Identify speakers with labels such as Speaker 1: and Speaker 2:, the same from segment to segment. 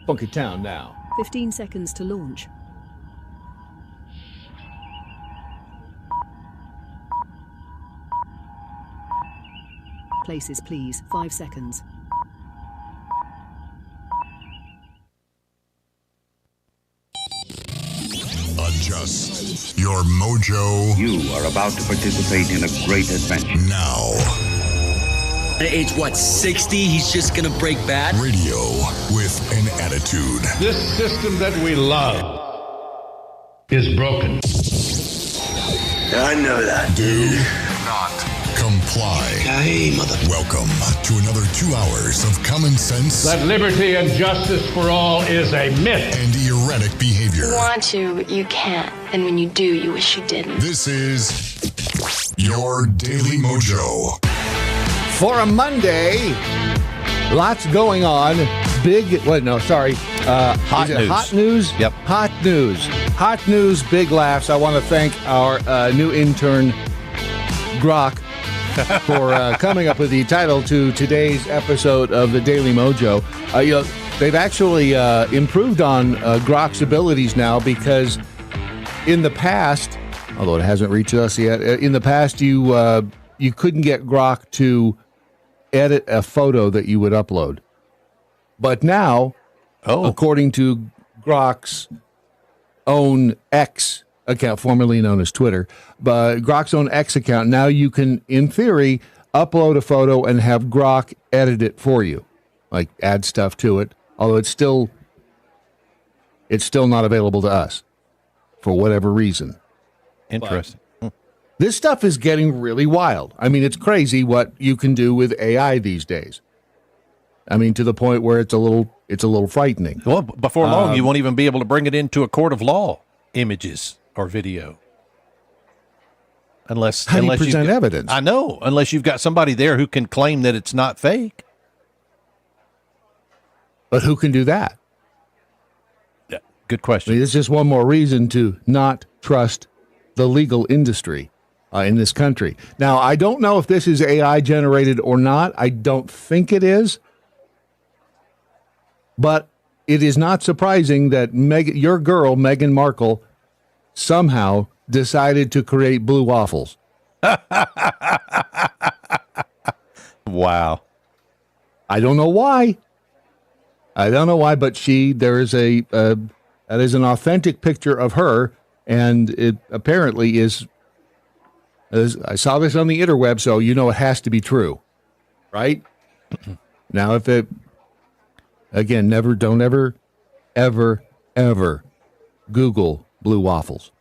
Speaker 1: Funky Town now.
Speaker 2: 15 seconds to launch. Places, please. 5 seconds.
Speaker 3: Adjust your mojo.
Speaker 4: You are about to participate in a great adventure.
Speaker 3: Now.
Speaker 5: At age, 60, he's just gonna break bad?
Speaker 3: Radio with an attitude.
Speaker 6: This system that we love is broken.
Speaker 5: I know that.
Speaker 3: Do not comply.
Speaker 5: Hey, mother.
Speaker 3: Welcome to another 2 hours of common sense.
Speaker 6: That liberty and justice for all is a myth.
Speaker 3: And erratic behavior.
Speaker 7: You want to, but you can't. And when you do, you wish you didn't.
Speaker 3: This is your Daily Mojo.
Speaker 1: For a Monday, lots going on. Hot
Speaker 8: news.
Speaker 1: Hot news?
Speaker 8: Yep.
Speaker 1: Hot news. Hot news, big laughs. I want to thank our new intern, Grok, for coming up with the title to today's episode of the Daily Mojo. They've actually improved on Grok's abilities now, because in the past, although it hasn't reached us yet, in the past you couldn't get Grok to edit a photo that you would upload. But now, according to Grok's own X account, formerly known as Twitter, but Grok's own X account, now you can, in theory, upload a photo and have Grok edit it for you, like add stuff to it, although it's still not available to us for whatever reason.
Speaker 8: Interesting.
Speaker 1: This stuff is getting really wild. I mean, it's crazy what you can do with AI these days. I mean, to the point where it's a little frightening.
Speaker 8: Well, before long, you won't even be able to bring it into a court of law, images or video. Unless
Speaker 1: How do you present evidence?
Speaker 8: I know, unless you've got somebody there who can claim that it's not fake.
Speaker 1: But who can do that?
Speaker 8: Yeah, good question.
Speaker 1: I mean, it's just one more reason to not trust the legal industry in this country. Now, I don't know if this is AI generated or not. I don't think it is. But it is not surprising that your girl, Meghan Markle, somehow decided to create blue waffles.
Speaker 8: Wow.
Speaker 1: I don't know why. But there is that is an authentic picture of her, and it apparently is. I saw this on the interweb, so you know it has to be true, right? Now, if it, again, don't ever Google blue waffles.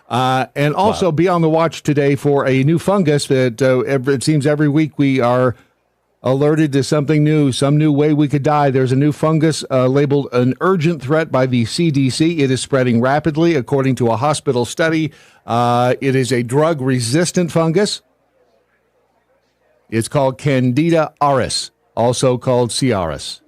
Speaker 1: And also be on the watch today for a new fungus that it seems every week we are alerted to something new, some new way we could die. There's a new fungus labeled an urgent threat by the CDC. It is spreading rapidly, according to a hospital study. It is a drug-resistant fungus. It's called Candida auris, also called Cialis,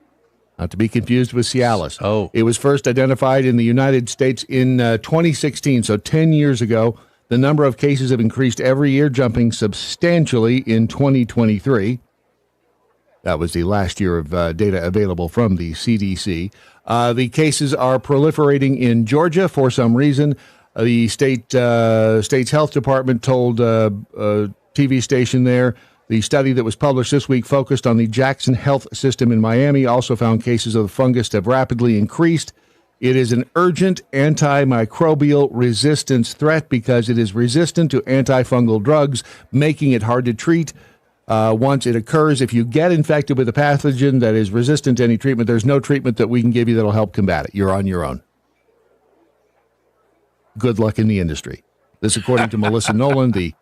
Speaker 1: not to be confused with Cialis.
Speaker 8: Oh.
Speaker 1: It was first identified in the United States in 2016, so 10 years ago. The number of cases have increased every year, jumping substantially in 2023. That was the last year of data available from the CDC. The cases are proliferating in Georgia for some reason. The state's health department told a TV station there the study that was published this week focused on the Jackson Health System in Miami, also found cases of the fungus have rapidly increased. It is an urgent antimicrobial resistance threat because it is resistant to antifungal drugs, making it hard to treat. Once it occurs, if you get infected with a pathogen that is resistant to any treatment, there's no treatment that we can give you that'll help combat it. You're on your own. Good luck in the industry. This, according to Melissa Nolan, the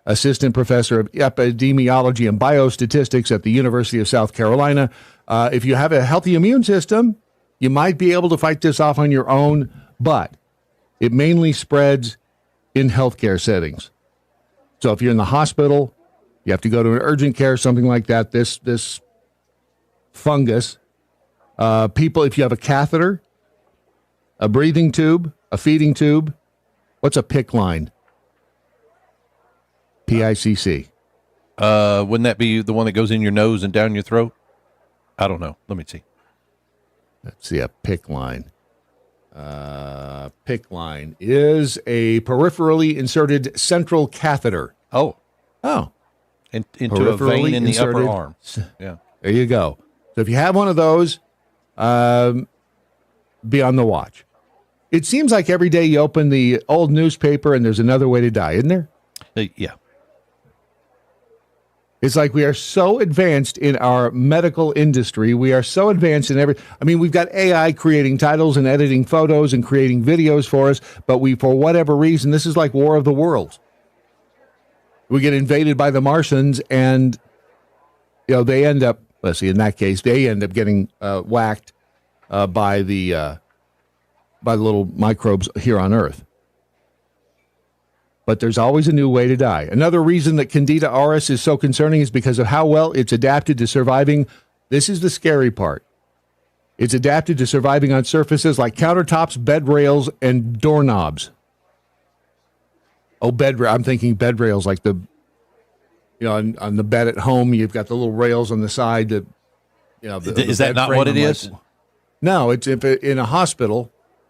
Speaker 1: assistant professor of epidemiology and biostatistics at the University of South Carolina. If you have a healthy immune system, you might be able to fight this off on your own, but it mainly spreads in healthcare settings. So if you're in the hospital, you have to go to an urgent care, something like that. This fungus, people, if you have a catheter, a breathing tube, a feeding tube, what's a PICC line? PICC.
Speaker 8: Wouldn't that be the one that goes in your nose and down your throat? I don't know. Let me see.
Speaker 1: Let's see, a PICC line. PICC line is a peripherally inserted central catheter.
Speaker 8: Oh, into a vein in the upper arm. Yeah.
Speaker 1: There you go. So if you have one of those, be on the watch. It seems like every day you open the old newspaper and there's another way to die, isn't there?
Speaker 8: Yeah.
Speaker 1: It's like we are so advanced in our medical industry. We are so advanced in we've got AI creating titles and editing photos and creating videos for us, but for whatever reason, this is like War of the Worlds. We get invaded by the Martians and, they end up, in that case, they end up getting whacked by the little microbes here on Earth. But there's always a new way to die. Another reason that Candida auris is so concerning is because of how well it's adapted to surviving. This is the scary part. It's adapted to surviving on surfaces like countertops, bed rails, and doorknobs. Oh, I'm thinking bed rails like on the bed at home, you've got the little rails on the side that,
Speaker 8: is that not what it is?
Speaker 1: No, it's in a hospital.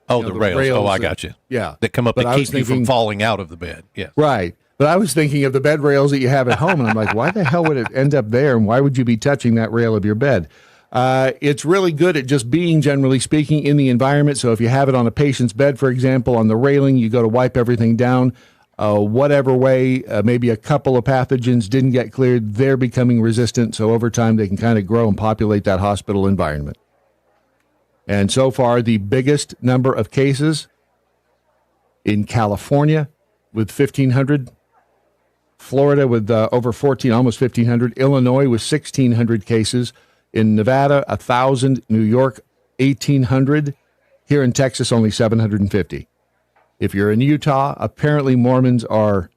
Speaker 8: Oh, the rails. Oh, I got you.
Speaker 1: Yeah.
Speaker 8: That come up to keep you from falling out of the bed. Yeah.
Speaker 1: Right. But I was thinking of the bed rails that you have at home, and I'm like, why the hell would it end up there, and why would you be touching that rail of your bed? It's really good at just being, generally speaking, in the environment. So if you have it on a patient's bed, for example, on the railing, you go to wipe everything down. Whatever way, maybe a couple of pathogens didn't get cleared, they're becoming resistant. So over time, they can kind of grow and populate that hospital environment. And so far, the biggest number of cases in California with 1,500, Florida with over 14, almost 1,500, Illinois with 1,600 cases, in Nevada, 1,000, New York, 1,800, here in Texas, only 750. If you're in Utah, apparently Mormons are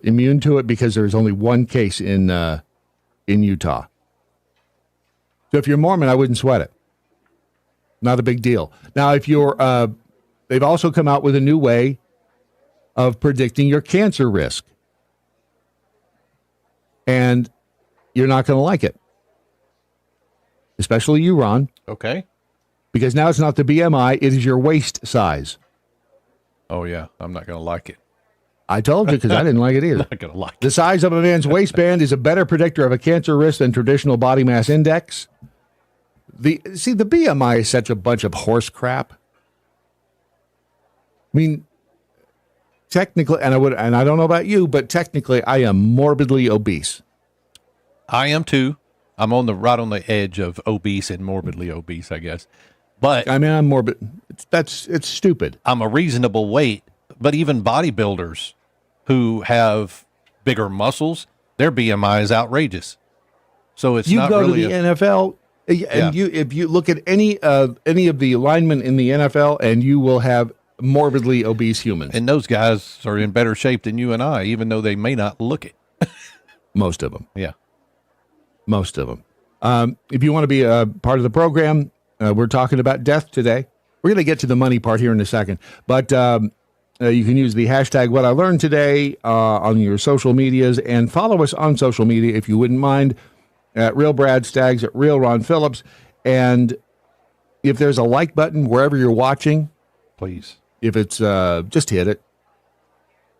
Speaker 1: immune to it because there's only one case in Utah. So if you're Mormon, I wouldn't sweat it. Not a big deal. Now, if you're, they've also come out with a new way of predicting your cancer risk. And you're not going to like it. Especially you, Ron.
Speaker 8: Okay.
Speaker 1: Because now it's not the BMI, it is your waist size.
Speaker 8: Oh, yeah. I'm not going to like it.
Speaker 1: I told you because I didn't like it either.
Speaker 8: Not going to like it.
Speaker 1: The size of a man's waistband is a better predictor of a cancer risk than traditional body mass index. The BMI is such a bunch of horse crap. I mean, technically, and I don't know about you, but technically I am morbidly obese.
Speaker 8: I am too. I'm right on the edge of obese and morbidly obese, I guess. But
Speaker 1: I mean, I'm morbid. It's stupid.
Speaker 8: I'm a reasonable weight, but even bodybuilders who have bigger muscles, their BMI is outrageous. So it's not really
Speaker 1: to the NFL. And if you look at any of the linemen in the NFL, and you will have morbidly obese humans.
Speaker 8: And those guys are in better shape than you and I, even though they may not look it.
Speaker 1: Most of them.
Speaker 8: Yeah.
Speaker 1: Most of them. If you want to be a part of the program, we're talking about death today. We're going to get to the money part here in a second. But you can use the hashtag What I Learned Today on your social medias, and follow us on social media if you wouldn't mind. At Real Brad Staggs, at Real Ron Phillips. And if there's a like button wherever you're watching,
Speaker 8: please.
Speaker 1: If it's, just hit it.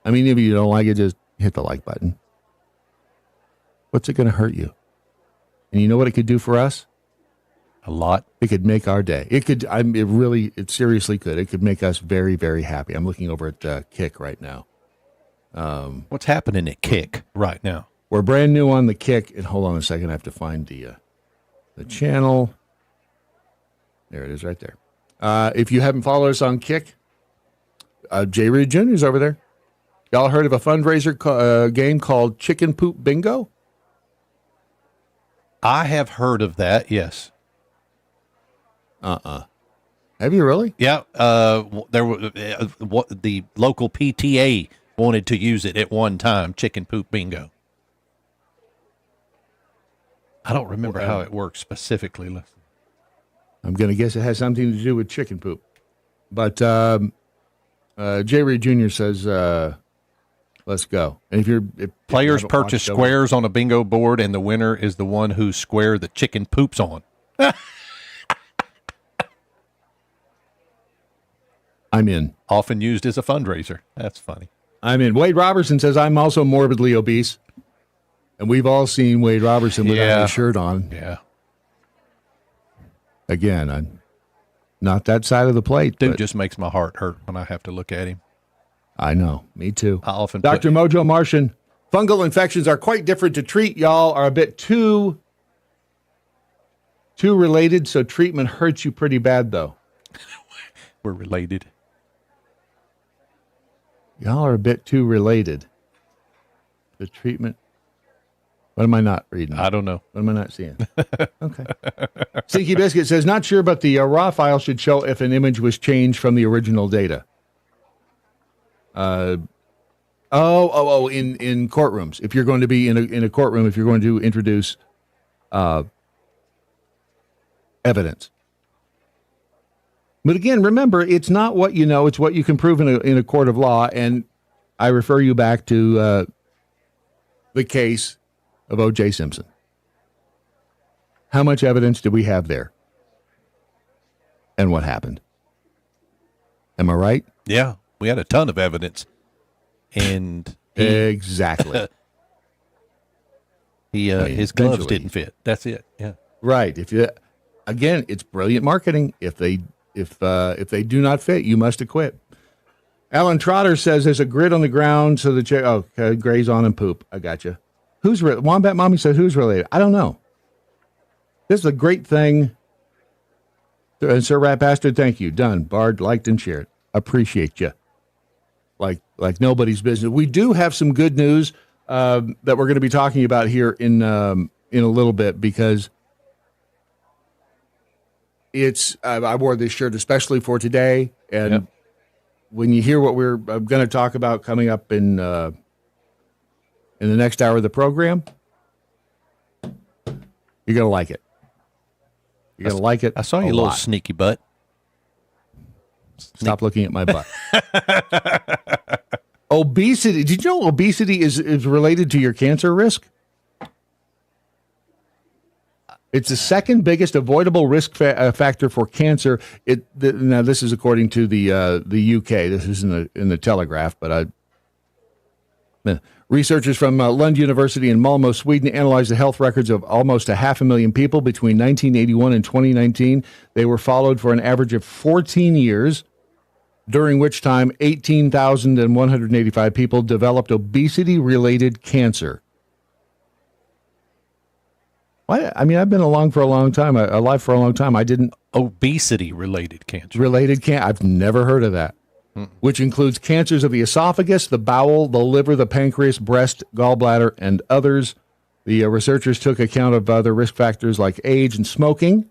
Speaker 1: I mean, if you don't like it, just hit the like button. What's it going to hurt you? And you know what it could do for us?
Speaker 8: A lot.
Speaker 1: It could make our day. It seriously could. It could make us very, very happy. I'm looking over at Kick right now.
Speaker 8: What's happening at Kick right now?
Speaker 1: We're brand new on the Kick, and hold on a second, I have to find the channel. There it is right there. If you haven't followed us on Kick, Jay Reed Jr. is over there. Y'all heard of a fundraiser game called Chicken Poop Bingo?
Speaker 8: I have heard of that, yes.
Speaker 1: Have you really?
Speaker 8: Yeah. There were the local PTA wanted to use it at one time, Chicken Poop Bingo. I don't remember how it works specifically.
Speaker 1: I'm going to guess it has something to do with chicken poop. But Jay Reed Jr. says, let's go. And if
Speaker 8: players purchase squares on a bingo board, and the winner is the one whose square the chicken poops on.
Speaker 1: I'm in.
Speaker 8: Often used as a fundraiser. That's funny.
Speaker 1: I'm in. Wade Robertson says, I'm also morbidly obese. And we've all seen Wade Robertson without a shirt on.
Speaker 8: Yeah.
Speaker 1: Again, I'm not that side of the plate.
Speaker 8: Dude just makes my heart hurt when I have to look at him.
Speaker 1: I know. Me too.
Speaker 8: I often
Speaker 1: Dr. Mojo Martian, fungal infections are quite different to treat. Y'all are a bit too related, so treatment hurts you pretty bad, though.
Speaker 8: We're related.
Speaker 1: Y'all are a bit too related. The treatment. What am I not reading?
Speaker 8: I don't know.
Speaker 1: What am I not seeing? Okay. Stinky Biscuit says, not sure, but the raw file should show if an image was changed from the original data. In courtrooms. If you're going to be in a courtroom, if you're going to introduce evidence. But again, remember, it's not what you know, it's what you can prove in a court of law. And I refer you back to the case of O.J. Simpson. How much evidence do we have there? And what happened? Am I right?
Speaker 8: Yeah, we had a ton of evidence. And
Speaker 1: exactly.
Speaker 8: His gloves didn't fit. That's it. Yeah.
Speaker 1: Right. Again, it's brilliant marketing. If they do not fit, you must acquit. Alan Trotter says there's a grid on the ground so the graze on and poop. I got you. Wombat Mommy says who's related? I don't know. This is a great thing. And Sir Rat Bastard, thank you. Done. Bard liked and shared. Appreciate you. Like nobody's business. We do have some good news that we're going to be talking about here in a little bit because I wore this shirt especially for today, and when you hear what we're going to talk about coming up in the next hour of the program, you're going to like it. You're going to like it.
Speaker 8: I saw your little sneaky butt.
Speaker 1: Stop looking at my butt. Obesity. Did you know obesity is related to your cancer risk? It's the second biggest avoidable risk factor for cancer. Now, this is according to the UK. This is in the Telegraph, but researchers from Lund University in Malmo, Sweden, analyzed the health records of almost 500,000 people between 1981 and 2019. They were followed for an average of 14 years, during which time 18,185 people developed obesity-related cancer. I mean, I've been alive for a long time. I didn't.
Speaker 8: Obesity-related cancer.
Speaker 1: I've never heard of that. Which includes cancers of the esophagus, the bowel, the liver, the pancreas, breast, gallbladder, and others. The researchers took account of other risk factors like age and smoking,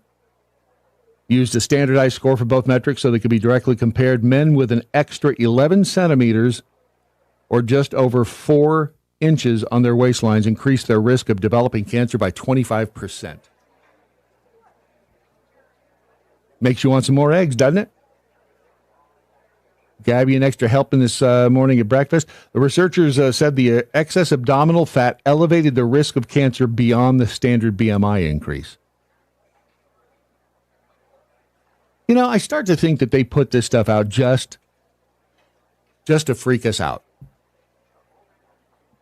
Speaker 1: used a standardized score for both metrics so they could be directly compared. Men with an extra 11 centimeters or just over 4 inches on their waistlines increased their risk of developing cancer by 25%. Makes you want some more eggs, doesn't it? Gab you an extra helping this morning at breakfast. The researchers said the excess abdominal fat elevated the risk of cancer beyond the standard BMI increase. You know, I start to think that they put this stuff out just to freak us out.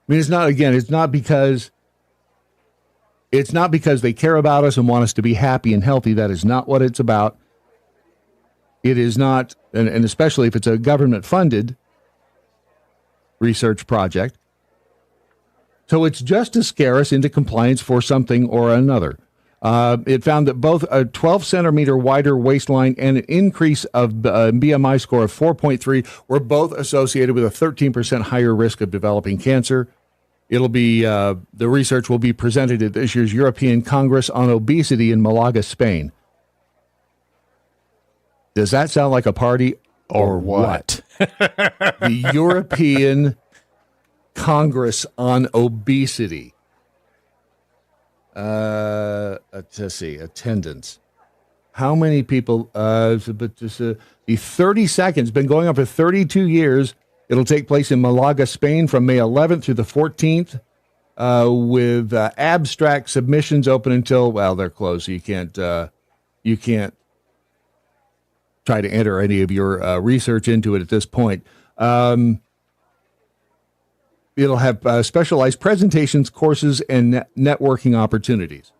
Speaker 1: I mean, it's not because they care about us and want us to be happy and healthy. That is not what it's about. It is not, and especially if it's a government-funded research project. So it's just to scare us into compliance for something or another. It found that both a 12-centimeter wider waistline and an increase of BMI score of 4.3 were both associated with a 13% higher risk of developing cancer. It'll be the research will be presented at this year's European Congress on Obesity in Malaga, Spain. Does that sound like a party or what? The European Congress on Obesity. Let's see, attendance. How many people? The 30 seconds, been going on for 32 years. It'll take place in Malaga, Spain from May 11th through the 14th with abstract submissions open until, well, they're closed, so you can't try to enter any of your research into it at this point. It'll have specialized presentations, courses, and networking opportunities.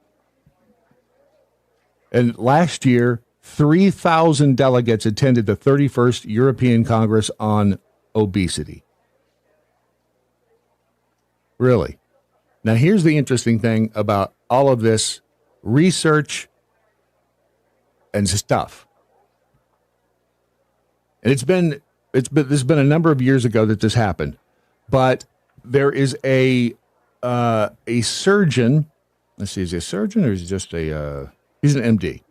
Speaker 1: And last year, 3,000 delegates attended the 31st European Congress on Obesity. Really? Now, here's the interesting thing about all of this research and stuff. And this has been a number of years ago that this happened, but there is a surgeon. Let's see, is he a surgeon or is he just he's an MD.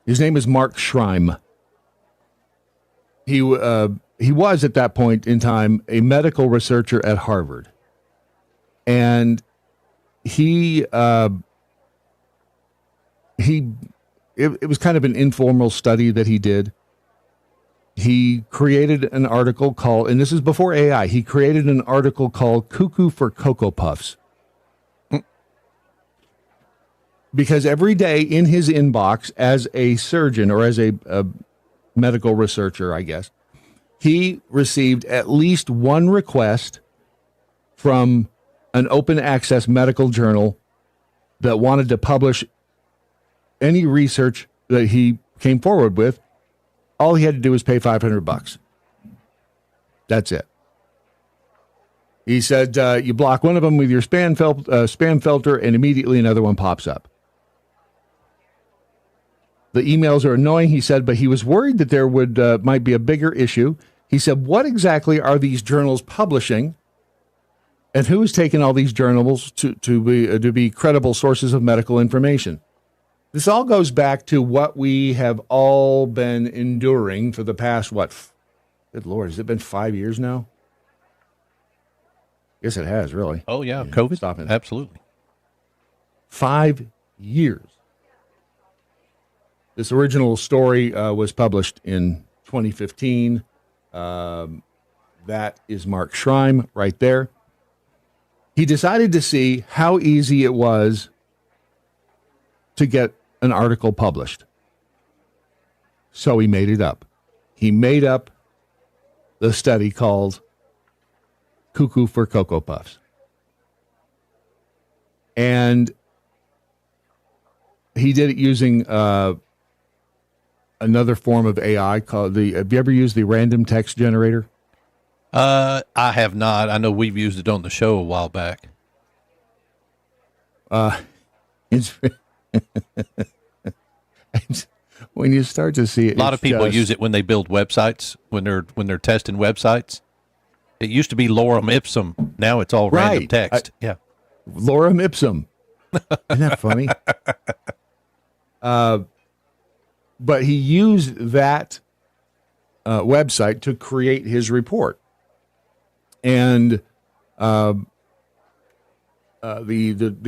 Speaker 1: His name is Mark Schreim. He was at that point in time a medical researcher at Harvard, and it was kind of an informal study that he did. He created an article called, and this is before AI, he created an article called Cuckoo for Cocoa Puffs. Because every day in his inbox as a surgeon or as a medical researcher, I guess, he received at least one request from an open access medical journal that wanted to publish any research that he came forward with. All he had to do was pay $500. That's it. He said, you block one of them with your spam filter and immediately another one pops up. The emails are annoying, he said, but he was worried that there might be a bigger issue. He said, what exactly are these journals publishing? And who is taking all these journals to be credible sources of medical information? This all goes back to what we have all been enduring for the past, good Lord, has it been 5 years now? Yes, it has, really.
Speaker 8: Oh, yeah, COVID.
Speaker 1: Stop it.
Speaker 8: Absolutely.
Speaker 1: 5 years. This original story was published in 2015. That is Mark Schreim right there. He decided to see how easy it was to get an article published. So he made it up. He made up the study called Cuckoo for Cocoa Puffs. And he did it using another form of AI called have you ever used the random text generator?
Speaker 8: I have not. I know we've used it on the show a while back.
Speaker 1: When you start to see it,
Speaker 8: a lot of people use it when they build websites, when they're testing websites. It used to be lorem ipsum. Now it's all random text. Yeah.
Speaker 1: Lorem ipsum. Isn't that funny? But he used that website to create his report. And the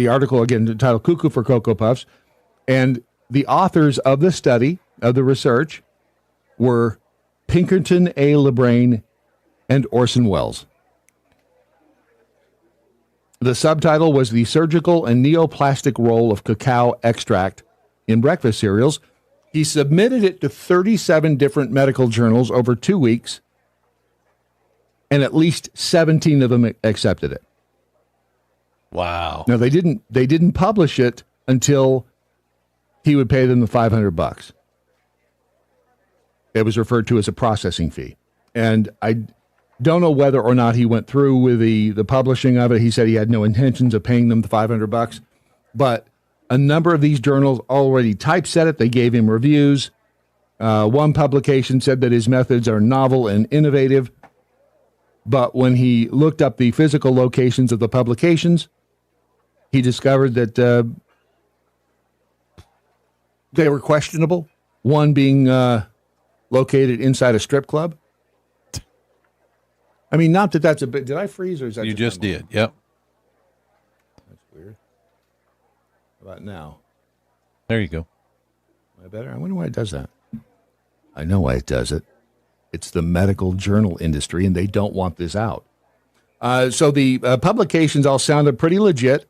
Speaker 1: article, again, titled Cuckoo for Cocoa Puffs. And the authors of the study, of the research, were Pinkerton A. LeBrain and Orson Welles. The subtitle was The Surgical and Neoplastic Role of Cacao Extract in Breakfast Cereals. He submitted it to 37 different medical journals over 2 weeks, and at least 17 of them accepted it.
Speaker 8: Wow.
Speaker 1: Now, they didn't publish it until he would pay them the $500. It was referred to as a processing fee. And I don't know whether or not he went through with the publishing of it. He said he had no intentions of paying them the $500, but a number of these journals already typeset it. They gave him reviews. One publication said that his methods are novel and innovative, but when he looked up the physical locations of the publications, he discovered that they were questionable. One being located inside a strip club. I mean, not that that's a bit. Did I freeze or is that
Speaker 8: you just did? Yep.
Speaker 1: That's weird. How about now?
Speaker 8: There you go.
Speaker 1: Am I better? I wonder why it does that. I know why it does it. It's the medical journal industry, and they don't want this out. So the publications all sounded pretty legit.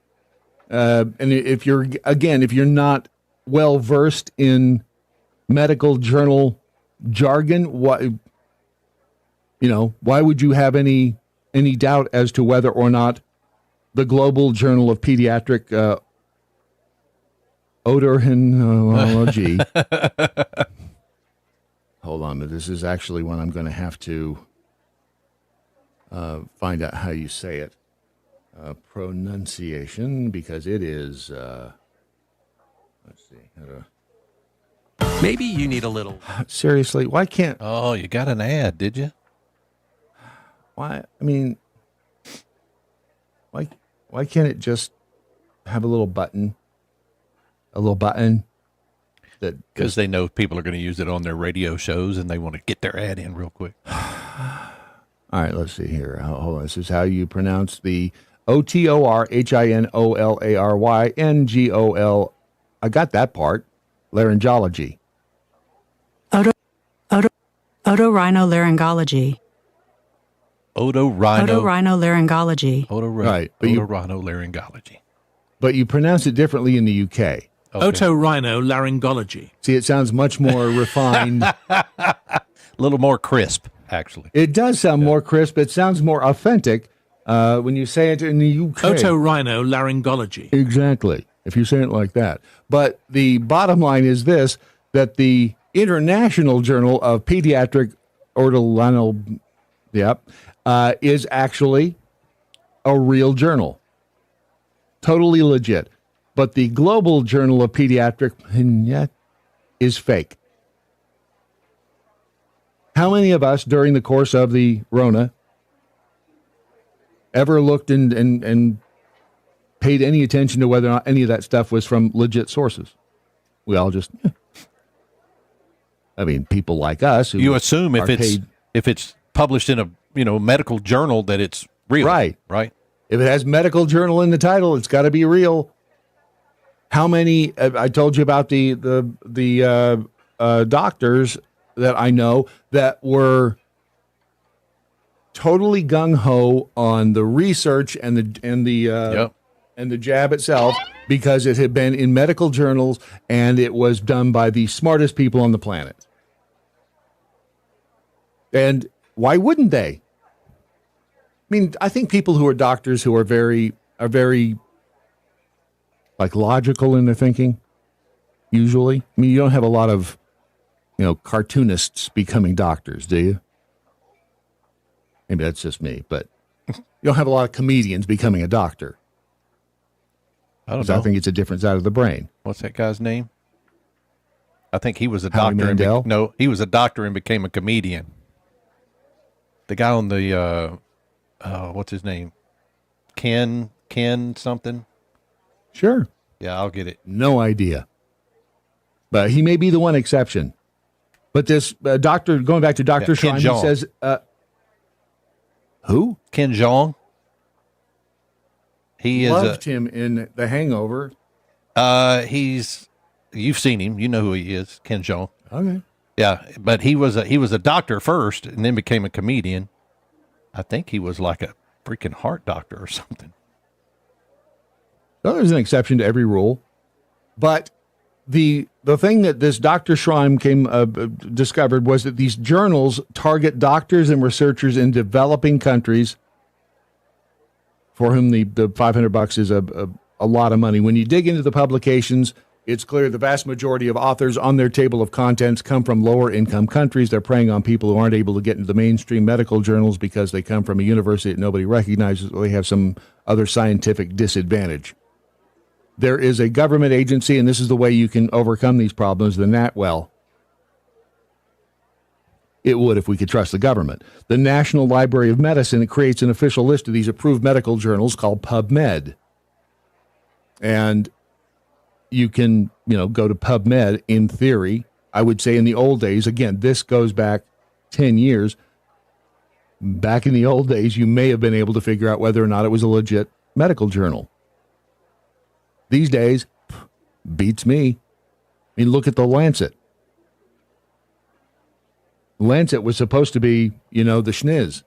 Speaker 1: And if you're not well versed in medical journal jargon. Why would you have any doubt as to whether or not the Global Journal of Pediatric Otorhinology. Hold on, this is actually one I'm going to have to find out how you say it. Pronunciation, because it is. Let's see.
Speaker 9: Maybe you need a little.
Speaker 1: Seriously, why can't?
Speaker 8: Oh, you got an ad, did you?
Speaker 1: Why? I mean, why can't it just have a little button? A little button that
Speaker 8: because they know people are going to use it on their radio shows and they want to get their ad in real quick.
Speaker 1: All right, let's see here. Hold on. This is how you pronounce the OTORHINOLARYNGOL. I got that part. Laryngology.
Speaker 10: Otorhinolaryngology.
Speaker 8: Otorhinolaryngology.
Speaker 1: Right.
Speaker 8: Otorhinolaryngology.
Speaker 1: But you pronounce it differently in the UK.
Speaker 8: Okay.
Speaker 11: Otorhinolaryngology.
Speaker 1: See, it sounds much more refined.
Speaker 8: A little more crisp, actually.
Speaker 1: It does sound more crisp. It sounds more authentic when you say it in the UK.
Speaker 11: Otorhinolaryngology.
Speaker 1: Exactly, if you say it like that. But the bottom line is this, that the International Journal of Pediatric Otorhinolaryngology is actually a real journal. Totally legit. But the Global Journal of Pediatric is fake. How many of us during the course of the Rona ever looked and paid any attention to whether or not any of that stuff was from legit sources? We all just, I mean, people like us who
Speaker 8: you assume if
Speaker 1: paid,
Speaker 8: it's published in a medical journal that it's real,
Speaker 1: right?
Speaker 8: If
Speaker 1: it has medical journal in the title, it's got to be real. How many? I told you about the doctors that I know that were totally gung ho on the research and the jab itself because it had been in medical journals and it was done by the smartest people on the planet. And why wouldn't they? I mean, I think people who are doctors who are very like logical in their thinking, usually. I mean, you don't have a lot of, cartoonists becoming doctors, do you? Maybe that's just me, but you don't have a lot of comedians becoming a doctor.
Speaker 8: I don't know.
Speaker 1: I think it's a different side of the brain.
Speaker 8: What's that guy's name? I think he was a
Speaker 1: Howie
Speaker 8: doctor.
Speaker 1: Mandel?
Speaker 8: He was a doctor and became a comedian. The guy on the, what's his name? Ken something?
Speaker 1: Sure.
Speaker 8: Yeah, I'll get it.
Speaker 1: No idea. But he may be the one exception. But this doctor, going back to Dr. Shrine, he says, who?
Speaker 8: Ken Jeong. He
Speaker 1: loved him in The Hangover.
Speaker 8: You've seen him. You know who he is, Ken Jeong.
Speaker 1: Okay.
Speaker 8: Yeah, but he was a doctor first and then became a comedian. I think he was like a freaking heart doctor or something.
Speaker 1: Well, there's an exception to every rule. But the thing that this Dr. Schreim discovered was that these journals target doctors and researchers in developing countries for whom the $500 is a lot of money. When you dig into the publications, it's clear the vast majority of authors on their table of contents come from lower income countries. They're preying on people who aren't able to get into the mainstream medical journals because they come from a university that nobody recognizes or they have some other scientific disadvantage. There is a government agency, and this is the way you can overcome these problems, the NatWell. It would if we could trust the government. The National Library of Medicine creates an official list of these approved medical journals called PubMed. And you can, go to PubMed in theory. I would say in the old days, again, this goes back 10 years. Back in the old days, you may have been able to figure out whether or not it was a legit medical journal. These days, beats me. I mean, look at the Lancet. Lancet was supposed to be, the schniz.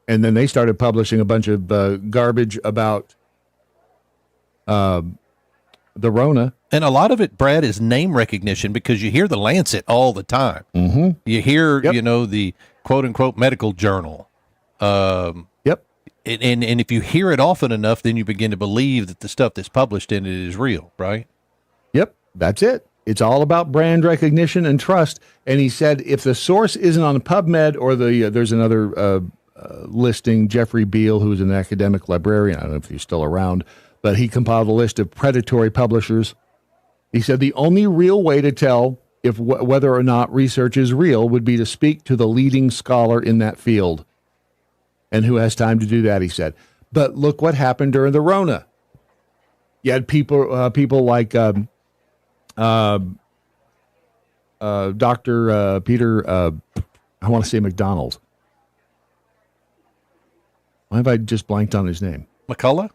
Speaker 1: And then they started publishing a bunch of garbage about the Rona.
Speaker 8: And a lot of it, Brad, is name recognition because you hear the Lancet all the time.
Speaker 1: Mm-hmm.
Speaker 8: You hear,
Speaker 1: Yep.
Speaker 8: the quote unquote medical journal.
Speaker 1: Yep.
Speaker 8: And if you hear it often enough, then you begin to believe that the stuff that's published in it is real, right?
Speaker 1: Yep. That's it. It's all about brand recognition and trust. And he said if the source isn't on PubMed or there's another listing, Jeffrey Beal, who's an academic librarian, I don't know if he's still around, but he compiled a list of predatory publishers. He said the only real way to tell if whether or not research is real would be to speak to the leading scholar in that field. And who has time to do that, he said. But look what happened during the Rona. You had people like Dr. Peter, I want to say McDonald. Why have I just blanked on his name? McCullough,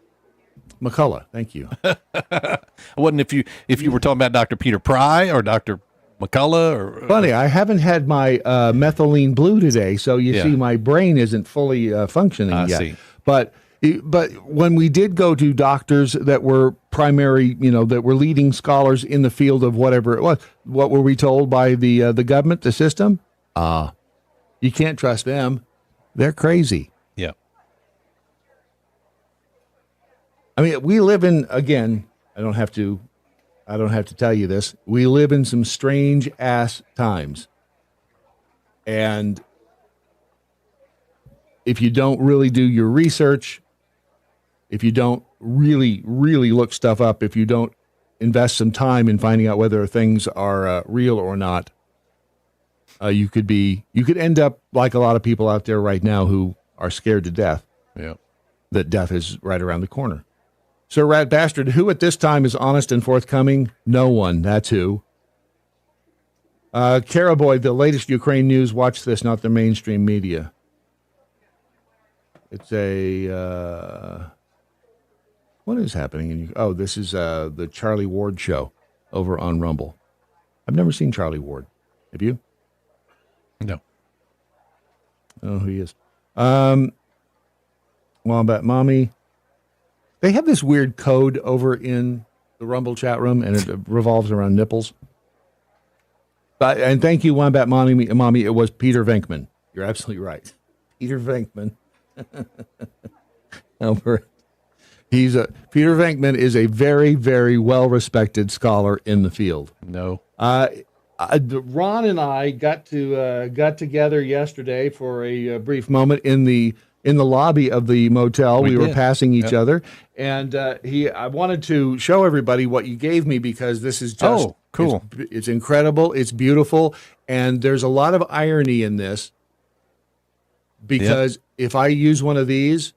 Speaker 1: thank you.
Speaker 8: I wasn't if you were talking about Dr. Peter Pry or Dr. McCullough or
Speaker 1: Funny, I haven't had my methylene blue today, so you
Speaker 8: Yeah.
Speaker 1: see my brain isn't fully functioning
Speaker 8: I
Speaker 1: yet.
Speaker 8: see.
Speaker 1: But when we did go to doctors that were primary, that were leading scholars in the field of whatever it was, what were we told by the government, the system? You can't trust them. They're crazy.
Speaker 8: Yeah.
Speaker 1: I mean, we live in, again, I don't have to tell you this. We live in some strange ass times. And if you don't really do your research, if you don't really, really look stuff up, if you don't invest some time in finding out whether things are real or not, you could end up like a lot of people out there right now who are scared to death.
Speaker 8: Yeah. That
Speaker 1: death is right around the corner. Sir Rat Bastard, who at this time is honest and forthcoming? No one. That's who. Caraboy, the latest Ukraine news. Watch this, not the mainstream media. It's what is happening in this is the Charlie Ward show over on Rumble. I've never seen Charlie Ward. Have you?
Speaker 8: No.
Speaker 1: I don't know who he is. Wombat Mommy. They have this weird code over in the Rumble chat room, and it revolves around nipples. And thank you, Wombat Mommy. It was Peter Venkman. You're absolutely right. Peter Venkman. Peter Venkman is a very, very well-respected scholar in the field.
Speaker 8: No.
Speaker 1: Ron and I got together yesterday for a brief moment in the lobby of the motel. We were passing each other, and I wanted to show everybody what you gave me because this is just
Speaker 8: cool.
Speaker 1: It's incredible. It's beautiful, and there's a lot of irony in this because if I use one of these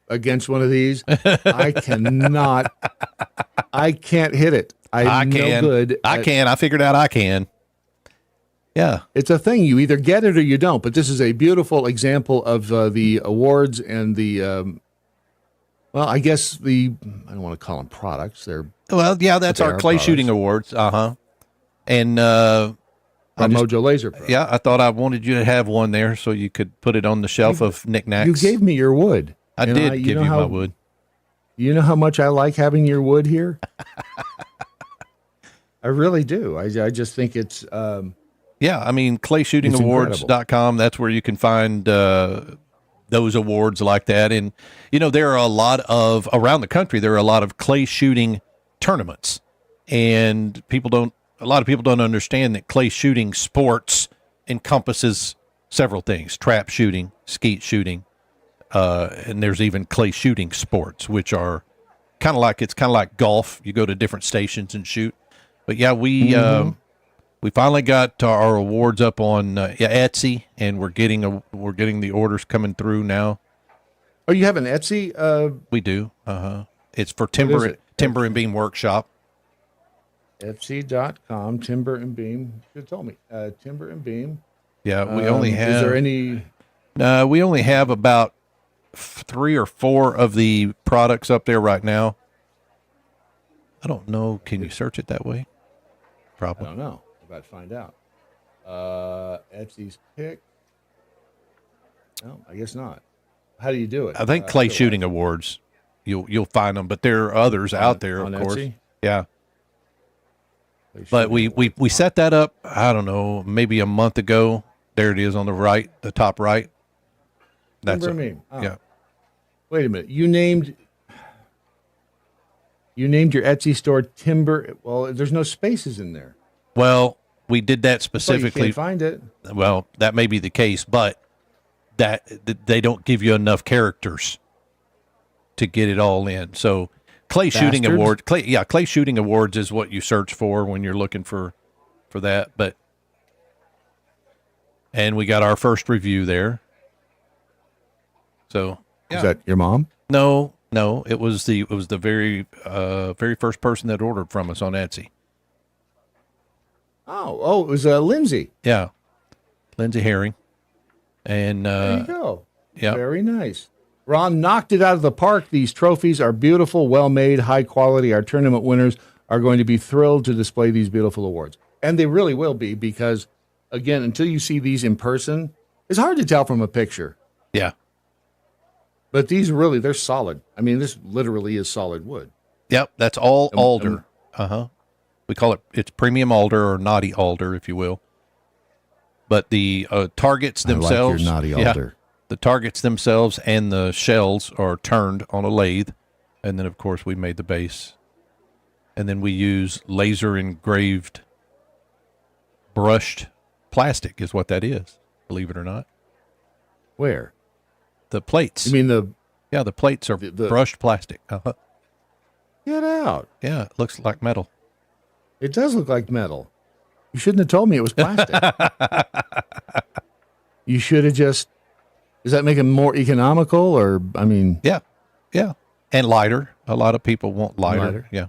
Speaker 1: against one of these, I cannot. I can't hit it. I'm no good.
Speaker 8: I can. I figured out I can. Yeah.
Speaker 1: It's a thing. You either get it or you don't. But this is a beautiful example of the awards and the, I guess I don't want to call them products.
Speaker 8: That's our clay shooting awards. And
Speaker 1: Mojo Laser Pro.
Speaker 8: Yeah, I thought I wanted you to have one there so you could put it on the shelf of knickknacks.
Speaker 1: You gave me your wood.
Speaker 8: I did give you my wood.
Speaker 1: You know how much I like having your wood here? I really do. I just think it's...
Speaker 8: clayshootingawards.com. That's where you can find those awards like that. And, there are around the country, there are a lot of clay shooting tournaments. And a lot of people don't understand that clay shooting sports encompasses several things: trap shooting, skeet shooting, and there's even clay shooting sports, which are kind of like golf. You go to different stations and shoot. But yeah, we finally got our awards up on Etsy, and we're getting the orders coming through now.
Speaker 1: Oh, you have an Etsy?
Speaker 8: We do. It's for Timber and Beam Workshop.
Speaker 1: Etsy.com, Timber and Beam. You told me. Timber and Beam.
Speaker 8: Yeah, we only have...
Speaker 1: Is there any...
Speaker 8: we only have about 3 or 4 of the products up there right now. I don't know. Can you search it that way? Probably.
Speaker 1: I don't know. I'm about to find out. Etsy's pick. No, I guess not. How do you do it?
Speaker 8: I think Clay Shooting Awards. you'll find them. But there are others out there, of course.
Speaker 1: Etsy?
Speaker 8: Yeah. But we set that up, I don't know, maybe a month ago. There it is on the right, the top right. That's
Speaker 1: Remember me? Oh.
Speaker 8: Yeah.
Speaker 1: Wait a minute. You named your Etsy store Timber. Well, there's no spaces in there.
Speaker 8: Well, we did that
Speaker 1: So
Speaker 8: specifically.
Speaker 1: you can't find it.
Speaker 8: Well, that may be the case, but that they don't give you enough characters to get it all in. So Clay Shooting Awards, Clay Shooting Awards is what you search for when you're looking for that. And we got our first review there. So
Speaker 1: Is that your mom?
Speaker 8: No, it was the very first person that ordered from us on Etsy.
Speaker 1: Oh, it was Lindsay.
Speaker 8: Yeah, Lindsay Herring. And
Speaker 1: There you go.
Speaker 8: Yeah,
Speaker 1: Very nice. Ron knocked it out of the park. These trophies are beautiful, well made, high quality. Our tournament winners are going to be thrilled to display these beautiful awards. And they really will be because, again, until you see these in person, it's hard to tell from a picture.
Speaker 8: Yeah.
Speaker 1: But these really, they're solid. I mean, this literally is solid wood.
Speaker 8: Yep, that's all alder. We call it's premium alder or naughty alder, if you will. But the targets themselves,
Speaker 1: I like your naughty alder.
Speaker 8: The targets themselves and the shells are turned on a lathe, and then of course we made the base, and then we use laser engraved, brushed plastic is what that is. Believe it or not.
Speaker 1: Where?
Speaker 8: The plates.
Speaker 1: You mean the
Speaker 8: plates are brushed plastic. Uh-huh.
Speaker 1: Get out.
Speaker 8: Yeah, it looks like metal.
Speaker 1: It does look like metal. You shouldn't have told me it was plastic. You should have just. Does that make it more economical, or I mean?
Speaker 8: Yeah, and lighter. A lot of people want lighter. Yeah.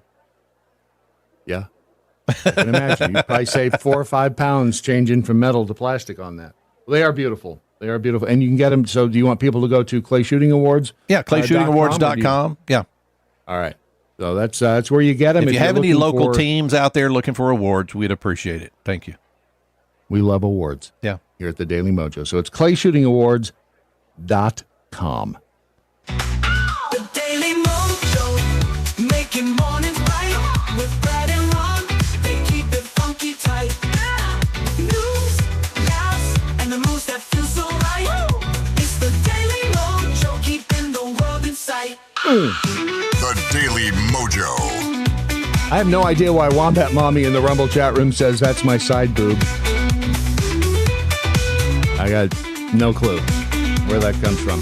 Speaker 1: I can imagine. You probably save 4 or 5 pounds changing from metal to plastic on that. Well, they are beautiful. And you can get them. So, do you want people to go to Clay Shooting Awards?
Speaker 8: Yeah, clayshootingawards.com. Yeah.
Speaker 1: All right. So that's where you get them.
Speaker 8: If you have any local teams out there looking for awards, we'd appreciate it. Thank you.
Speaker 1: We love awards.
Speaker 8: Yeah.
Speaker 1: Here at the Daily Mojo. So it's clayshootingawards.com.
Speaker 10: The Daily Mojo, making mornings bright with Brad and Ron. They keep it funky tight. News, laughs, and the moves that feel so right. It's the Daily Mojo, keeping the world in sight.
Speaker 3: The Daily Mojo.
Speaker 1: I have no idea why Wombat Mommy in the Rumble chat room says that's my side boob. I got no clue where that comes from.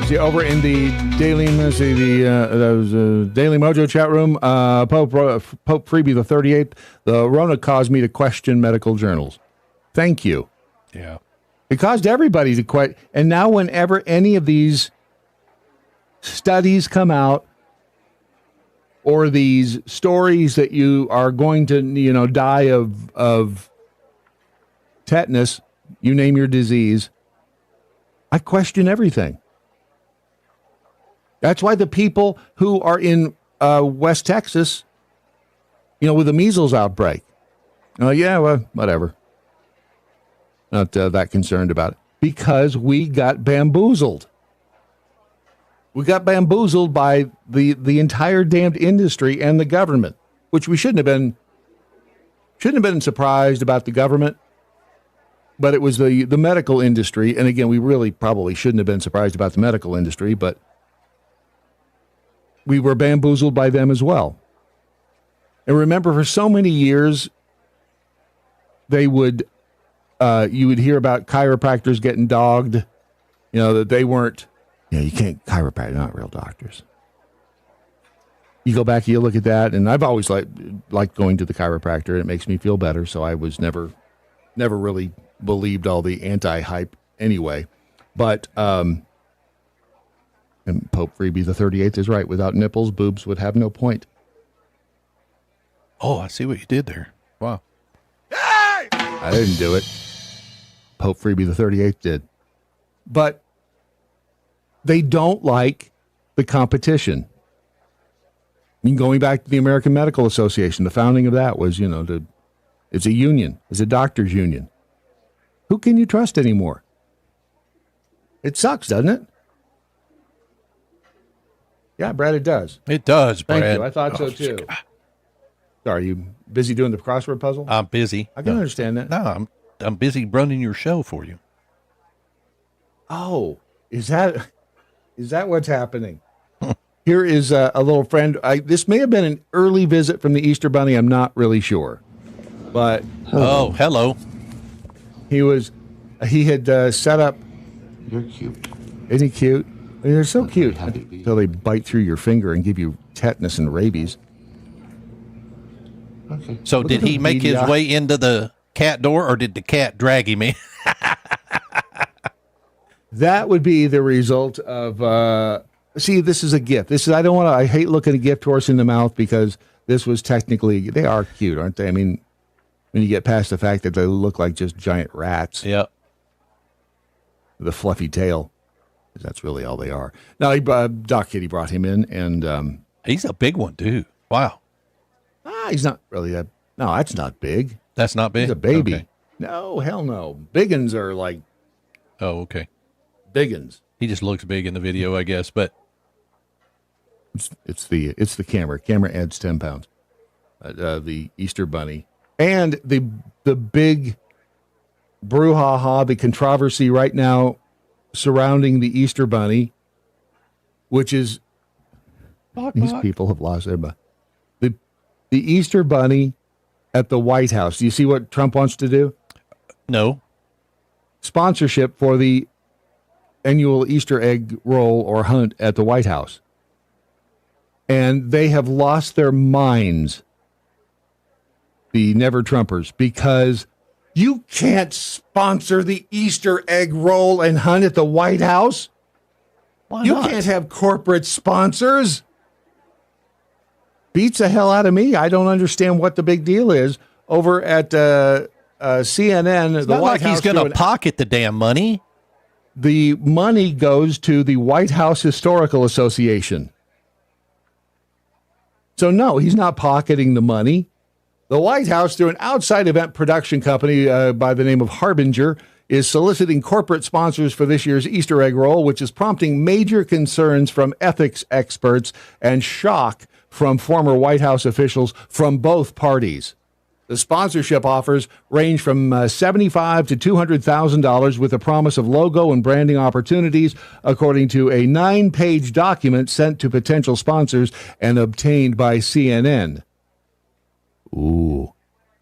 Speaker 1: See, over in the Daily Daily Mojo chat room, Pope Freebie the 38th, the Rona caused me to question medical journals. Thank you.
Speaker 8: Yeah.
Speaker 1: It caused everybody to question. And now whenever any of these studies come out or these stories that you are going to, die of tetanus, you name your disease, I question everything. That's why the people who are in West Texas, with the measles outbreak, whatever. Not that concerned about it. Because we got bamboozled. We got bamboozled by the entire damned industry and the government, which we shouldn't have been surprised about the government. But it was the medical industry. And again, we really probably shouldn't have been surprised about the medical industry, but we were bamboozled by them as well. And remember, for so many years, you would hear about chiropractors getting dogged, that they weren't, you can't, chiropractors, not real doctors. You go back and you look at that, and I've always liked going to the chiropractor. It makes me feel better, so I was never really believed all the anti-hype anyway. But and Pope Freebie the 38th is right. Without nipples, boobs would have no point.
Speaker 8: Oh, I see what you did there. Wow.
Speaker 1: I didn't do it. Pope Freebie the 38th did. But they don't like the competition. Going back to the American Medical Association, the founding of that was, it's a union. It's a doctor's union. Who can you trust anymore? It sucks, doesn't it? Yeah, Brad, it does.
Speaker 8: It does, Brad.
Speaker 1: Thank you. I thought so too. Sorry, you busy doing the crossword puzzle?
Speaker 8: I'm busy.
Speaker 1: I can understand that.
Speaker 8: No, I'm busy running your show for you.
Speaker 1: Oh, is that what's happening? Here is a little friend. This may have been an early visit from the Easter Bunny. I'm not really sure, but
Speaker 8: hello.
Speaker 1: He had set up.
Speaker 12: You're cute.
Speaker 1: Isn't he cute? I mean, they're so cute until they bite through your finger and give you tetanus and rabies.
Speaker 12: Okay.
Speaker 8: So did he make his way into the cat door, or did the cat drag him in?
Speaker 1: That would be the result of. See, this is a gift. I hate looking a gift horse in the mouth because this was technically, they are cute, aren't they? I mean, when you get past the fact that they look like just giant rats.
Speaker 8: Yep.
Speaker 1: The fluffy tail. That's really all they are. Now, Doc Kitty brought him in, and
Speaker 8: he's a big one, too. Wow.
Speaker 1: He's not really that. No, that's not big.
Speaker 8: That's not big?
Speaker 1: He's a baby.
Speaker 8: Okay.
Speaker 1: No, hell no. Biggins are like.
Speaker 8: Oh, okay.
Speaker 1: Biggins.
Speaker 8: He just looks big in the video, I guess, but.
Speaker 1: It's the camera. Camera adds 10 pounds. The Easter Bunny. And the big brouhaha, the controversy right now surrounding the Easter Bunny, which is these people have lost their mind. The Easter Bunny at the White House. Do you see what Trump wants to do?
Speaker 8: No.
Speaker 1: Sponsorship for the annual Easter egg roll or hunt at the White House. And they have lost their minds, the Never Trumpers, because you can't sponsor the Easter egg roll and hunt at the White House.
Speaker 8: Why
Speaker 1: you
Speaker 8: not?
Speaker 1: Can't have corporate sponsors. Beats the hell out of me. I don't understand what the big deal is. Over at CNN,
Speaker 8: it's
Speaker 1: the
Speaker 8: not
Speaker 1: White
Speaker 8: like
Speaker 1: House
Speaker 8: he's going to pocket the damn money.
Speaker 1: The money goes to the White House Historical Association. So, no, he's not pocketing the money. The White House, through an outside event production company by the name of Harbinger, is soliciting corporate sponsors for this year's Easter egg roll, which is prompting major concerns from ethics experts and shock from former White House officials from both parties. The sponsorship offers range from $75,000 to $200,000 with a promise of logo and branding opportunities, according to a 9-page document sent to potential sponsors and obtained by CNN. Ooh.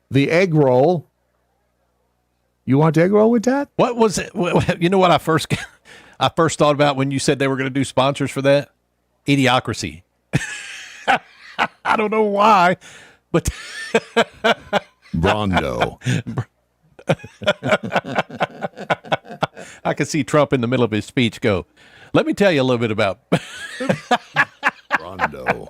Speaker 1: The egg roll. You want egg roll with that?
Speaker 8: What was it? You know what I first thought about when you said they were going to do sponsors for that? Idiocracy. I don't know why, but
Speaker 1: Brondo.
Speaker 8: I could see Trump in the middle of his speech go, let me tell you a little bit about
Speaker 1: Brondo.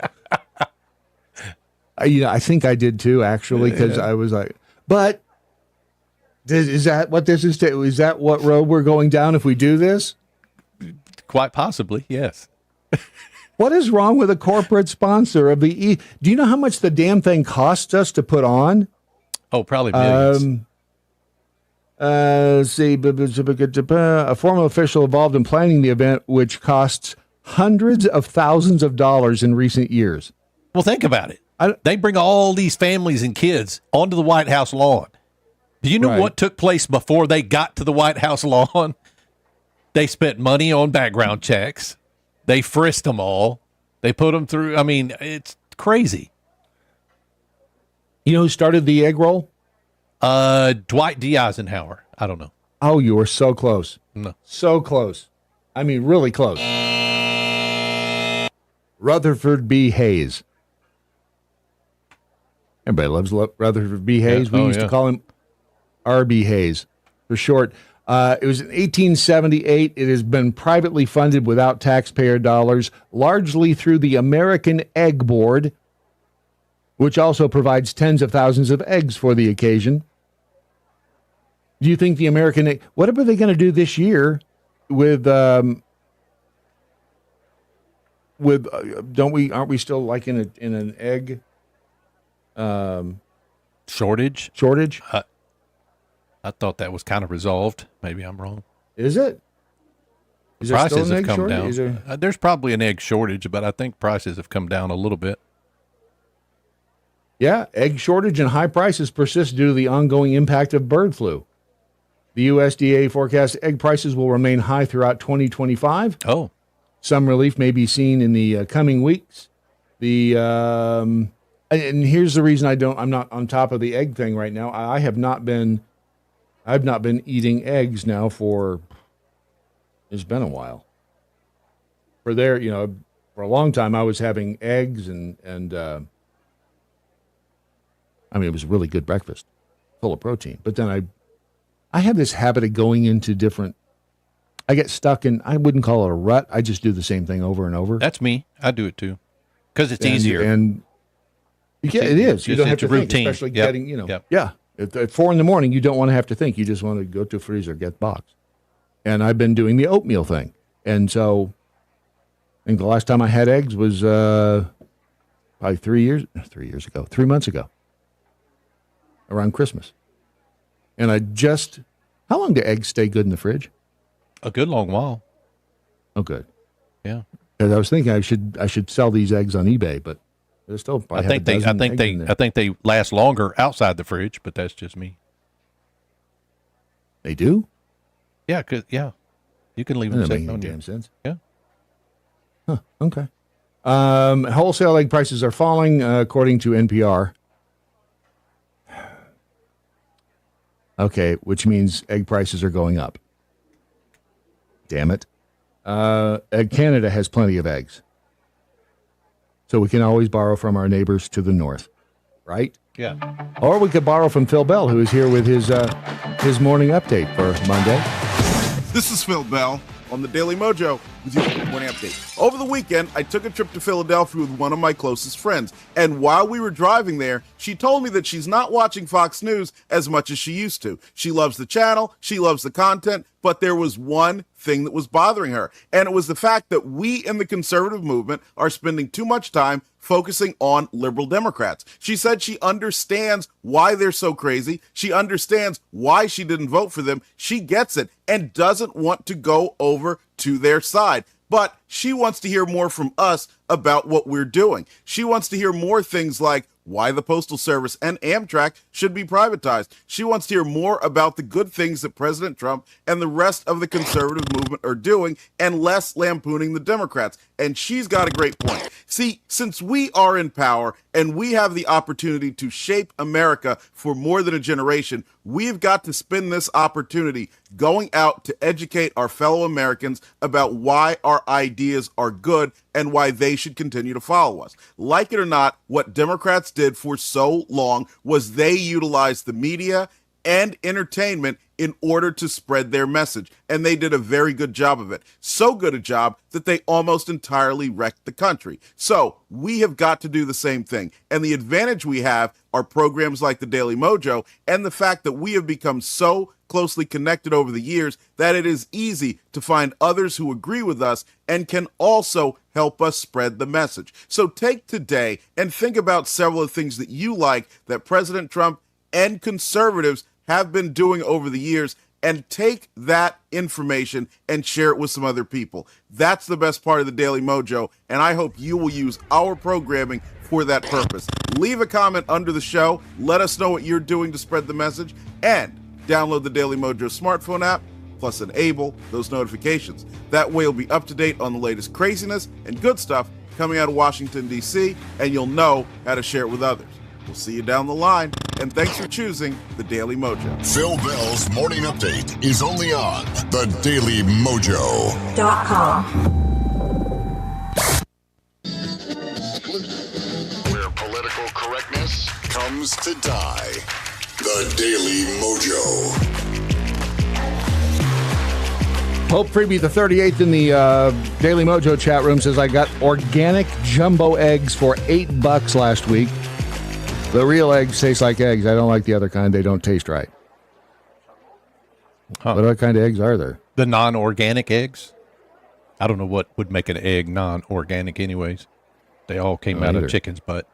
Speaker 1: I think I did too, actually, because I was like, but is that what this is? Is that what road we're going down if we do this?
Speaker 8: Quite possibly, yes.
Speaker 1: What is wrong with a corporate sponsor of the Do you know how much the damn thing costs us to put on?
Speaker 8: Oh, probably millions.
Speaker 1: A former official involved in planning the event, which costs hundreds of thousands of dollars in recent years.
Speaker 8: Well, think about it. They bring all these families and kids onto the White House lawn. Do you know what took place before they got to the White House lawn? They spent money on background checks. They frisked them all. They put them through. I mean, it's crazy.
Speaker 1: You know who started the egg roll?
Speaker 8: Dwight D. Eisenhower. I don't know.
Speaker 1: Oh, you were so close.
Speaker 8: No.
Speaker 1: So close. I mean, really close. Rutherford B. Hayes. Everybody loves Rutherford B. Hayes.
Speaker 8: Yeah.
Speaker 1: We used to call him R.B. Hayes for short. It was in 1878. It has been privately funded without taxpayer dollars, largely through the American Egg Board, which also provides tens of thousands of eggs for the occasion. Do you think the American egg... What are they going to do this year with... aren't we still like in an egg...
Speaker 8: Shortage?
Speaker 1: Shortage?
Speaker 8: I thought that was kind of resolved. Maybe I'm wrong.
Speaker 1: Is it? Is there still
Speaker 8: Prices
Speaker 1: an
Speaker 8: have
Speaker 1: egg
Speaker 8: come
Speaker 1: shortage?
Speaker 8: down.
Speaker 1: Is there-
Speaker 8: There's probably an egg shortage, but I think prices have come down a little bit.
Speaker 1: Yeah, egg shortage and high prices persist due to the ongoing impact of bird flu. The USDA forecasts egg prices will remain high throughout 2025.
Speaker 8: Oh,
Speaker 1: Some relief may be seen in the coming weeks. And here's the reason I'm not on top of the egg thing right now. I've not been eating eggs now it's been a while. For a long time I was having eggs and it was a really good breakfast, full of protein. But then I have this habit of going into I get stuck in, I wouldn't call it a rut. I just do the same thing over and over.
Speaker 8: that's me. I do it too. Because it's easier.
Speaker 1: And yeah, it is. You don't have
Speaker 8: it's
Speaker 1: to
Speaker 8: a
Speaker 1: think,
Speaker 8: routine.
Speaker 1: especially
Speaker 8: Yep.
Speaker 1: getting,
Speaker 8: Yep.
Speaker 1: yeah. At 4 a.m, you don't want to have to think. You just want to go to a freezer, get boxed. And I've been doing the oatmeal thing. And so I think the last time I had eggs was probably 3 months ago, around Christmas. And how long do eggs stay good in the fridge?
Speaker 8: A good long while.
Speaker 1: Oh, good.
Speaker 8: Yeah.
Speaker 1: Because I was thinking I should sell these eggs on eBay, but there's still
Speaker 8: I think they last longer outside the fridge, but that's just me.
Speaker 1: They do?
Speaker 8: Yeah, you can leave
Speaker 1: That
Speaker 8: them
Speaker 1: doesn't
Speaker 8: sitting
Speaker 1: make
Speaker 8: on
Speaker 1: any
Speaker 8: you.
Speaker 1: damn sense.
Speaker 8: Yeah.
Speaker 1: Huh, okay. Wholesale egg prices are falling, according to NPR. Okay, which means egg prices are going up. Damn it. Canada has plenty of eggs. So we can always borrow from our neighbors to the north, right?
Speaker 8: Yeah.
Speaker 1: Or we could borrow from Phil Bell, who is here with his morning update for Monday.
Speaker 12: This is Phil Bell on the Daily MoJo with your morning update. Over the weekend, I took a trip to Philadelphia with one of my closest friends. And while we were driving there, she told me that she's not watching Fox News as much as she used to. She loves the channel, she loves the content, but there was one thing that was bothering her. And it was the fact that we in the conservative movement are spending too much time focusing on liberal Democrats. She said she understands why they're so crazy. She understands why she didn't vote for them. She gets it and doesn't want to go over to their side. But she wants to hear more from us about what we're doing. She wants to hear more things like why the Postal Service and Amtrak should be privatized. She wants to hear more about the good things that President Trump and the rest of the conservative movement are doing and less lampooning the Democrats. And she's got a great point. See, since we are in power and we have the opportunity to shape America for more than a generation, we've got to spend this opportunity going out to educate our fellow Americans about why our ideas are good and why they should continue to follow us. Like it or not, what Democrats did for so long was they utilized the media and entertainment in order to spread their message. And they did a very good job of it. So good a job that they almost entirely wrecked the country. So we have got to do the same thing. And the advantage we have are programs like the Daily MoJo and the fact that we have become so closely connected over the years that it is easy to find others who agree with us and can also help us spread the message. So take today and think about several of the things that you like that President Trump and conservatives have been doing over the years and take that information and share it with some other people. That's the best part of the Daily MoJo, and I hope you will use our programming for that purpose. Leave a comment under the show. Let us know what you're doing to spread the message, and download the Daily MoJo smartphone app, plus enable those notifications. That way you'll be up to date on the latest craziness and good stuff coming out of Washington, D.C., and you'll know how to share it with others. We'll see you down the line, and thanks for choosing the Daily MoJo.
Speaker 3: Phil Bell's morning update is only on the Daily MoJo.com. Where political correctness comes to die. The Daily MoJo.
Speaker 1: Hope Freebie the 38th in the Daily MoJo chat room says, I got organic jumbo eggs for $8 last week. The real eggs taste like eggs. I don't like the other kind. They don't taste right.
Speaker 8: Huh.
Speaker 1: What other kind of eggs are there?
Speaker 8: The non-organic eggs? I don't know what would make an egg non-organic anyways. They all came out of chicken's butt.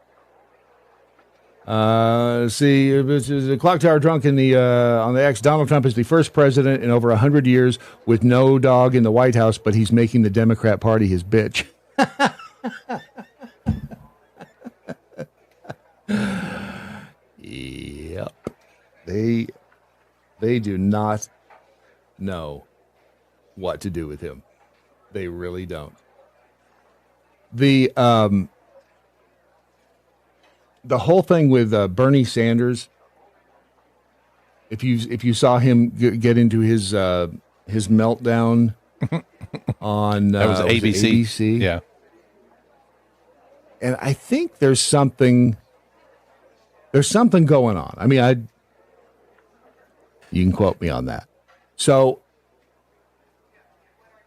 Speaker 1: See, the clock tower drunk in the on the X. Donald Trump is the first president in over 100 years with no dog in the White House, but he's making the Democrat Party his bitch. Yep. They do not know what to do with him. They really don't. The whole thing with Bernie Sanders, if you saw him get into his meltdown on
Speaker 8: that was ABC. Yeah.
Speaker 1: And I think there's something going on. I mean, you can quote me on that. So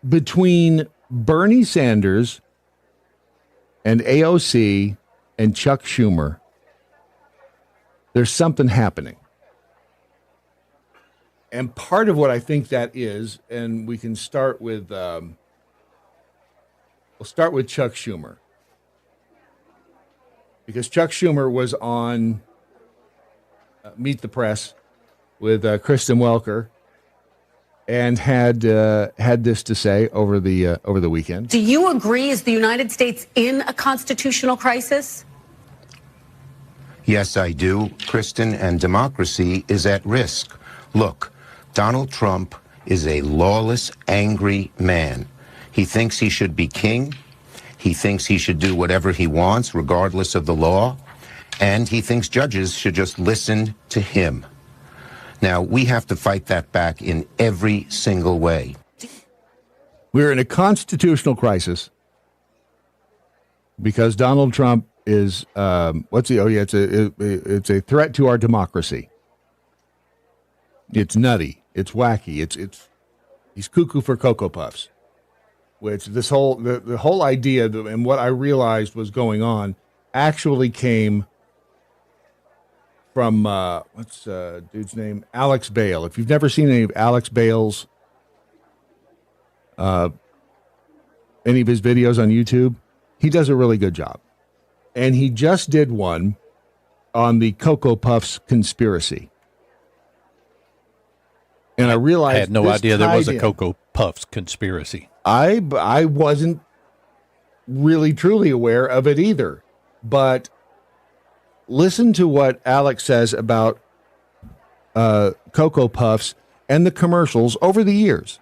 Speaker 1: between Bernie Sanders and AOC and Chuck Schumer, there's something happening. And part of what I think that is, and we can start with, we'll start with Chuck Schumer. Because Chuck Schumer was on Meet the Press with Kristen Welker and had this to say over the weekend.
Speaker 13: Do you agree, is the United States in a constitutional crisis?
Speaker 14: Yes, I do, Kristen, and democracy is at risk. Look, Donald Trump is a lawless, angry man. He thinks he should be king. He thinks he should do whatever he wants, regardless of the law. And he thinks judges should just listen to him. Now, we have to fight that back in every single way.
Speaker 1: We're in a constitutional crisis because Donald Trump is it's a threat to our democracy. It's nutty. It's wacky. He's cuckoo for Cocoa Puffs. Which the whole idea and what I realized was going on actually came from what's dude's name? Alex Bale. If you've never seen any of Alex Bale's any of his videos on YouTube, he does a really good job. And he just did one on the Cocoa Puffs conspiracy. And I realized
Speaker 8: I had no idea there was a Cocoa Puffs conspiracy.
Speaker 1: I wasn't really truly aware of it either. But listen to what Alex says about Cocoa Puffs and the commercials over the years.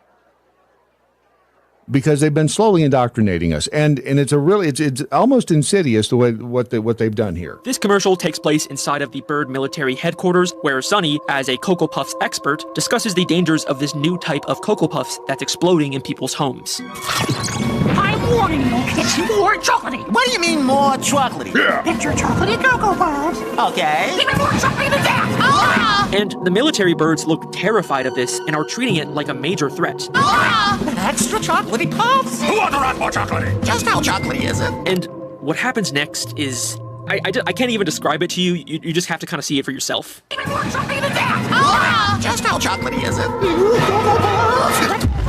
Speaker 1: Because they've been slowly indoctrinating us, and it's it's almost insidious the way what they've done here.
Speaker 15: This commercial takes place inside of the Byrd military headquarters, where Sonny, as a Cocoa Puffs expert, discusses the dangers of this new type of Cocoa Puffs that's exploding in people's homes.
Speaker 16: I'm warning you, it's more chocolatey.
Speaker 17: What do you mean more chocolatey?
Speaker 16: Yeah. It's your chocolatey Cocoa Puffs.
Speaker 17: Okay.
Speaker 16: Even more chocolatey than that. Ah!
Speaker 15: And the military birds look terrified of this and are treating it like a major threat.
Speaker 16: Ah! Extra chocolatey puffs.
Speaker 6: Who wants to run more chocolatey?
Speaker 17: Just how chocolatey is it?
Speaker 15: And what happens next is... I can't even describe it to you. You just have to kind of see it for yourself.
Speaker 16: Even more chocolatey than that. Ah!
Speaker 17: Just how chocolatey is it?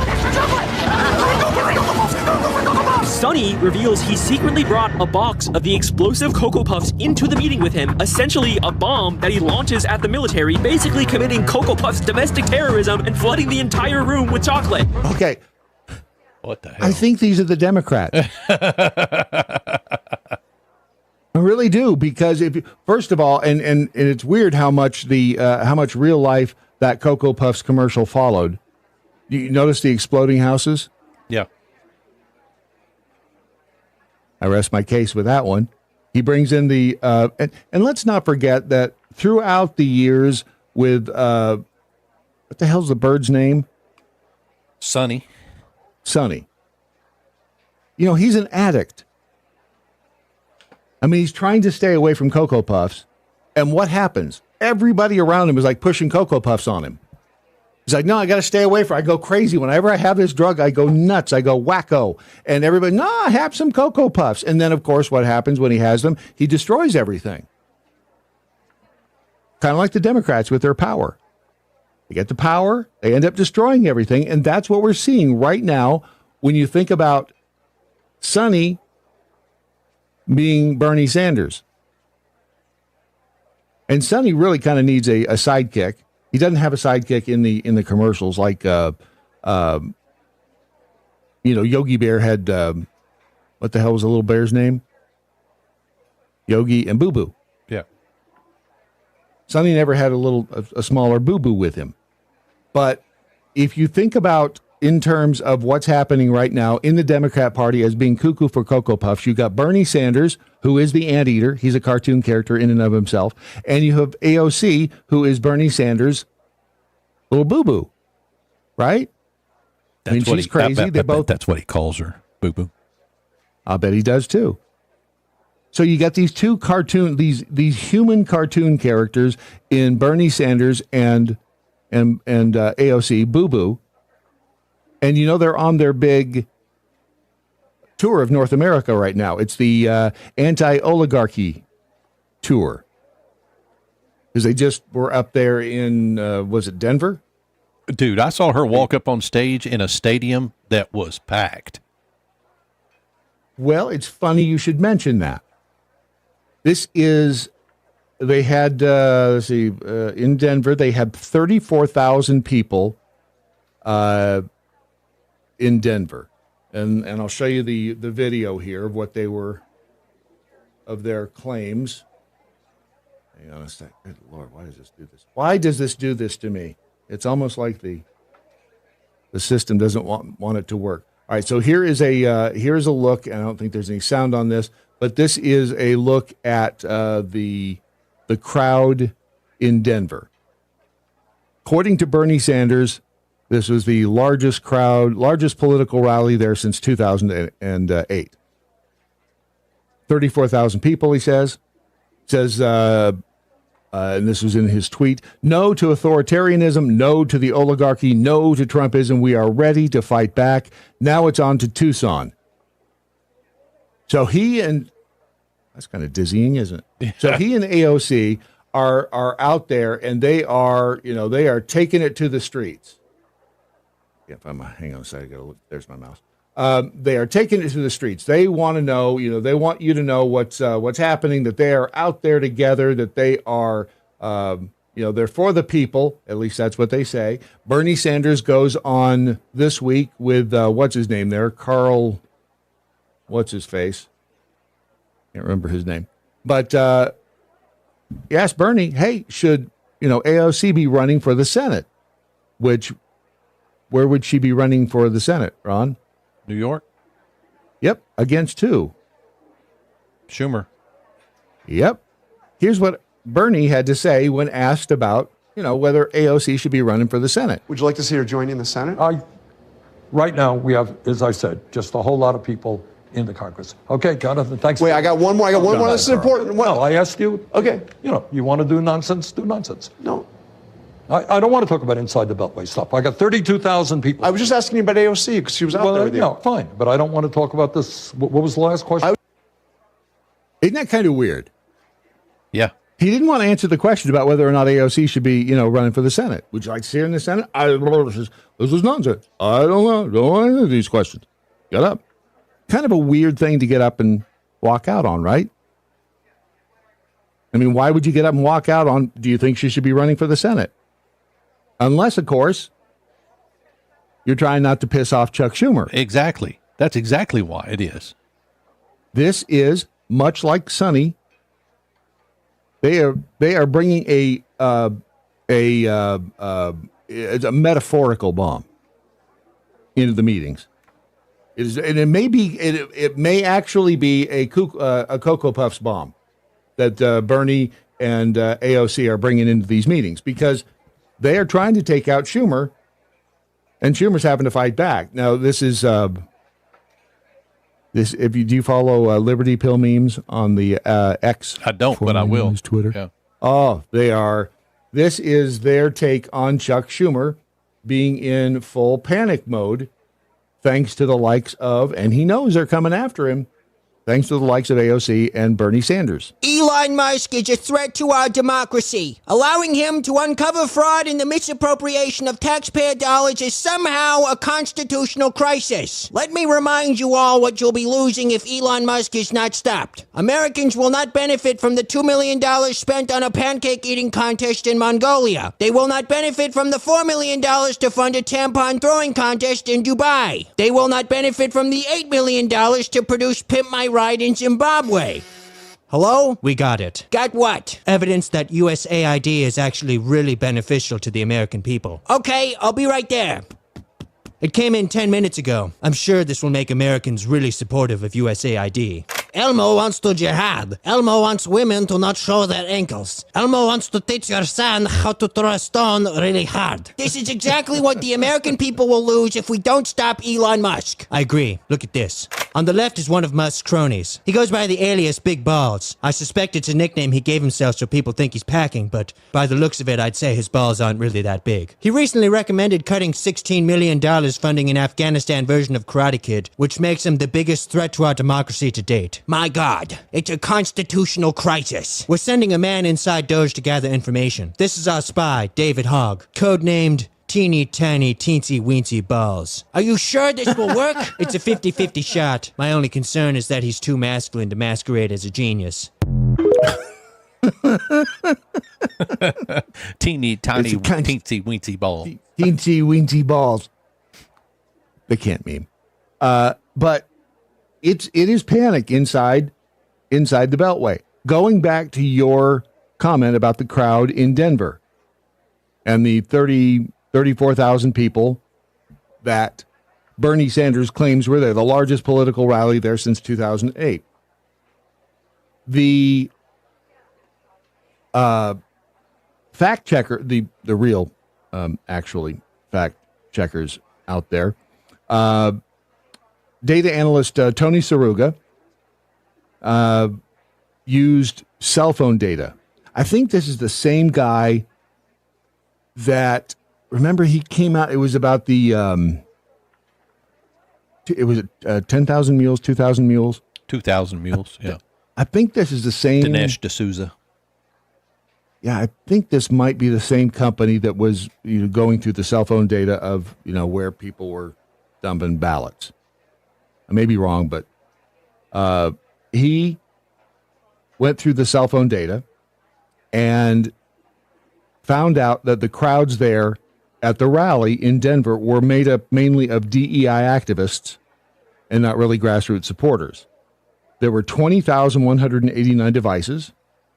Speaker 16: Extra chocolate.
Speaker 15: Sonny reveals he secretly brought a box of the explosive Cocoa Puffs into the meeting with him, essentially a bomb that he launches at the military, basically committing Cocoa Puffs domestic terrorism and flooding the entire room with chocolate.
Speaker 1: Okay.
Speaker 8: What the hell?
Speaker 1: I think these are the Democrats. I really do, because first of all, and it's weird how much real life that Cocoa Puffs commercial followed. You notice the exploding houses?
Speaker 8: Yeah.
Speaker 1: I rest my case with that one. He brings in the and let's not forget that throughout the years with what the hell's the bird's name?
Speaker 8: Sonny.
Speaker 1: You know, he's an addict. I mean, he's trying to stay away from Cocoa Puffs. And what happens? Everybody around him is like pushing Cocoa Puffs on him. He's like, no, I got to stay away from it. I go crazy. Whenever I have this drug, I go nuts. I go wacko. And everybody, no, have some Cocoa Puffs. And then, of course, what happens when he has them? He destroys everything. Kind of like the Democrats with their power. They get the power, they end up destroying everything. And that's what we're seeing right now when you think about Sonny being Bernie Sanders. And Sonny really kind of needs a sidekick. He doesn't have a sidekick in the commercials like Yogi Bear had what the hell was the little bear's name? Yogi and Boo Boo.
Speaker 8: Yeah.
Speaker 1: Sonny never had a smaller Boo Boo with him. But if you think about in terms of what's happening right now in the Democrat Party as being cuckoo for Cocoa Puffs, you got Bernie Sanders, who is the anteater. He's a cartoon character in and of himself. And you have AOC, who is Bernie Sanders' little Boo Boo. Right? She's crazy.
Speaker 8: That's what he calls her, Boo Boo.
Speaker 1: I'll bet he does too. So you got these two these human cartoon characters in Bernie Sanders and AOC, Boo Boo. And they're on their big tour of North America right now. It's the anti-oligarchy tour. Because they just were up there in, was it Denver?
Speaker 8: Dude, I saw her walk up on stage in a stadium that was packed.
Speaker 1: Well, it's funny you should mention that. They had, in Denver, they had 34,000 people in Denver. And I'll show you the video here of what they were, of their claims. Hang on a sec. Good Lord, why does this do this? Why does this do this to me? It's almost like the system doesn't want it to work. All right, so here's a look, and I don't think there's any sound on this, but this is a look at the crowd in Denver. According to Bernie Sanders, this was the largest political rally there since 2008. 34,000 people, he says. And this was in his tweet, "No to authoritarianism, no to the oligarchy, no to Trumpism. We are ready to fight back. Now it's on to Tucson." So that's kind of dizzying, isn't it? So he and AOC are out there, and they are taking it to the streets. Yeah, hang on a second, I gotta look. There's my mouse. They are taking it to the streets. They want to know, they want you to know what's happening, that they are out there together, that they are, they're for the people. At least that's what they say. Bernie Sanders goes on this week with, what's his name there? Carl, what's his face? Can't remember his name. But he asked Bernie, hey, should, AOC be running for the Senate? Where would she be running for the Senate, Ron?
Speaker 8: New York?
Speaker 1: Yep. Against who?
Speaker 8: Schumer.
Speaker 1: Yep. Here's what Bernie had to say when asked about, whether AOC should be running for the Senate.
Speaker 18: Would you like to see her joining the Senate?
Speaker 19: Right now, we have, as I said, just a whole lot of people in the Congress. Okay, Jonathan, thanks.
Speaker 18: Wait, I got one more. This is important.
Speaker 19: No, I asked you.
Speaker 18: Okay.
Speaker 19: You want to do nonsense, do nonsense.
Speaker 18: No.
Speaker 19: I don't want to talk about inside the Beltway stuff. I got 32,000 people.
Speaker 18: I was just asking you about AOC because she was out there with you.
Speaker 19: No, fine. But I don't want to talk about this. What was the last question?
Speaker 1: Isn't that kind of weird?
Speaker 8: Yeah.
Speaker 1: He didn't want to answer the question about whether or not AOC should be, running for the Senate. Would you like to see her in the Senate? This is nonsense. I don't know. Don't want to answer these questions. Get up. Kind of a weird thing to get up and walk out on, right? I mean, why would you get up and walk out on, do you think she should be running for the Senate? Unless, of course, you're trying not to piss off Chuck Schumer.
Speaker 8: Exactly. That's exactly why it is.
Speaker 1: This is much like Sonny. They are bringing it's a metaphorical bomb into the meetings. It may actually be a Cocoa Puffs bomb that Bernie and AOC are bringing into these meetings, because they are trying to take out Schumer, and Schumer's having to fight back. Now, this is this. Do you follow Liberty Pill memes on the X?
Speaker 8: I don't, but I will.
Speaker 1: Twitter.
Speaker 8: Yeah.
Speaker 1: Oh, they are. This is their take on Chuck Schumer being in full panic mode, thanks to the likes of, and he knows they're coming after him, thanks to the likes of AOC and Bernie Sanders.
Speaker 20: Elon Musk is a threat to our democracy. Allowing him to uncover fraud in the misappropriation of taxpayer dollars is somehow a constitutional crisis. Let me remind you all what you'll be losing if Elon Musk is not stopped. Americans will not benefit from the $2 million spent on a pancake eating contest in Mongolia. They will not benefit from the $4 million to fund a tampon throwing contest in Dubai. They will not benefit from the $8 million to produce Pimp My Ride in Zimbabwe. Hello? We got it. Got what? Evidence that USAID is actually really beneficial to the American people. Okay, I'll be right there. It came in 10 minutes ago. I'm sure this will make Americans really supportive of USAID. Elmo wants to jihad. Elmo wants women to not show their ankles. Elmo wants to teach your son how to throw a stone really hard. This is exactly what the American people will lose if we don't stop Elon Musk. I agree. Look at this. On the left is one of Musk's cronies. He goes by the alias Big Balls. I suspect it's a nickname he gave himself so people think he's packing, but by the looks of it, I'd say his balls aren't really that big. He recently recommended cutting $16 million funding an Afghanistan version of Karate Kid, which makes him the biggest threat to our democracy to date. My God, it's a constitutional crisis. We're sending a man inside Doge to gather information. This is our spy, David Hogg, codenamed Teeny Tiny Teensy Weensy Balls. Are you sure this will work? It's a 50-50 shot. My only concern is that he's too masculine to masquerade as a genius.
Speaker 8: Teeny Tiny Teensy Weensy Balls.
Speaker 1: Teensy Weensy Balls. They can't meme. But it is panic inside the Beltway. Going back to your comment about the crowd in Denver and the 34,000 people that Bernie Sanders claims were there, the largest political rally there since 2008. The fact checker, the real actually fact checkers out there, data analyst Tony Saruga used cell phone data. I think this is the same guy that, remember, he came out, it was about the, it was 10,000 mules, 2,000 mules?
Speaker 8: 2,000 mules, yeah.
Speaker 1: I think this is the same.
Speaker 8: Dinesh D'Souza.
Speaker 1: Yeah, I think this might be the same company that was going through the cell phone data of, where people were dumping ballots. I may be wrong, but he went through the cell phone data and found out that the crowds there at the rally in Denver were made up mainly of DEI activists and not really grassroots supporters. There were 20,189 devices.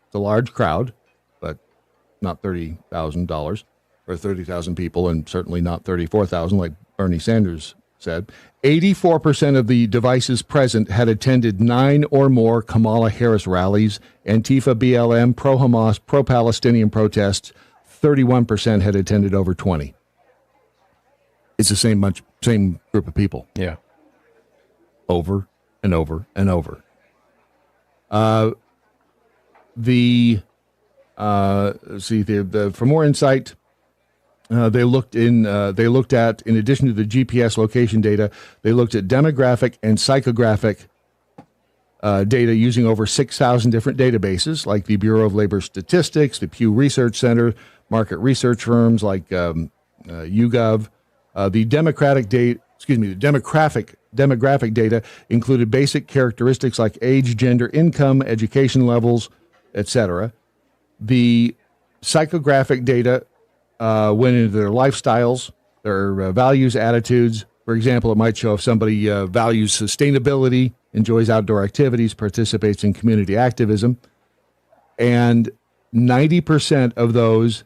Speaker 1: It's a large crowd, but not $30,000 or 30,000 people, and certainly not 34,000 like Bernie Sanders said. 84% of the devices present had attended 9 or more Kamala Harris rallies, Antifa, BLM, pro-Hamas, pro-Palestinian protests. 31% had attended over 20. It's the same group of people.
Speaker 8: Yeah.
Speaker 1: Over and over and over. For more insight, they looked at, in addition to the GPS location data, they looked at demographic and psychographic data using over 6,000 different databases, like the Bureau of Labor Statistics, the Pew Research Center, market research firms like YouGov. The demographic data included basic characteristics like age, gender, income, education levels, etc. The psychographic data went into their lifestyles, their values, attitudes. For example, it might show if somebody values sustainability, enjoys outdoor activities, participates in community activism. And 90% of those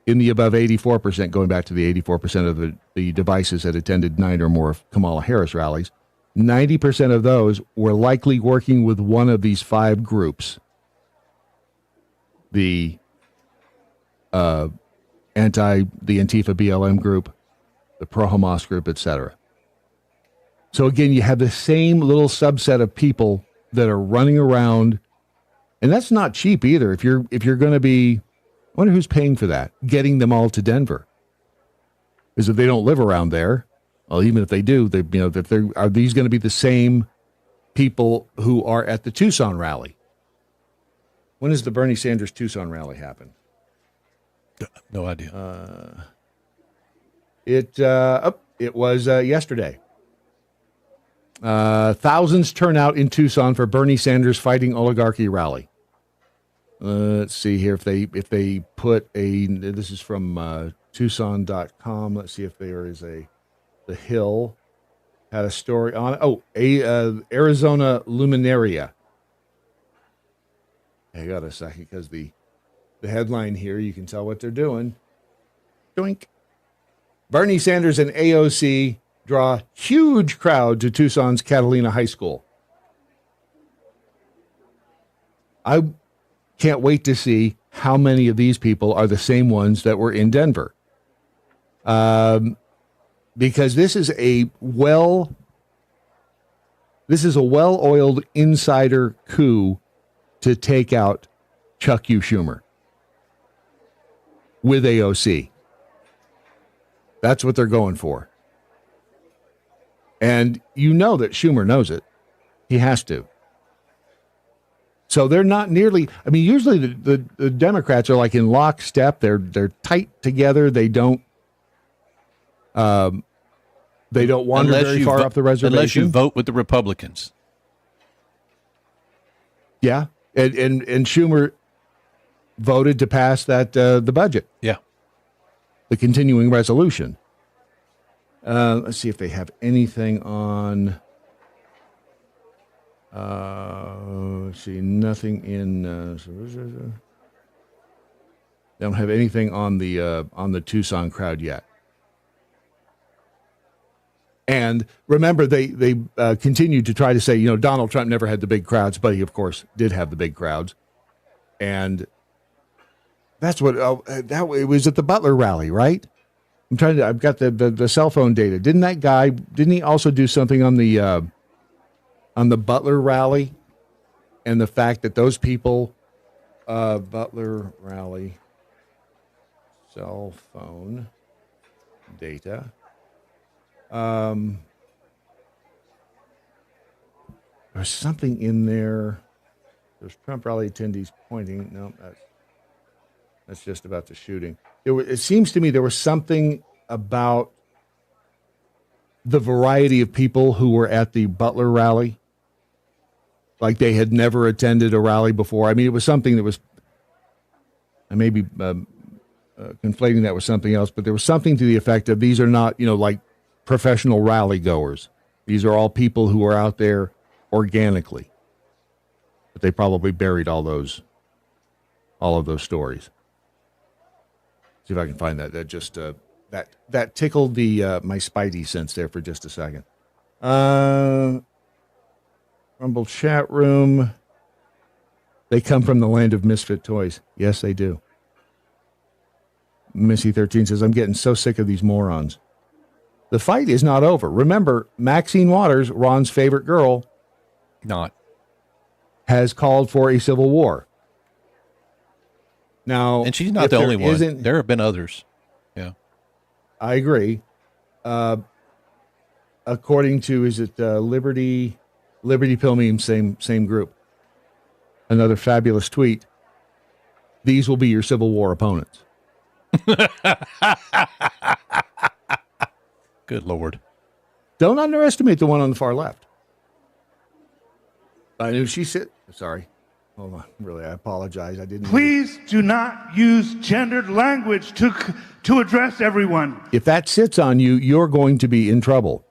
Speaker 1: in the above 84%, going back to the 84% of the devices that attended 9 or more Kamala Harris rallies, 90% of those were likely working with one of these 5 groups. The Antifa BLM group, the pro-Hamas group, etc. So again, you have the same little subset of people that are running around, and that's not cheap either. If you're going to be, I wonder who's paying for that, getting them all to Denver. Because if they don't live around there, well, even if they do, are these going to be the same people who are at the Tucson rally. When does the Bernie Sanders Tucson rally happen?
Speaker 8: No idea.
Speaker 1: It was yesterday. Thousands turn out in Tucson for Bernie Sanders fighting oligarchy rally. Let's see here if they put a. This is from Tucson.com. Let's see if there is the Hill had a story on it. Oh, Arizona Luminaria. Hang on a second, because the headline here, you can tell what they're doing. Doink. Bernie Sanders and AOC draw huge crowd to Tucson's Catalina High School. I can't wait to see how many of these people are the same ones that were in Denver. Because this is a well-oiled insider coup to take out Chuck U. Schumer with AOC. That's what they're going for. And you know that Schumer knows it. He has to. So they're not nearly, I mean, usually the Democrats are like in lockstep. They're tight together. They don't wander very far up the reservation.
Speaker 8: Unless you vote with the Republicans.
Speaker 1: Yeah. And Schumer voted to pass that the budget.
Speaker 8: Yeah.
Speaker 1: The continuing resolution. Let's see if they have anything on. Let's see, nothing in. They don't have anything on the Tucson crowd yet. And remember, they continued to try to say, Donald Trump never had the big crowds, but he, of course, did have the big crowds. And that's what, it was at the Butler rally, right? I've got the cell phone data. Didn't he also do something on the Butler rally? And the fact that those people, Butler rally, cell phone data. There's something in there. There's Trump rally attendees pointing. No, that's just about the shooting. It seems to me there was something about the variety of people who were at the Butler rally. Like they had never attended a rally before. I mean, it was something that was, I may be conflating that with something else, but there was something to the effect of these are not, like professional rally goers. These are all people who are out there organically. But they probably buried all of those stories. See if I can find that. That just that tickled my spidey sense there for just a second. Rumble chat room. They come from the land of misfit toys. Yes, they do. Missy13 says, I'm getting so sick of these morons. The fight is not over. Remember, Maxine Waters, Ron's favorite girl, has called for a civil war. Now,
Speaker 8: and she's not the only one. There have been others. Yeah,
Speaker 1: I agree. According to, is it Liberty Pill Meme, same group. Another fabulous tweet. These will be your Civil War opponents.
Speaker 8: Good Lord.
Speaker 1: Don't underestimate the one on the far left. I knew she said, sorry. Hold on. Really, I apologize. I didn't.
Speaker 6: Please do not use gendered language to address everyone.
Speaker 1: If that sits on you, you're going to be in trouble.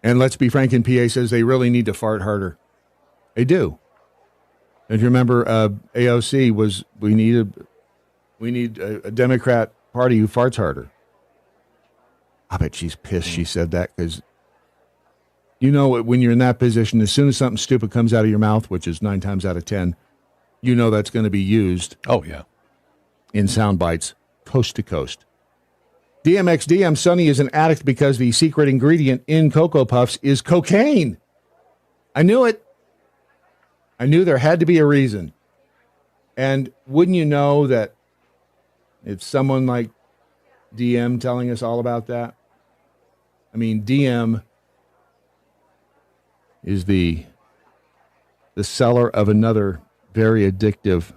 Speaker 1: And let's be frank, and PA says they really need to fart harder. They do. And you remember, AOC was, we need a Democrat party who farts harder. I bet she's pissed she said that, because when you're in that position, as soon as something stupid comes out of your mouth, which is 9 times out of 10, that's going to be used.
Speaker 8: Oh, yeah.
Speaker 1: In sound bites, coast to coast. DMXDM, Sonny is an addict because the secret ingredient in Cocoa Puffs is cocaine. I knew it. I knew there had to be a reason. And wouldn't you know that it's someone like DM telling us all about that? I mean, DM is the seller of another very addictive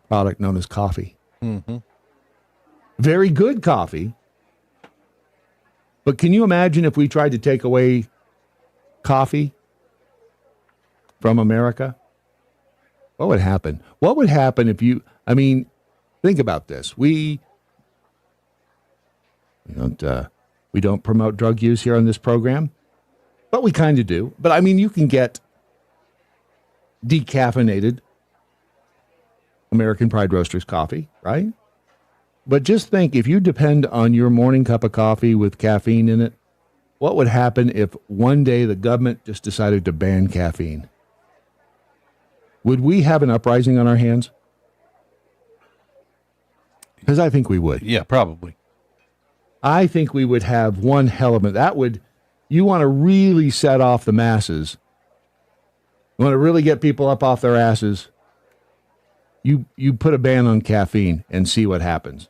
Speaker 1: product known as coffee.
Speaker 8: Mm-hmm.
Speaker 1: Very good coffee. But can you imagine if we tried to take away coffee from America? What would happen? What would happen if you, I mean, think about this. We don't promote drug use here on this program, but we kind of do. But I mean, you can get decaffeinated American Pride Roasters coffee, right? But just think, if you depend on your morning cup of coffee with caffeine in it, what would happen if one day the government just decided to ban caffeine? Would we have an uprising on our hands? Because I think we would.
Speaker 8: Yeah, probably.
Speaker 1: I think we would have one hell of a... That would... You want to really set off the masses. You want to really get people up off their asses. You put a ban on caffeine and see what happens.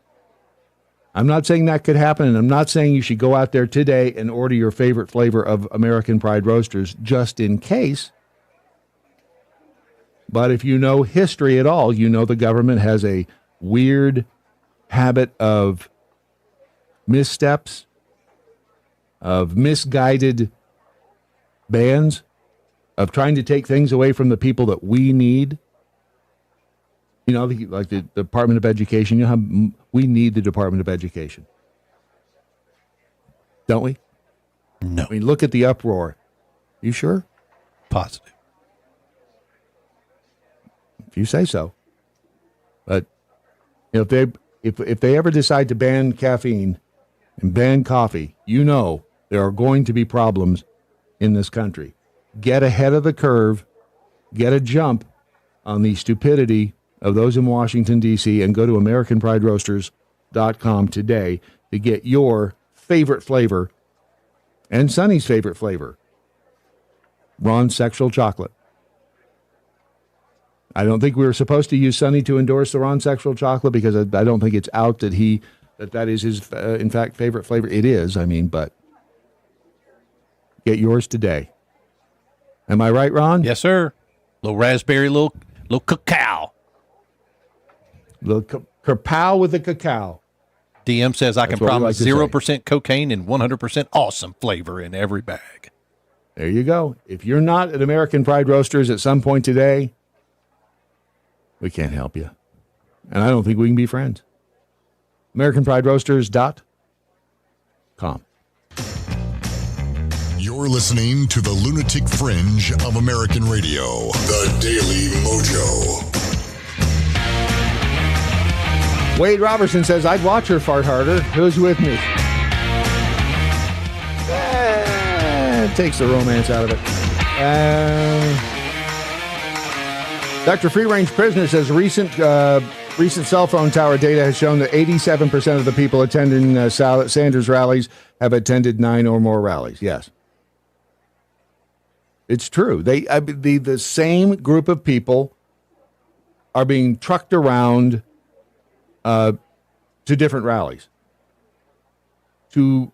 Speaker 1: I'm not saying that could happen, and I'm not saying you should go out there today and order your favorite flavor of American Pride Roasters just in case. But if you know history at all, you know the government has a weird habit of missteps, of misguided bans, of trying to take things away from the people that we need. You know, like the Department of Education, you know how we need the Department of Education. Don't we?
Speaker 8: No.
Speaker 1: I mean, look at the uproar. You sure?
Speaker 8: Positive.
Speaker 1: If you say so. But you know, if they ever decide to ban caffeine and ban coffee, you know there are going to be problems in this country. Get ahead of the curve, get a jump on the stupidity of those in Washington, D.C., and go to AmericanPrideRoasters.com today to get your favorite flavor and Sonny's favorite flavor, Ron's Sexual Chocolate. I don't think we were supposed to use Sonny to endorse the Ron Sexual Chocolate because I don't think it's out that that is his, in fact, favorite flavor. It is, I mean, but get yours today. Am I right, Ron?
Speaker 8: Yes, sir. Little raspberry, little cacao.
Speaker 1: Little kapow with the cacao.
Speaker 8: DM says I can promise
Speaker 1: like
Speaker 8: 0% cocaine and 100% awesome flavor in every bag.
Speaker 1: There you go. If you're not at American Pride Roasters at some point today, we can't help you. And I don't think we can be friends. AmericanPrideRoasters.com.
Speaker 3: You're listening to the Lunatic Fringe of American Radio, the Daily Mojo.
Speaker 1: Wade Robertson says, I'd watch her fart harder. Who's with me? It takes the romance out of it. Dr. Free Range Prisoner says, recent cell phone tower data has shown that 87% of the people attending Sanders rallies have attended 9 or more rallies. Yes. It's true. The same group of people are being trucked around to different rallies to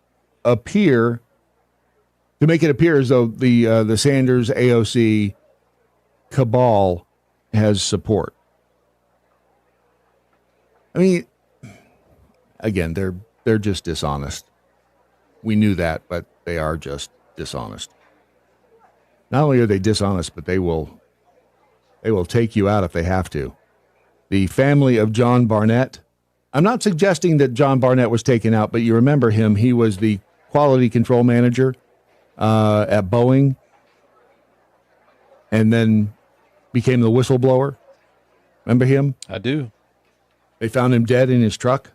Speaker 1: make it appear as though the Sanders AOC cabal has support. I mean, again, they're just dishonest. We knew that, but they are just dishonest. Not only are they dishonest, but they will take you out if they have to. The family of John Barnett. I'm not suggesting that John Barnett was taken out, but you remember him. He was the quality control manager at Boeing and then became the whistleblower. Remember him?
Speaker 8: I do.
Speaker 1: They found him dead in his truck.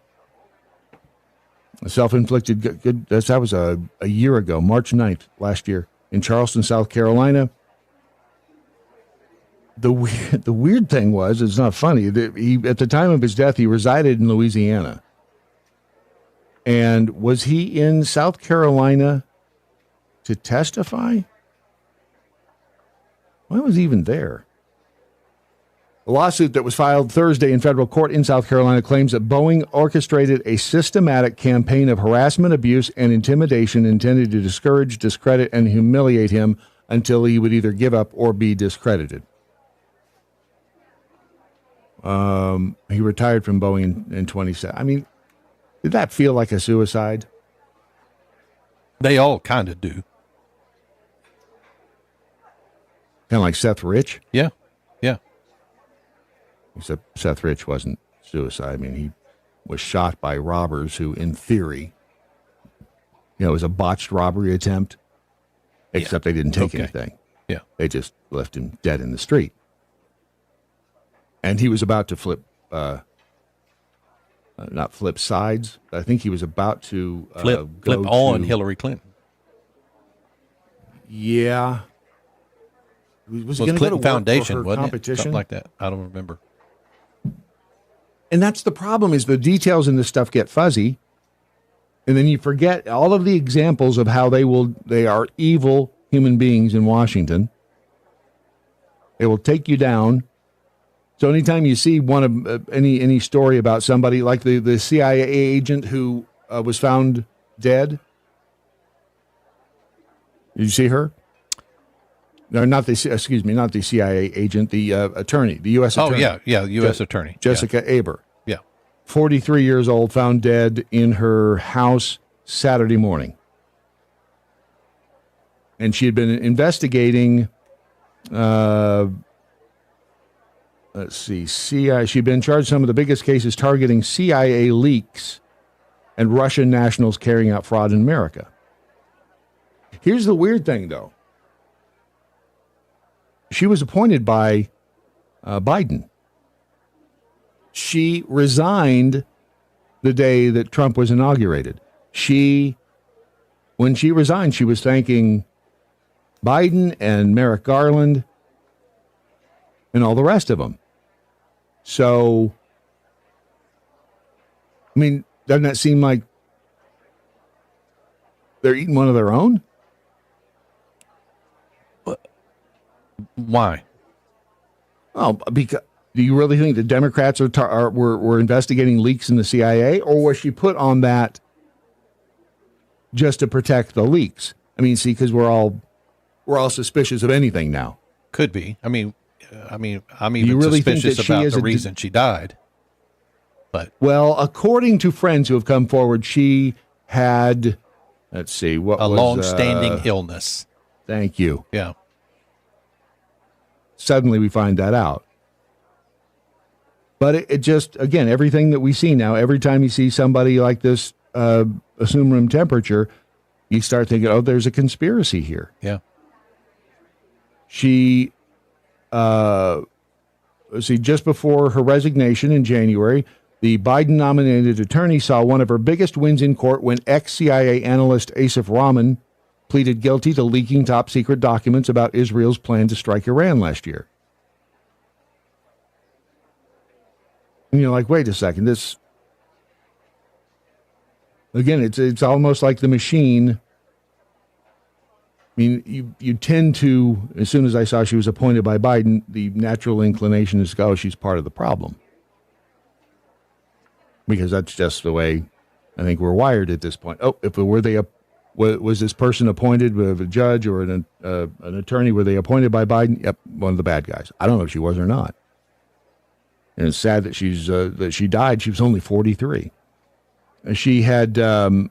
Speaker 1: A self-inflicted good. That was a year ago, March 9th last year in Charleston, South Carolina. The weird thing was, it's not funny, that at the time of his death, he resided in Louisiana. And was he in South Carolina to testify? Why was he even there? A lawsuit that was filed Thursday in federal court in South Carolina claims that Boeing orchestrated a systematic campaign of harassment, abuse, and intimidation intended to discourage, discredit, and humiliate him until he would either give up or be discredited. He retired from Boeing in 27. I mean, did that feel like a suicide?
Speaker 8: They all kind of do.
Speaker 1: Kind of like Seth Rich?
Speaker 8: Yeah, yeah.
Speaker 1: Except Seth Rich wasn't suicide. I mean, he was shot by robbers who, in theory, it was a botched robbery attempt, except they didn't take anything.
Speaker 8: Yeah.
Speaker 1: They just left him dead in the street. And he was about to flip, not flip sides, but I think he was about to
Speaker 8: flip on Hillary Clinton.
Speaker 1: Yeah. Was he
Speaker 8: Well,
Speaker 1: going to go to
Speaker 8: Clinton
Speaker 1: work
Speaker 8: Foundation,
Speaker 1: for her
Speaker 8: wasn't
Speaker 1: competition?
Speaker 8: it? Something like that. I don't remember.
Speaker 1: And that's the problem, is the details in this stuff get fuzzy. And then you forget all of the examples of how they are evil human beings in Washington. They will take you down. So anytime you see one of any story about somebody like the CIA agent who was found dead, did you see her? No, not the CIA agent, the attorney, the U.S. attorney.
Speaker 8: Oh yeah, U.S. attorney
Speaker 1: Jessica Aber.
Speaker 8: Yeah,
Speaker 1: 43 years old, found dead in her house Saturday morning, and she had been investigating. Let's see, CIA. She'd been charged some of the biggest cases targeting CIA leaks and Russian nationals carrying out fraud in America. Here's the weird thing, though. She was appointed by Biden. She resigned the day that Trump was inaugurated. When she resigned, she was thanking Biden and Merrick Garland and all the rest of them. So, I mean, doesn't that seem like they're eating one of their own?
Speaker 8: Why?
Speaker 1: Oh, because do you really think the Democrats were investigating leaks in the CIA, or was she put on that just to protect the leaks? I mean, see, because we're all suspicious of anything now.
Speaker 8: Could be. I mean, I'm even really suspicious about the reason she died. But
Speaker 1: according to friends who have come forward, she had, let's see,
Speaker 8: a long-standing illness.
Speaker 1: Thank you.
Speaker 8: Yeah.
Speaker 1: Suddenly we find that out. But it just, again, everything that we see now, every time you see somebody like this assume room temperature, you start thinking, oh, there's a conspiracy here.
Speaker 8: Yeah.
Speaker 1: She, just before her resignation in January, the Biden-nominated attorney saw one of her biggest wins in court when ex-CIA analyst Asif Rahman pleaded guilty to leaking top-secret documents about Israel's plan to strike Iran last year. And you're like, wait a second, this... Again, it's almost like the machine. I mean, you tend to, as soon as I saw she was appointed by Biden, the natural inclination is to go, oh, she's part of the problem. Because that's just the way I think we're wired at this point. Oh, was this person appointed with a judge or an attorney? Were they appointed by Biden? Yep, one of the bad guys. I don't know if she was or not. And it's sad that that she died. She was only 43. She had gone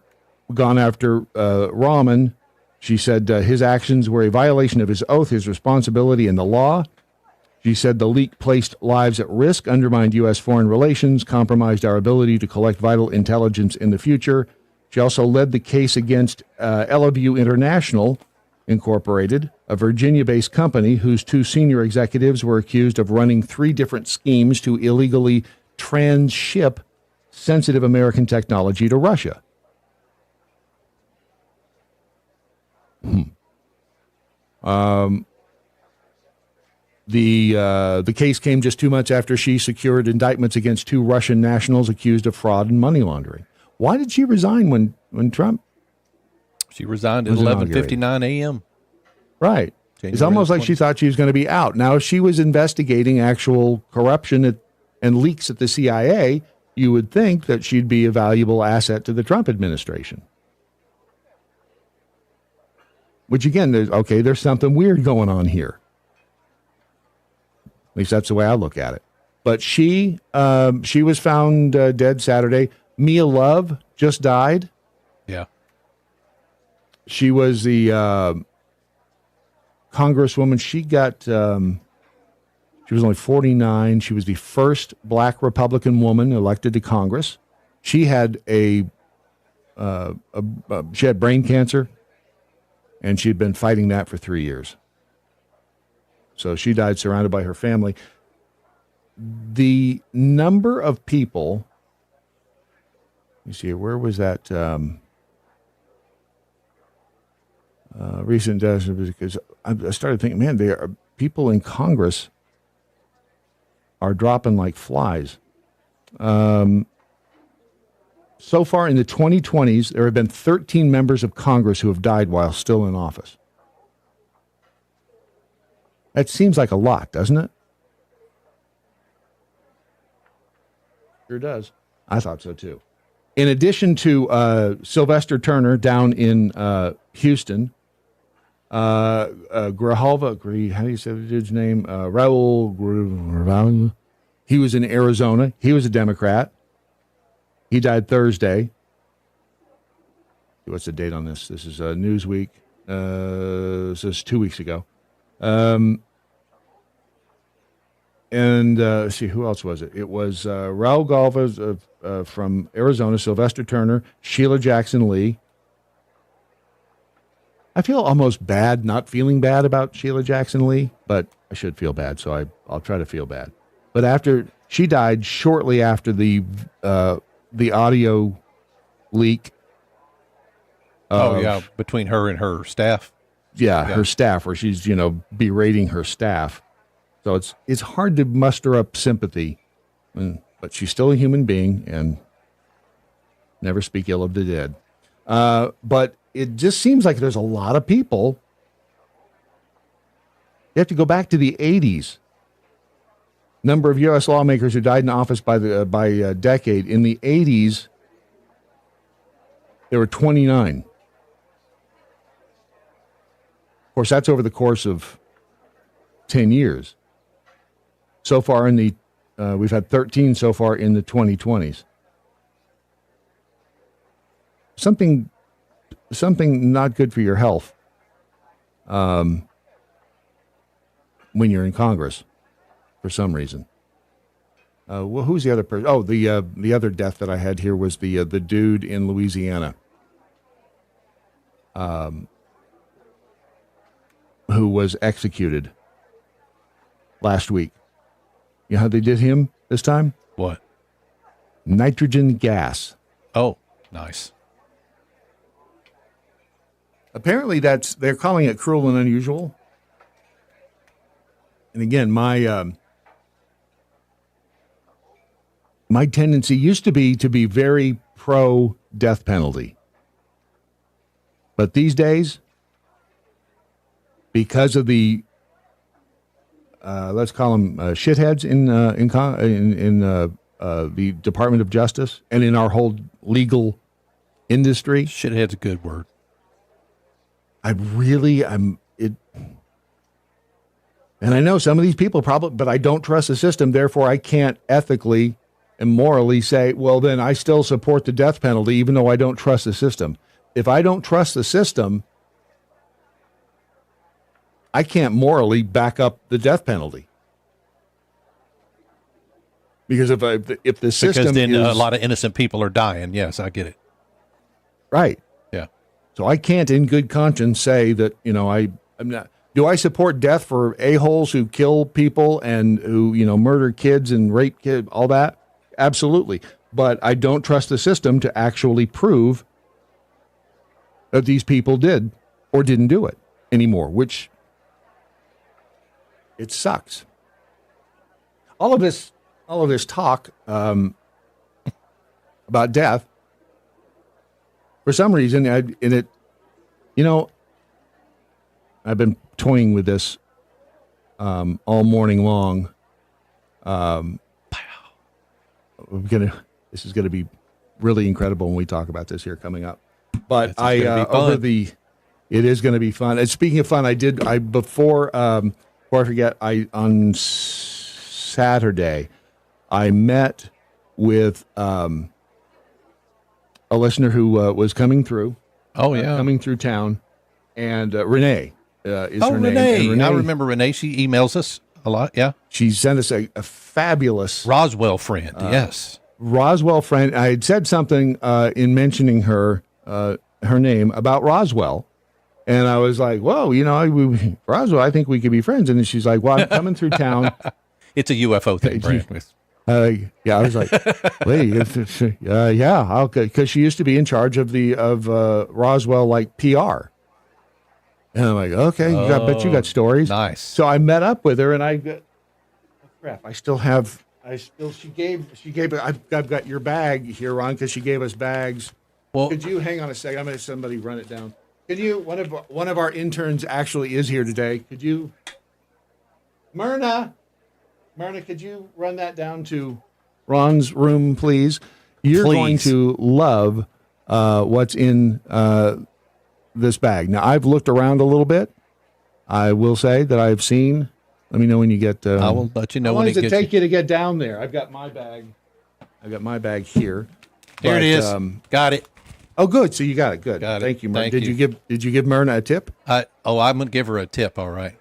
Speaker 1: after Rahman. She said his actions were a violation of his oath, his responsibility, and the law. She said the leak placed lives at risk, undermined U.S. foreign relations, compromised our ability to collect vital intelligence in the future. She also led the case against Ellaview International Incorporated, a Virginia-based company whose two senior executives were accused of running 3 different schemes to illegally transship sensitive American technology to Russia. The case came just 2 months after she secured indictments against 2 Russian nationals accused of fraud and money laundering. Why did she resign when Trump?
Speaker 8: She resigned at 11:59 a.m.
Speaker 1: Right. It's almost like she thought she was going to be out. Now, if she was investigating actual corruption and leaks at the CIA, you would think that she'd be a valuable asset to the Trump administration. Which again, there's something weird going on here. At least that's the way I look at it. But she was found dead Saturday. Mia Love just died.
Speaker 8: Yeah.
Speaker 1: She was the congresswoman. She was only 49. She was the first black Republican woman elected to Congress. She had she had brain cancer, and she'd been fighting that for 3 years. So she died surrounded by her family. The number of people, let me see, where was that recent deaths? Because I started thinking, man, people in Congress are dropping like flies. So far in the 2020s, there have been 13 members of Congress who have died while still in office. That seems like a lot, doesn't it? Sure does. I thought so too. In addition to Sylvester Turner down in Houston, Grijalva, how do you say the dude's name? Raul Grijalva. He was in Arizona. He was a Democrat. He died Thursday. What's the date on this? This is Newsweek. This is 2 weeks ago. And see, who else was it? It was Raul Galvez from Arizona, Sylvester Turner, Sheila Jackson Lee. I feel almost bad not feeling bad about Sheila Jackson Lee, but I should feel bad, so I'll try to feel bad. But after she died, shortly after the audio leak.
Speaker 8: Between her and her staff.
Speaker 1: Yeah, her staff, where she's berating her staff. So it's hard to muster up sympathy, but she's still a human being and never speak ill of the dead. But it just seems like there's a lot of people. You have to go back to the 80s. Number of U.S. lawmakers who died in office by a decade. In the 80s, there were 29. Of course, that's over the course of 10 years. So far we've had 13 so far in the 2020s. Something not good for your health when you're in Congress for some reason. Well, who's the other person? Oh, the other death that I had here was the dude in Louisiana who was executed last week. You know how they did him this time?
Speaker 8: What?
Speaker 1: Nitrogen gas.
Speaker 8: Oh, nice.
Speaker 1: Apparently they're calling it cruel and unusual. And again, my tendency used to be very pro death penalty. But these days, because of the let's call them shitheads in the Department of Justice and in our whole legal industry.
Speaker 8: Shithead's a good word.
Speaker 1: And I know some of these people probably, but I don't trust the system. Therefore, I can't ethically and morally say, well, then I still support the death penalty, even though I don't trust the system. If I don't trust the system, I can't morally back up the death penalty. Because if the system
Speaker 8: because then a lot of innocent people are dying. Yes, I get it.
Speaker 1: Right.
Speaker 8: Yeah.
Speaker 1: So I can't in good conscience say that, I'm not. Do I support death for a-holes who kill people and who, murder kids and rape kids, all that? Absolutely. But I don't trust the system to actually prove that these people did or didn't do it anymore, which it sucks. All of this talk about death, for some reason, I've been toying with this all morning long. This is gonna be really incredible when we talk about this here coming up. But over the It is going to be fun. And speaking of fun, before I forget, on Saturday, I met with a listener who was coming through.
Speaker 8: Oh, yeah.
Speaker 1: Coming through town. And Renee is her name.
Speaker 8: Renee.
Speaker 1: And Renee.
Speaker 8: I remember Renee. She emails us a lot. Yeah.
Speaker 1: She sent us a fabulous
Speaker 8: Roswell friend. Yes.
Speaker 1: Roswell friend. I had said something in mentioning her name about Roswell. And I was like, whoa, Roswell, I think we could be friends. And then she's like, well, I'm coming through town.
Speaker 8: It's a UFO thing, Brad.
Speaker 1: Yeah, I was like, wait, yeah, because she used to be in charge of Roswell, like, PR. And I'm like, okay, I bet you got stories.
Speaker 8: Nice.
Speaker 1: So I met up with her, and I've got your bag here, Ron, because she gave us bags.
Speaker 8: Well,
Speaker 1: could you hang on a second? I'm going to somebody run it down. Could you, one of our interns actually is here today. Could you, Myrna, could you run that down to Ron's room, please? You're going to love what's in this bag. Now, I've looked around a little bit. I will say that I've seen. Let me know when you get.
Speaker 8: I will let you know when it gets.
Speaker 1: How long does it take you to get down there? I've got my bag. Here.
Speaker 8: There it is. Got it.
Speaker 1: Oh, good. So you got it. Good.
Speaker 8: Got it.
Speaker 1: Thank you, Myrna.
Speaker 8: Thank you.
Speaker 1: Did you give Myrna a tip?
Speaker 8: I'm going to give her a tip. All right.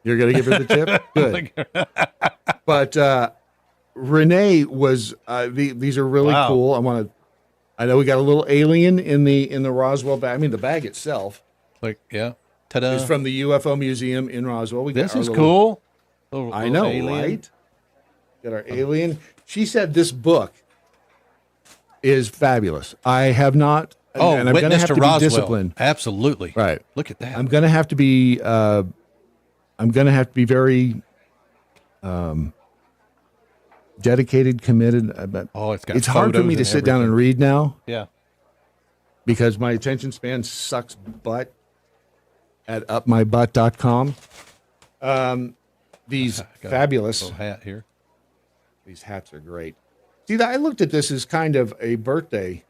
Speaker 1: You're going to give her the tip? Good. But Renee was. These are really cool. I know we got a little alien in the Roswell bag. I mean, the bag itself.
Speaker 8: Ta-da.
Speaker 1: Is from the UFO Museum in Roswell.
Speaker 8: This is cool.
Speaker 1: I know, right? Got our alien. She said this book is fabulous. I have not. And I'm going to have to be disciplined.
Speaker 8: Absolutely.
Speaker 1: Right.
Speaker 8: Look at that.
Speaker 1: I'm going to have to be. Very dedicated, committed. It's hard for me to sit down and read now.
Speaker 8: Yeah.
Speaker 1: Because my attention span sucks butt at upmybutt.com. These fabulous
Speaker 8: little hat here.
Speaker 1: These hats are great. See, I looked at this as kind of a birthday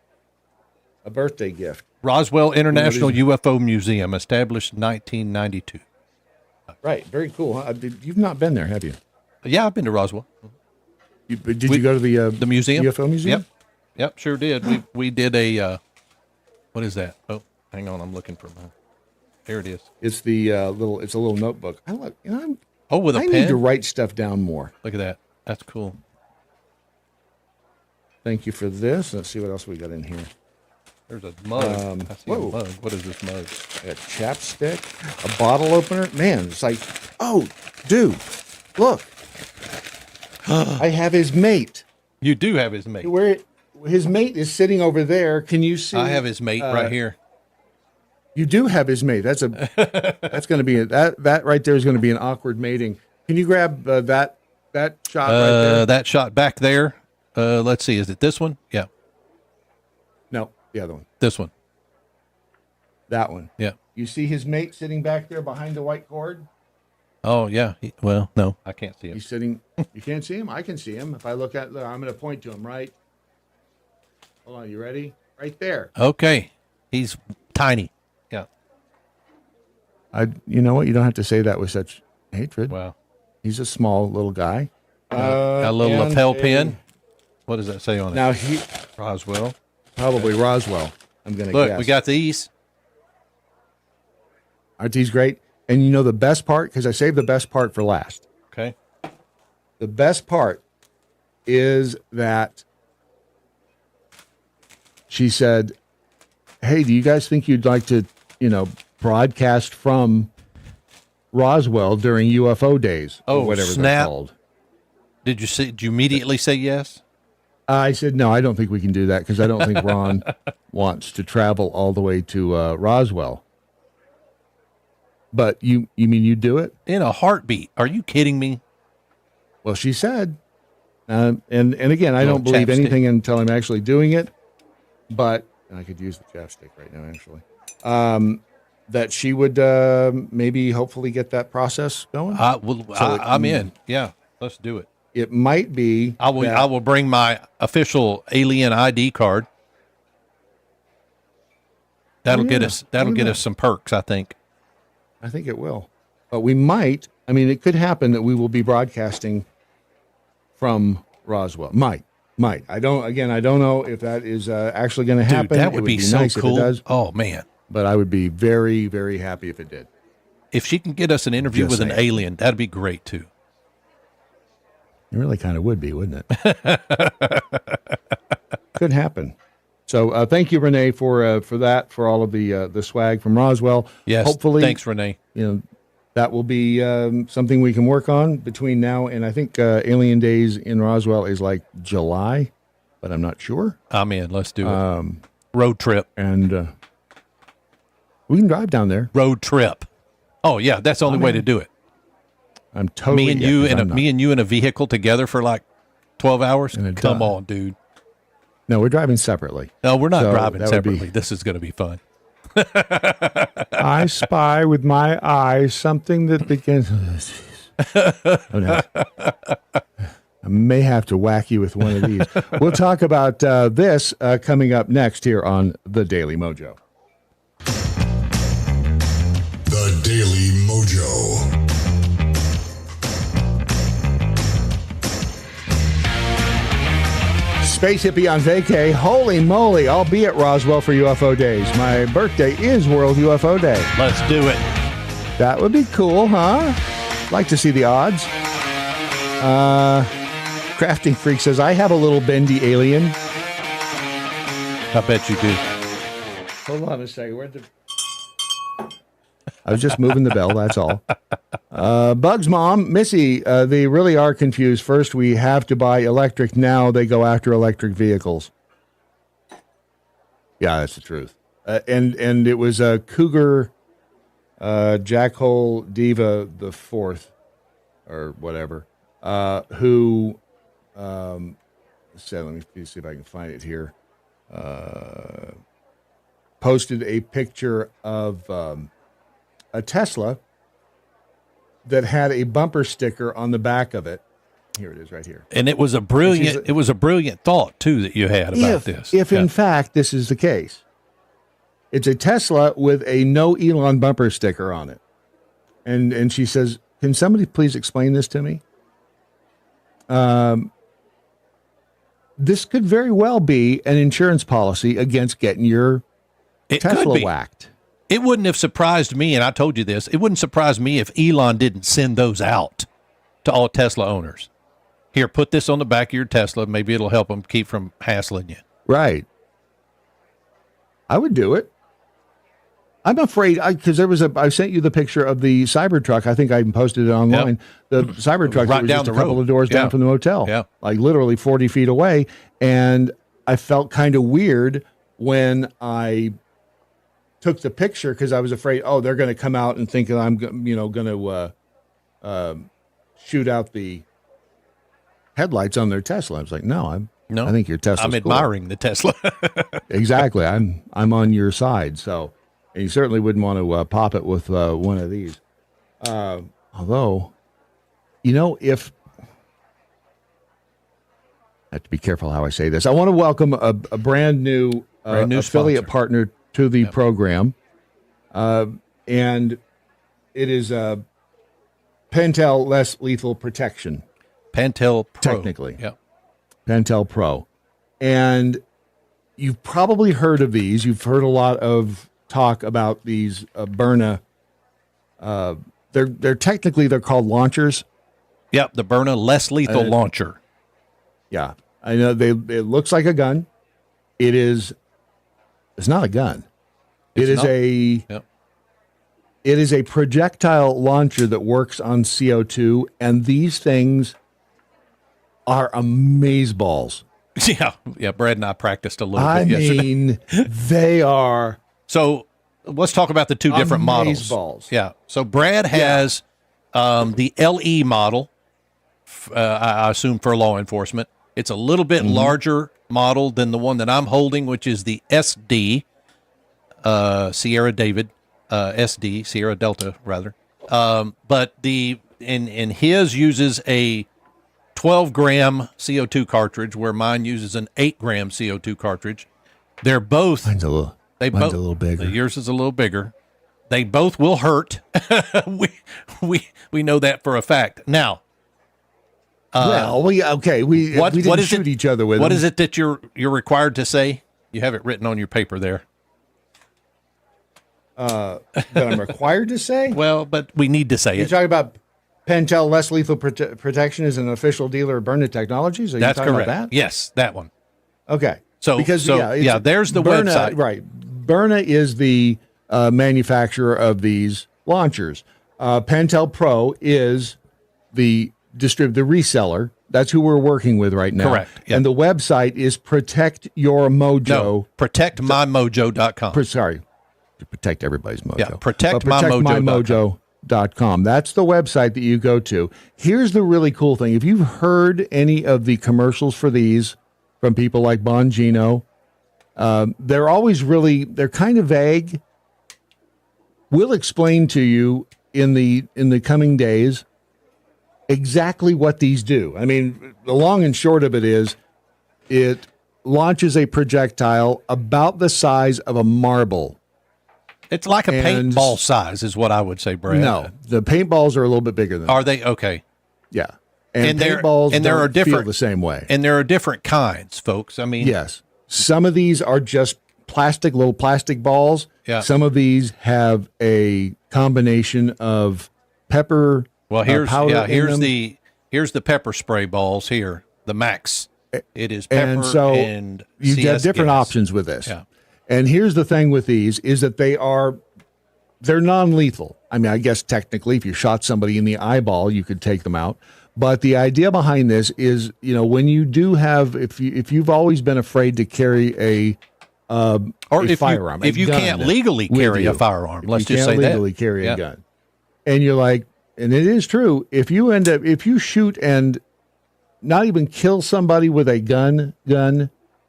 Speaker 1: gift.
Speaker 8: Roswell International UFO Museum, established in 1992.
Speaker 1: Right, very cool. Huh? You've not been there, have you?
Speaker 8: Yeah, I've been to Roswell.
Speaker 1: Did you go to the
Speaker 8: museum?
Speaker 1: UFO museum?
Speaker 8: Yep, sure did. We did a what is that? Oh, hang on, I'm looking for mine. There it is.
Speaker 1: It's the It's a little notebook. I look.
Speaker 8: With a
Speaker 1: I
Speaker 8: pen?
Speaker 1: need to write stuff down more.
Speaker 8: Look at that. That's cool.
Speaker 1: Thank you for this. Let's see what else we got in here.
Speaker 8: There's a mug. I see a mug. What is this mug?
Speaker 1: A chapstick, a bottle opener. Man, it's like, oh, dude, look. I have his mate.
Speaker 8: You do have his mate.
Speaker 1: Where his mate is sitting over there. Can you see?
Speaker 8: I have his mate right here.
Speaker 1: You do have his mate. That's going to be that right there is going to be an awkward mating. Can you grab that shot right there?
Speaker 8: That shot back there. Let's see. Is it this one? Yeah.
Speaker 1: No, the other one.
Speaker 8: This one.
Speaker 1: That one.
Speaker 8: Yeah.
Speaker 1: You see his mate sitting back there behind the white cord?
Speaker 8: Oh, yeah. Well, no, I can't see him.
Speaker 1: He's sitting. You can't see him? I can see him. If I look I'm going to point to him, right? Hold on. You ready? Right there.
Speaker 8: Okay. He's tiny. Yeah.
Speaker 1: You know what? You don't have to say that with such hatred.
Speaker 8: Wow.
Speaker 1: He's a small little guy.
Speaker 8: Got a little lapel pin. What does that say on it?
Speaker 1: Now
Speaker 8: Roswell.
Speaker 1: Probably Roswell. I'm going to guess.
Speaker 8: Look, we got these.
Speaker 1: Aren't these great? And you know the best part? Because I saved the best part for last.
Speaker 8: Okay.
Speaker 1: The best part is that she said, hey, do you guys think you'd like to, broadcast from Roswell during UFO days?
Speaker 8: Oh,
Speaker 1: or whatever
Speaker 8: snap.
Speaker 1: they're called.
Speaker 8: Did you immediately say yes?
Speaker 1: I said, no, I don't think we can do that because I don't think Ron wants to travel all the way to Roswell. But you mean you do it?
Speaker 8: In a heartbeat. Are you kidding me?
Speaker 1: Well, she said, and again, I don't believe anything until I'm actually doing it, but I could use the chapstick right now, actually, that she would maybe hopefully get that process going.
Speaker 8: I'm in. Yeah, let's do it.
Speaker 1: It might be.
Speaker 8: I will bring my official alien ID card. That'll get us some perks, I think.
Speaker 1: I think it will. But we might. I mean, it could happen that we will be broadcasting from Roswell. Might. I don't know if that is actually going to happen.
Speaker 8: Dude, that would be so
Speaker 1: nice
Speaker 8: cool.
Speaker 1: if it does.
Speaker 8: Oh, man.
Speaker 1: But I would be very, very happy if it did.
Speaker 8: If she can get us an interview with an alien, that'd be great, too.
Speaker 1: It really kind of would be, wouldn't it? Could happen. So thank you, Renee, for that, for all of the swag from Roswell.
Speaker 8: Yes,
Speaker 1: hopefully,
Speaker 8: thanks, Renee.
Speaker 1: That will be something we can work on between now and I think Alien Days in Roswell is like July, but I'm not sure.
Speaker 8: I'm in. Let's do it. Road trip.
Speaker 1: And we can drive down there.
Speaker 8: Road trip. Oh, yeah, that's the only way to do it.
Speaker 1: I'm totally
Speaker 8: me and you in a vehicle together for like 12 hours? Come on, dude.
Speaker 1: No, we're driving separately.
Speaker 8: No, we're not driving separately. This is going to be fun.
Speaker 1: I spy with my eyes something that begins. Oh, no. I may have to whack you with one of these. We'll talk about this coming up next here on the Daily Mojo.
Speaker 3: The Daily Mojo.
Speaker 1: Space hippie on vacay. Holy moly, I'll be at Roswell for UFO Days. My birthday is World UFO Day.
Speaker 8: Let's do it.
Speaker 1: That would be cool, huh? Like to see the odds. Crafting Freak says, I have a little bendy alien.
Speaker 8: I bet you do.
Speaker 1: Hold on a second. I was just moving the bell, that's all. Bugs' mom, Missy, they really are confused. First, we have to buy electric. Now they go after electric vehicles. Yeah, that's the truth. And it was a Cougar Jackhole Diva the Fourth, or whatever, who, let me see if I can find it here, posted a picture of a Tesla that had a bumper sticker on the back of it. Here it is, right here.
Speaker 8: And it was a brilliant thought too that you had about this.
Speaker 1: If in fact this is the case, it's a Tesla with a no Elon bumper sticker on it, and she says, "Can somebody please explain this to me?" This could very well be an insurance policy against getting your Tesla whacked.
Speaker 8: It wouldn't have surprised me, and I told you this, it wouldn't surprise me if Elon didn't send those out to all Tesla owners. Here, put this on the back of your Tesla. Maybe it'll help them keep from hassling you.
Speaker 1: Right. I would do it. I'm afraid, because I sent you the picture of the Cybertruck. I think I even posted it online. Yep. The Cybertruck
Speaker 8: right
Speaker 1: was
Speaker 8: down
Speaker 1: just
Speaker 8: the
Speaker 1: a couple
Speaker 8: road.
Speaker 1: of doors down from the motel.
Speaker 8: Yeah.
Speaker 1: Like literally 40 feet away. And I felt kind of weird when I took the picture because I was afraid, they're going to come out and think that I'm, going to shoot out the headlights on their Tesla. I was like, I think your Tesla's
Speaker 8: I'm admiring the Tesla.
Speaker 1: Exactly. I'm on your side. So, and you certainly wouldn't want to pop it with one of these. Although, if I have to be careful how I say this. I want to welcome a brand new affiliate
Speaker 8: sponsor.
Speaker 1: partner to the program, and it is Pentel Less Lethal Protection.
Speaker 8: Pentel Pro.
Speaker 1: Technically.
Speaker 8: Yeah.
Speaker 1: Pentel Pro. And you've probably heard of these. You've heard a lot of talk about these Byrna. They're called launchers.
Speaker 8: Yep, the Byrna Less Lethal Launcher.
Speaker 1: Yeah. I know it looks like a gun. It's not a gun. It is a projectile launcher that works on CO2, and these things are amazeballs.
Speaker 8: Yeah. Brad and I practiced a little bit yesterday.
Speaker 1: I mean, they are.
Speaker 8: So let's talk about the two different models.
Speaker 1: Amazeballs.
Speaker 8: Yeah. So Brad has the LE model, I assume for law enforcement. It's a little bit larger model than the one that I'm holding, which is the SD, Sierra David, SD, Sierra Delta, rather. But in his uses a 12-gram CO2 cartridge, where mine uses an 8-gram CO2 cartridge. They're both They
Speaker 1: Mine's
Speaker 8: both
Speaker 1: a little bigger.
Speaker 8: Yours is a little bigger. They both will hurt. we know that for a fact. Now,
Speaker 1: we didn't shoot each other with
Speaker 8: What
Speaker 1: them.
Speaker 8: is it that you're required to say? You have it written on your paper there.
Speaker 1: That I'm required to say?
Speaker 8: Well, but we need to say
Speaker 1: You're
Speaker 8: it.
Speaker 1: talking about Pentel less lethal protection is an official dealer of Byrna Technologies? Are
Speaker 8: That's
Speaker 1: you talking
Speaker 8: correct.
Speaker 1: about that?
Speaker 8: Yes, that one.
Speaker 1: Okay.
Speaker 8: So
Speaker 1: there's
Speaker 8: the
Speaker 1: Byrna,
Speaker 8: website.
Speaker 1: Right. Byrna is the manufacturer of these launchers. Pentel Pro is the reseller. That's who we're working with right now.
Speaker 8: Correct. Yep.
Speaker 1: And the website is Protect Your Mojo.
Speaker 8: No, protectmymojo.com.
Speaker 1: Sorry. To protect everybody's mojo.
Speaker 8: Yeah, protectmymojo.com.
Speaker 1: That's the website that you go to. Here's the really cool thing. If you've heard any of the commercials for these from people like Bongino, they're always they're kind of vague. We'll explain to you in the coming days exactly what these do. I mean, the long and short of it is it launches a projectile about the size of a marble.
Speaker 8: It's like a paintball size is what I would say, Brad.
Speaker 1: No, the paintballs are a little bit bigger than
Speaker 8: Are they? Okay.
Speaker 1: Yeah.
Speaker 8: And
Speaker 1: paintballs
Speaker 8: there are different,
Speaker 1: feel the same way.
Speaker 8: And there are different kinds, folks. I mean,
Speaker 1: yes. Some of these are just little plastic balls.
Speaker 8: Yeah.
Speaker 1: Some of these have a combination of pepper powder.
Speaker 8: Here's the pepper spray balls here. The Max. It is pepper
Speaker 1: and so you
Speaker 8: CS
Speaker 1: get different
Speaker 8: gas.
Speaker 1: options with this.
Speaker 8: Yeah.
Speaker 1: And here's the thing with these is that they're non-lethal. I mean, I guess technically if you shot somebody in the eyeball, you could take them out. But the idea behind this is, when you do have, if you've always been afraid to carry a firearm,
Speaker 8: if you can't legally carry a firearm, let's just say that.
Speaker 1: legally carry a gun. And you're like, and it is true, if you shoot and not even kill somebody with a gun,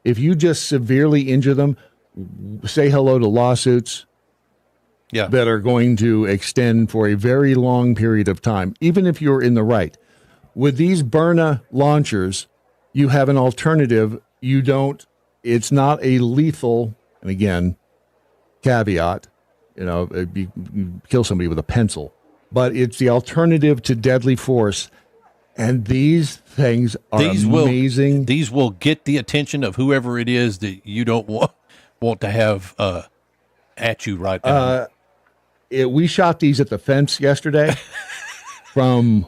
Speaker 1: if you just severely injure them, say hello to lawsuits that are going to extend for a very long period of time, even if you're in the right. With these Byrna launchers, you have an alternative. It's not a lethal, and again, caveat, you kill somebody with a pencil, but it's the alternative to deadly force. And these things are amazing.
Speaker 8: These will get the attention of whoever it is that you don't want to have at you right now.
Speaker 1: We shot these at the fence yesterday from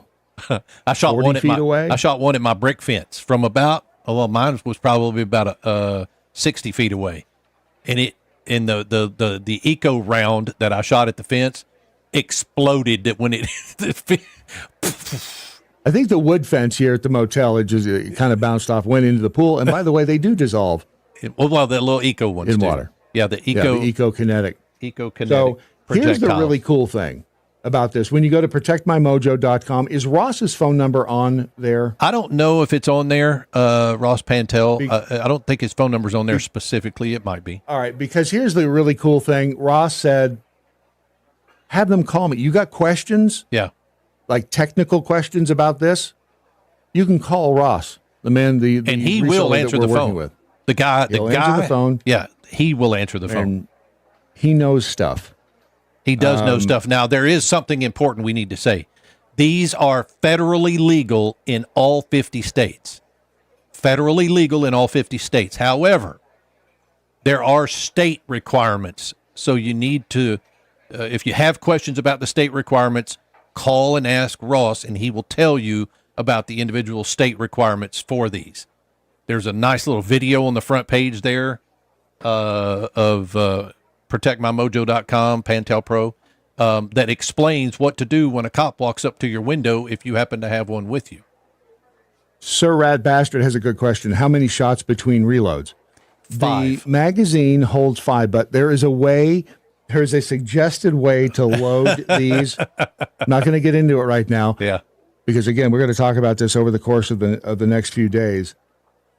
Speaker 8: I shot
Speaker 1: 40
Speaker 8: one at
Speaker 1: feet away.
Speaker 8: I shot one at my brick fence from mine was probably about 60 feet away, and the eco round that I shot at the fence exploded when it
Speaker 1: I think the wood fence here at the motel, it kind of bounced off, went into the pool, and by the way, they do dissolve.
Speaker 8: Well, the little eco ones
Speaker 1: in
Speaker 8: do.
Speaker 1: water.
Speaker 8: Yeah, the
Speaker 1: eco-kinetic.
Speaker 8: Eco-kinetic.
Speaker 1: So here's the really cool thing about this. When you go to protectmymojo.com, is Ross's phone number on there?
Speaker 8: I don't know if it's on there, Ross Pantel. I don't think his phone number's on there specifically. It might be.
Speaker 1: All right, because here's the really cool thing. Ross said, have them call me. You got questions?
Speaker 8: Yeah.
Speaker 1: Like technical questions about this? You can call Ross, the man,
Speaker 8: and he will answer the phone.
Speaker 1: With.
Speaker 8: The guy,
Speaker 1: answer the phone.
Speaker 8: Yeah, he will answer the phone.
Speaker 1: And he knows stuff.
Speaker 8: He does know stuff. Now, there is something important we need to say. These are federally legal in all 50 states. Federally legal in all 50 states. However, there are state requirements. So you need to, if you have questions about the state requirements, call and ask Ross, and he will tell you about the individual state requirements for these. There's a nice little video on the front page there of protectmymojo.com, Pantel Pro, that explains what to do when a cop walks up to your window if you happen to have one with you.
Speaker 1: Sir Rad Bastard has a good question. How many shots between reloads?
Speaker 8: 5.
Speaker 1: The magazine holds 5, but there's a suggested way to load these. I'm not going to get into it right now.
Speaker 8: Yeah.
Speaker 1: Because again, we're going to talk about this over the course of the next few days.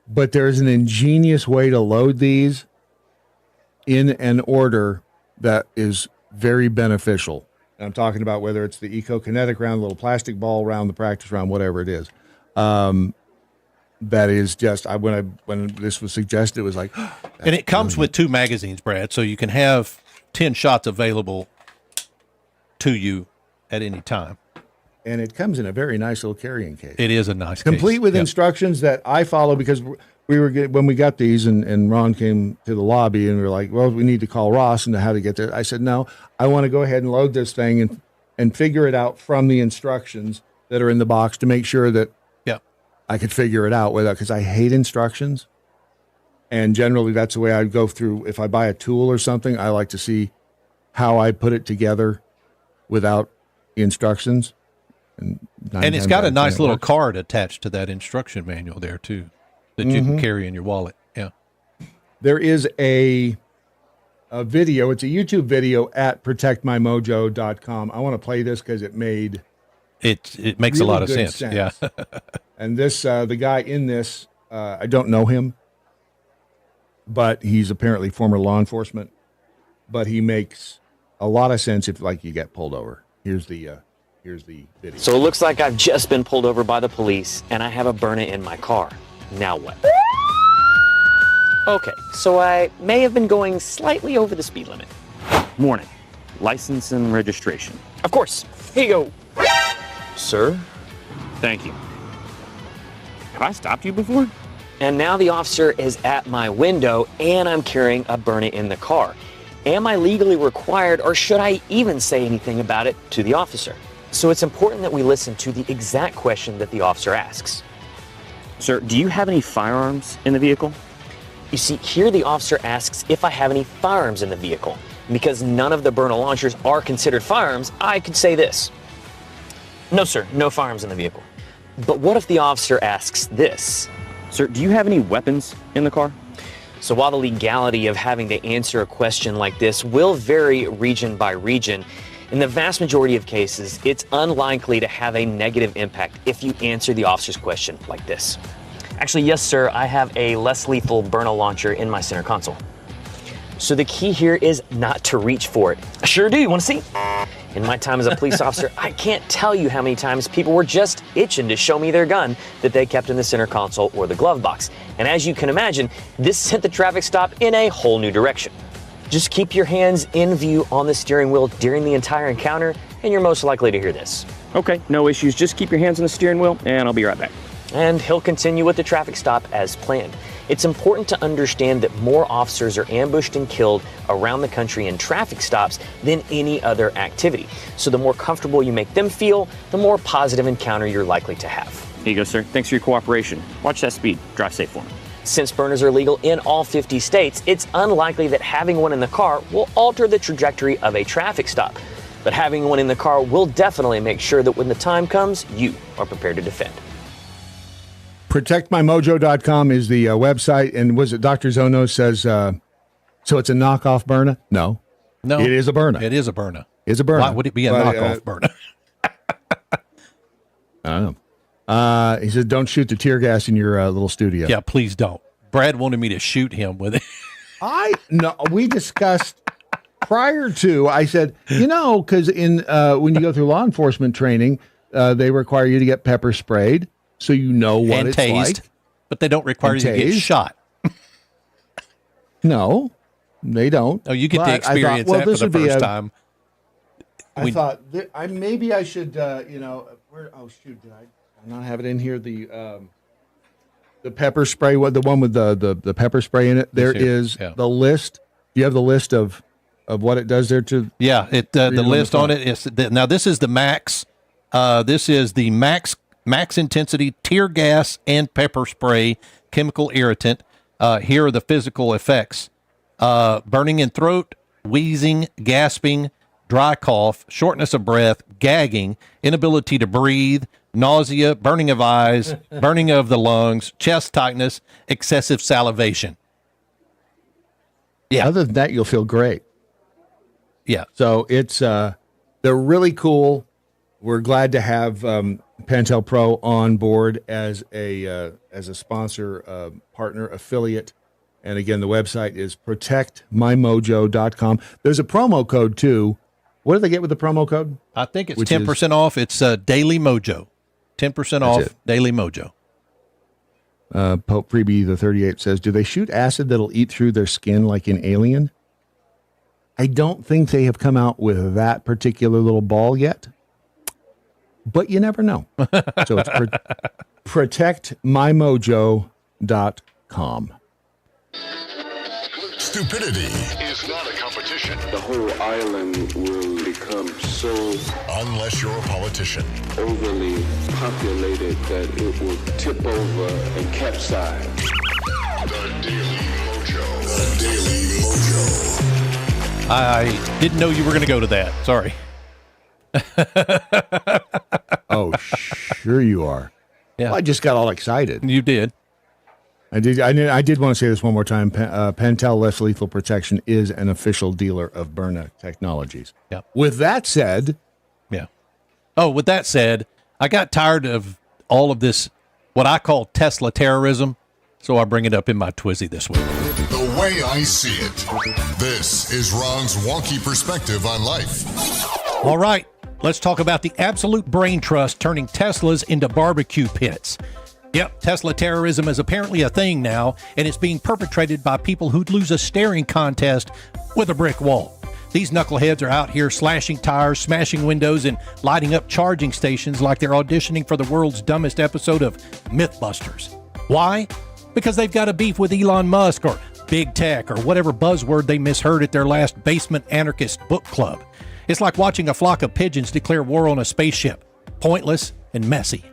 Speaker 1: But there's an ingenious way to load these in an order that is very beneficial. And I'm talking about whether it's the eco-kinetic round, the little plastic ball round, the practice round, whatever it is. that is just when this was suggested, it was like,
Speaker 8: and it comes with 2 magazines, Brad, so you can have 10 shots available to you at any time.
Speaker 1: And it comes in a very nice little carrying case.
Speaker 8: It is a nice
Speaker 1: complete
Speaker 8: case.
Speaker 1: with instructions that I follow, because when we got these and Ron came to the lobby and we were like, well, we need to call Ross and how to get there. I said, no, I want to go ahead and load this thing and figure it out from the instructions that are in the box to make sure that I could figure it out without, because I hate instructions. And generally that's the way I go through. If I buy a tool or something, I like to see how I put it together without instructions. And
Speaker 8: it's got a nice little card attached to that instruction manual there too, that you can carry in your wallet. Yeah.
Speaker 1: There is a video. It's a YouTube video at protectmymojo.com. I want to play this because it makes
Speaker 8: really a lot of sense. Yeah.
Speaker 1: And this, the guy in this, I don't know him, but he's apparently former law enforcement, but he makes a lot of sense if you get pulled over. Here's the video.
Speaker 15: So it looks like I've just been pulled over by the police and I have a burner in my car. Now what? Okay, so I may have been going slightly over the speed limit. Morning. License and registration. Of course. Here you go. Sir? Thank you. Have I stopped you before? And now the officer is at my window and I'm carrying a burner in the car. Am I legally required, or should I even say anything about it to the officer? So it's important that we listen to the exact question that the officer asks. Sir, do you have any firearms in the vehicle? You see, here the officer asks if I have any firearms in the vehicle. Because none of the burner launchers are considered firearms, I could say this. No, sir, no firearms in the vehicle. But what if the officer asks this? Sir, do you have any weapons in the car? So while the legality of having to answer a question like this will vary region by region, in the vast majority of cases, it's unlikely to have a negative impact if you answer the officer's question like this. Actually, yes, sir, I have a less lethal burner launcher in my center console. So the key here is not to reach for it. I sure do, you wanna see? In my time as a police officer, I can't tell you how many times people were just itching to show me their gun that they kept in the center console or the glove box. And as you can imagine, this sent the traffic stop in a whole new direction. Just keep your hands in view on the steering wheel during the entire encounter, and you're most likely to hear this. Okay, no issues. Just keep your hands on the steering wheel, and I'll be right back. And he'll continue with the traffic stop as planned. It's important to understand that more officers are ambushed and killed around the country in traffic stops than any other activity. So the more comfortable you make them feel, the more positive encounter you're likely to have. Here you go, sir. Thanks for your cooperation. Watch that speed. Drive safe for me. Since burners are legal in all 50 states, it's unlikely that having one in the car will alter the trajectory of a traffic stop. But having one in the car will definitely make sure that when the time comes, you are prepared to defend.
Speaker 1: ProtectMyMojo.com is the website. And was it Dr. Zono says, so it's a knockoff burner? No. It is a burner.
Speaker 8: It is a burner.
Speaker 1: It's a burner.
Speaker 8: Why would it be a knockoff burner?
Speaker 1: I don't know. He said, don't shoot the tear gas in your little studio.
Speaker 8: Yeah, please don't. Brad wanted me to shoot him with it.
Speaker 1: We discussed prior to, I said, because when you go through law enforcement training, they require you to get pepper sprayed. So you know what
Speaker 8: and
Speaker 1: it's
Speaker 8: tased,
Speaker 1: like.
Speaker 8: But they don't require you to get shot.
Speaker 1: No, they don't.
Speaker 8: Oh, you get to experience that for the first time.
Speaker 1: I thought, maybe I should, did I not have it in here? The pepper spray, the one with the pepper spray in it. There is the list. You have the list of what it does there to.
Speaker 8: Yeah, the list on it is now. This is the max. This is the max intensity tear gas and pepper spray chemical irritant. Here are the physical effects: burning in throat, wheezing, gasping, dry cough, shortness of breath, gagging, inability to breathe, nausea, burning of eyes, burning of the lungs, chest tightness, excessive salivation. Yeah.
Speaker 1: Other than that, you'll feel great.
Speaker 8: Yeah.
Speaker 1: So it's they're really cool. We're glad to have Pantel Pro on board as a sponsor, partner, affiliate. And again, the website is protectmymojo.com. There's a promo code too. What do they get with the promo code?
Speaker 8: I think it's 10% off. It's Daily MoJo. 10% off Daily MoJo.
Speaker 1: Pope Freebie the 38 says, do they shoot acid that'll eat through their skin like in Alien? I don't think they have come out with that particular little ball yet, but you never know. So it's protectmymojo.com.
Speaker 3: Stupidity is not a competition.
Speaker 21: The whole island will become so
Speaker 3: unless you're a politician.
Speaker 21: Overly populated that it will tip over and capsize.
Speaker 3: The Daily Mojo. The Daily Mojo.
Speaker 8: I didn't know you were going to go to that. Sorry.
Speaker 1: Oh, sure you are.
Speaker 8: Yeah.
Speaker 1: Well, I just got all excited.
Speaker 8: You did.
Speaker 1: I did want to say this one more time. Pentel Less Lethal Protection is an official dealer of Byrna Technologies.
Speaker 8: Yeah.
Speaker 1: With that said,
Speaker 8: with that said, I got tired of all of this, what I call Tesla terrorism, so I bring it up in my Twizzy this week.
Speaker 3: The way I see it. This is Ron's wonky perspective on life.
Speaker 8: All right, let's talk about the absolute brain trust turning Teslas into barbecue pits. Yep, Tesla terrorism is apparently a thing now, and it's being perpetrated by people who'd lose a staring contest with a brick wall. These knuckleheads are out here slashing tires, smashing windows, and lighting up charging stations like they're auditioning for the world's dumbest episode of Mythbusters. Why? Because they've got a beef with Elon Musk or big tech or whatever buzzword they misheard at their last basement anarchist book club. It's like watching a flock of pigeons declare war on a spaceship. Pointless and messy.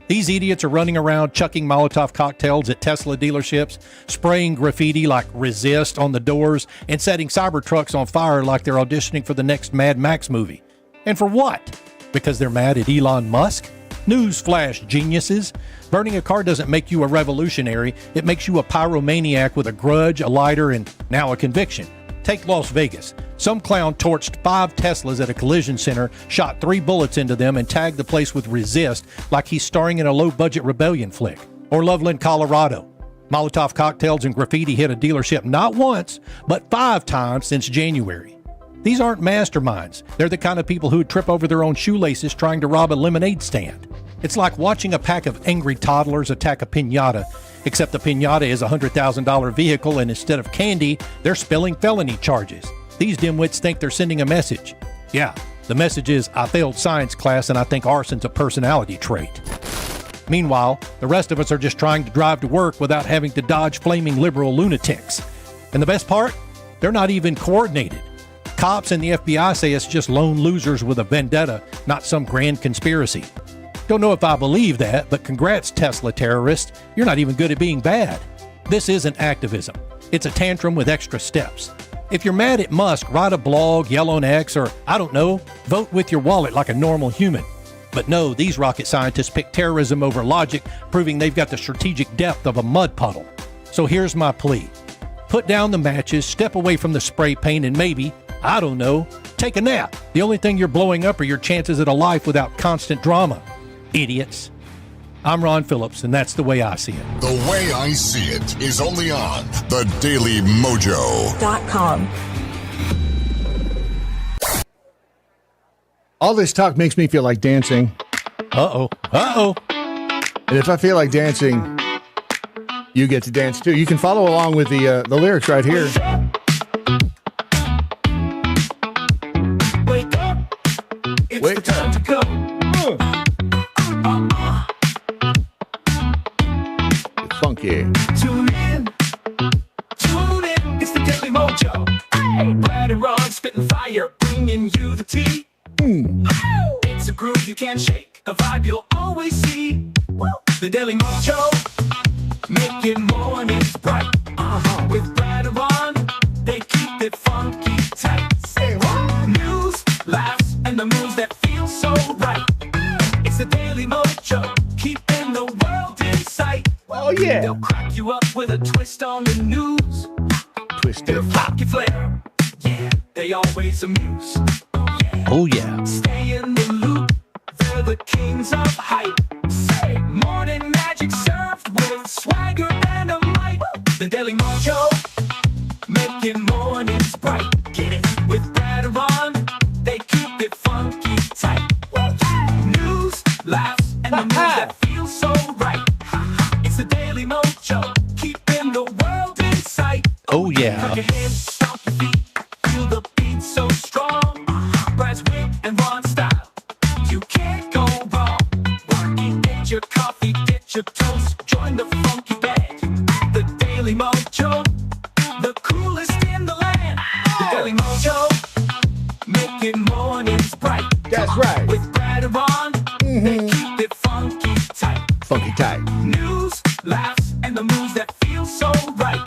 Speaker 8: These idiots are running around chucking Molotov cocktails at Tesla dealerships, spraying graffiti like resist on the doors, and setting Cybertrucks on fire like they're auditioning for the next Mad Max movie. And for what? Because they're mad at Elon Musk? Newsflash, geniuses. Burning a car doesn't make you a revolutionary. It makes you a pyromaniac with a grudge, a lighter, and now a conviction. Take Las Vegas. Some clown torched 5 Teslas at a collision center, shot 3 bullets into them, and tagged the place with resist like he's starring in a low-budget rebellion flick. Or Loveland, Colorado. Molotov cocktails and graffiti hit a dealership not once, but 5 times since January. These aren't masterminds. They're the kind of people who would trip over their own shoelaces trying to rob a lemonade stand. It's like watching a pack of angry toddlers attack a piñata, except the piñata is a $100,000 vehicle, and instead of candy, they're spilling felony charges. These dimwits think they're sending a message. Yeah, the message is, I failed science class and I think arson's a personality trait. Meanwhile, the rest of us are just trying to drive to work without having to dodge flaming liberal lunatics. And the best part? They're not even coordinated. Cops and the FBI say it's just lone losers with a vendetta, not some grand conspiracy. Don't know if I believe that, but congrats, Tesla terrorists. You're not even good at being bad. This isn't activism. It's a tantrum with extra steps. If you're mad at Musk, write a blog, yell on X, or, I don't know, vote with your wallet like a normal human. But no, these rocket scientists pick terrorism over logic, proving they've got the strategic depth of a mud puddle. So here's my plea. Put down the matches, step away from the spray paint, and maybe, I don't know, take a nap. The only thing you're blowing up are your chances at a life without constant drama. Idiots. I'm Ron Phillips, and that's the way I see it.
Speaker 3: The way I see it is only on the Daily Mojo.com.
Speaker 1: All this talk makes me feel like dancing.
Speaker 8: Uh-oh. Uh-oh.
Speaker 1: And if I feel like dancing, you get to dance too. You can follow along with the lyrics right here.
Speaker 10: Wake up. It's the time to go.
Speaker 1: Funky.
Speaker 10: Tune in. It's the Daily Mojo. Hey, Brad and Ron spitting fire, bringing you the tea. It's a groove you can't shake, a vibe you'll always see. The Daily Mojo, making mornings bright. With Brad and Ron, they keep it funky tight. Say what? News, laughs, and the moves that feel so right. It's the Daily Mojo, keeping the world in sight.
Speaker 1: Oh yeah.
Speaker 10: They'll crack you up with a twist on the news.
Speaker 1: Twisted.
Speaker 10: It'll flop your flair. Yeah, they always amuse.
Speaker 8: Oh yeah.
Speaker 10: Stay in the loop. They're the kings of hype. Say morning magic served with swagger and a mic. The Daily Mojo, making mornings bright. Get it with Brad and Ron. They keep it funky tight. News, laughs, and the moves that feel so right. It's the Daily Daily Mojo, keeping the world in sight.
Speaker 8: Oh, yeah.
Speaker 10: Clap your hands, stomp your feet, feel the beat so strong. Brad's wit and Ron style, you can't go wrong. Working, get your coffee, get your toast, join the funky band. The Daily Mojo, the coolest in the land. The Daily Mojo, making mornings bright.
Speaker 1: That's right.
Speaker 10: With Brad and Ron, they keep it funky tight.
Speaker 1: Funky tight.
Speaker 10: News, laughs, and the moves that feel so right.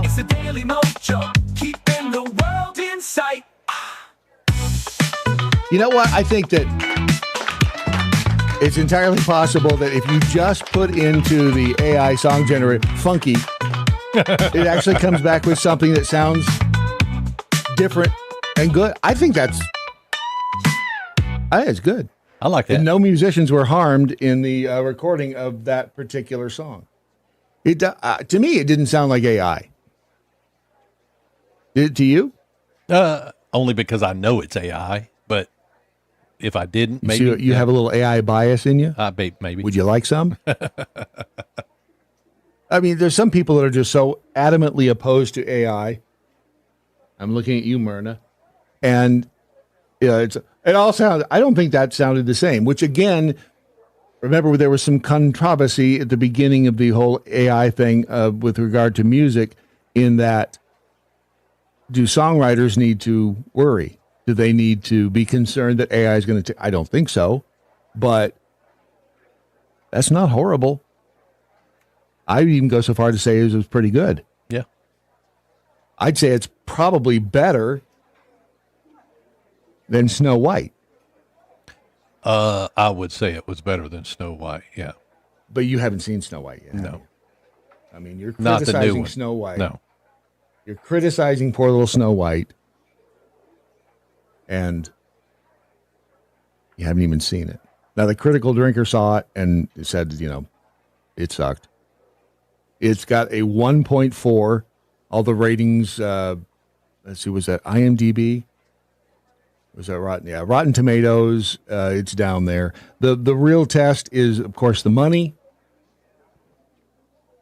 Speaker 10: It's the Daily Mojo, keeping the world in sight.
Speaker 1: You know what? I think that it's entirely possible that if you just put into the AI song generator funky, it actually comes back with something that sounds different and good. I think it's good.
Speaker 8: I like that.
Speaker 1: And no musicians were harmed in the recording of that particular song. It to me, it didn't sound like AI. Did it to you?
Speaker 8: Only because I know it's AI, but if I didn't, maybe
Speaker 1: So you have a little AI bias in you.
Speaker 8: Maybe.
Speaker 1: Would you like some? I mean, there's some people that are just so adamantly opposed to AI. I'm looking at you, Myrna, and it all sounds. I don't think that sounded the same. Which again, remember there was some controversy at the beginning of the whole AI thing with regard to music. In that, do songwriters need to worry? Do they need to be concerned that AI is going to? I don't think so, but that's not horrible. I would even go so far to say it was pretty good.
Speaker 8: Yeah.
Speaker 1: I'd say it's probably better than Snow White.
Speaker 8: I would say it was better than Snow White, yeah.
Speaker 1: But you haven't seen Snow White yet.
Speaker 8: No.
Speaker 1: I mean, you're
Speaker 8: Not the new
Speaker 1: criticizing
Speaker 8: one.
Speaker 1: Snow White.
Speaker 8: No.
Speaker 1: You're criticizing poor little Snow White. And you haven't even seen it. Now, the critical drinker saw it and said, it sucked. It's got a 1.4. All the ratings, let's see, was that IMDb? Was that Rotten? Yeah, Rotten Tomatoes, it's down there. The real test is, of course, the money.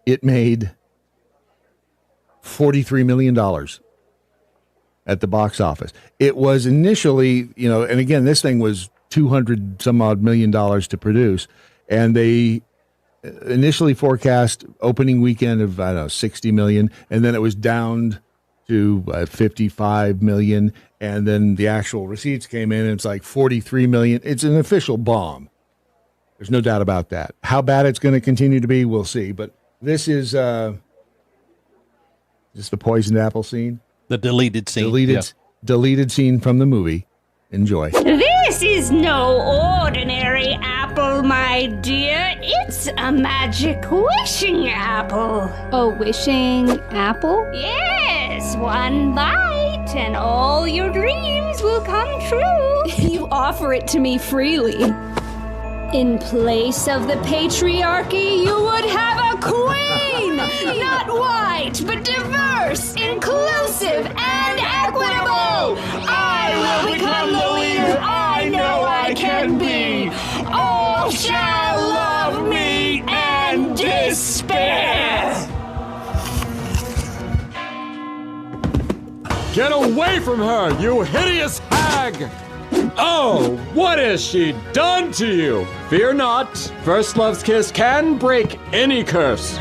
Speaker 1: It made $43 million at the box office. It was initially, and again, this thing was $200 some odd million to produce, and they initially forecast opening weekend of 60 million, and then it was down to 55 million, and then the actual receipts came in and it's like 43 million. It's an official bomb. There's no doubt about that. How bad it's going to continue to be, we'll see. But this is just the poisoned apple scene.
Speaker 8: The deleted scene.
Speaker 1: Deleted scene from the movie. Enjoy.
Speaker 16: This is no ordinary apple, my dear. It's a magic wishing apple.
Speaker 2: A wishing apple?
Speaker 16: Yes, one bite and all your dreams will come true.
Speaker 2: You offer it to me freely. In place of the patriarchy, you would have a queen! Not white, but diverse, inclusive, and equitable! I will become the leader I know I can be! All shall love me and despair!
Speaker 22: Get away from her, you hideous hag! Oh, what has she done to you? Fear not, First Love's kiss can break any curse.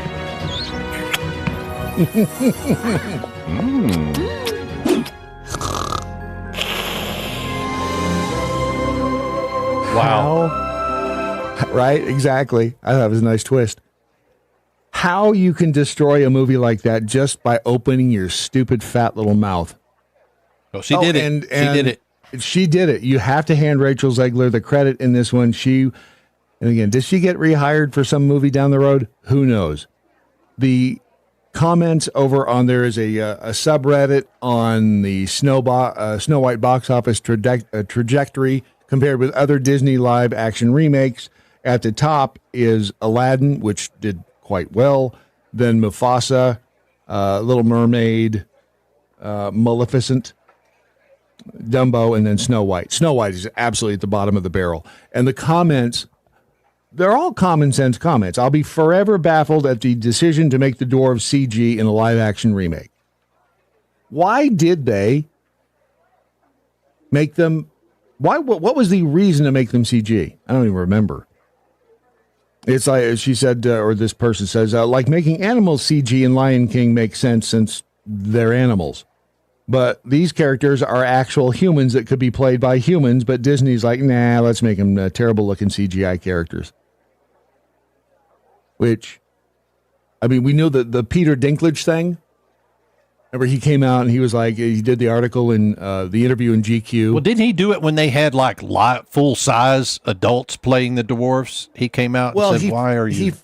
Speaker 1: Wow. Right? Exactly. I thought it was a nice twist. How you can destroy a movie like that just by opening your stupid fat little mouth.
Speaker 8: Well, she did it. She did it.
Speaker 1: She did it. You have to hand Rachel Zegler the credit in this one. And again, did she get rehired for some movie down the road? Who knows? The comments over on there is a subreddit on the Snow White box office trajectory compared with other Disney live action remakes. At the top is Aladdin, which did quite well. Then Mufasa, Little Mermaid, Maleficent, Dumbo, and then Snow White. Snow White is absolutely at the bottom of the barrel. And the comments they're all common sense comments. I'll be forever baffled at the decision to make the dwarves CG in a live action remake. Why did they make them? What was the reason to make them CG? I don't even remember. It's like she said, or this person says, like making animals CG in Lion King makes sense since they're animals. But these characters are actual humans that could be played by humans, but Disney's like, nah, let's make them terrible-looking CGI characters. Which, I mean, we know the Peter Dinklage thing. Remember, he came out and he was like, he did the article in the interview in GQ.
Speaker 8: Well, didn't he do it when they had like full-size adults playing the dwarfs? He came out and said, why are you...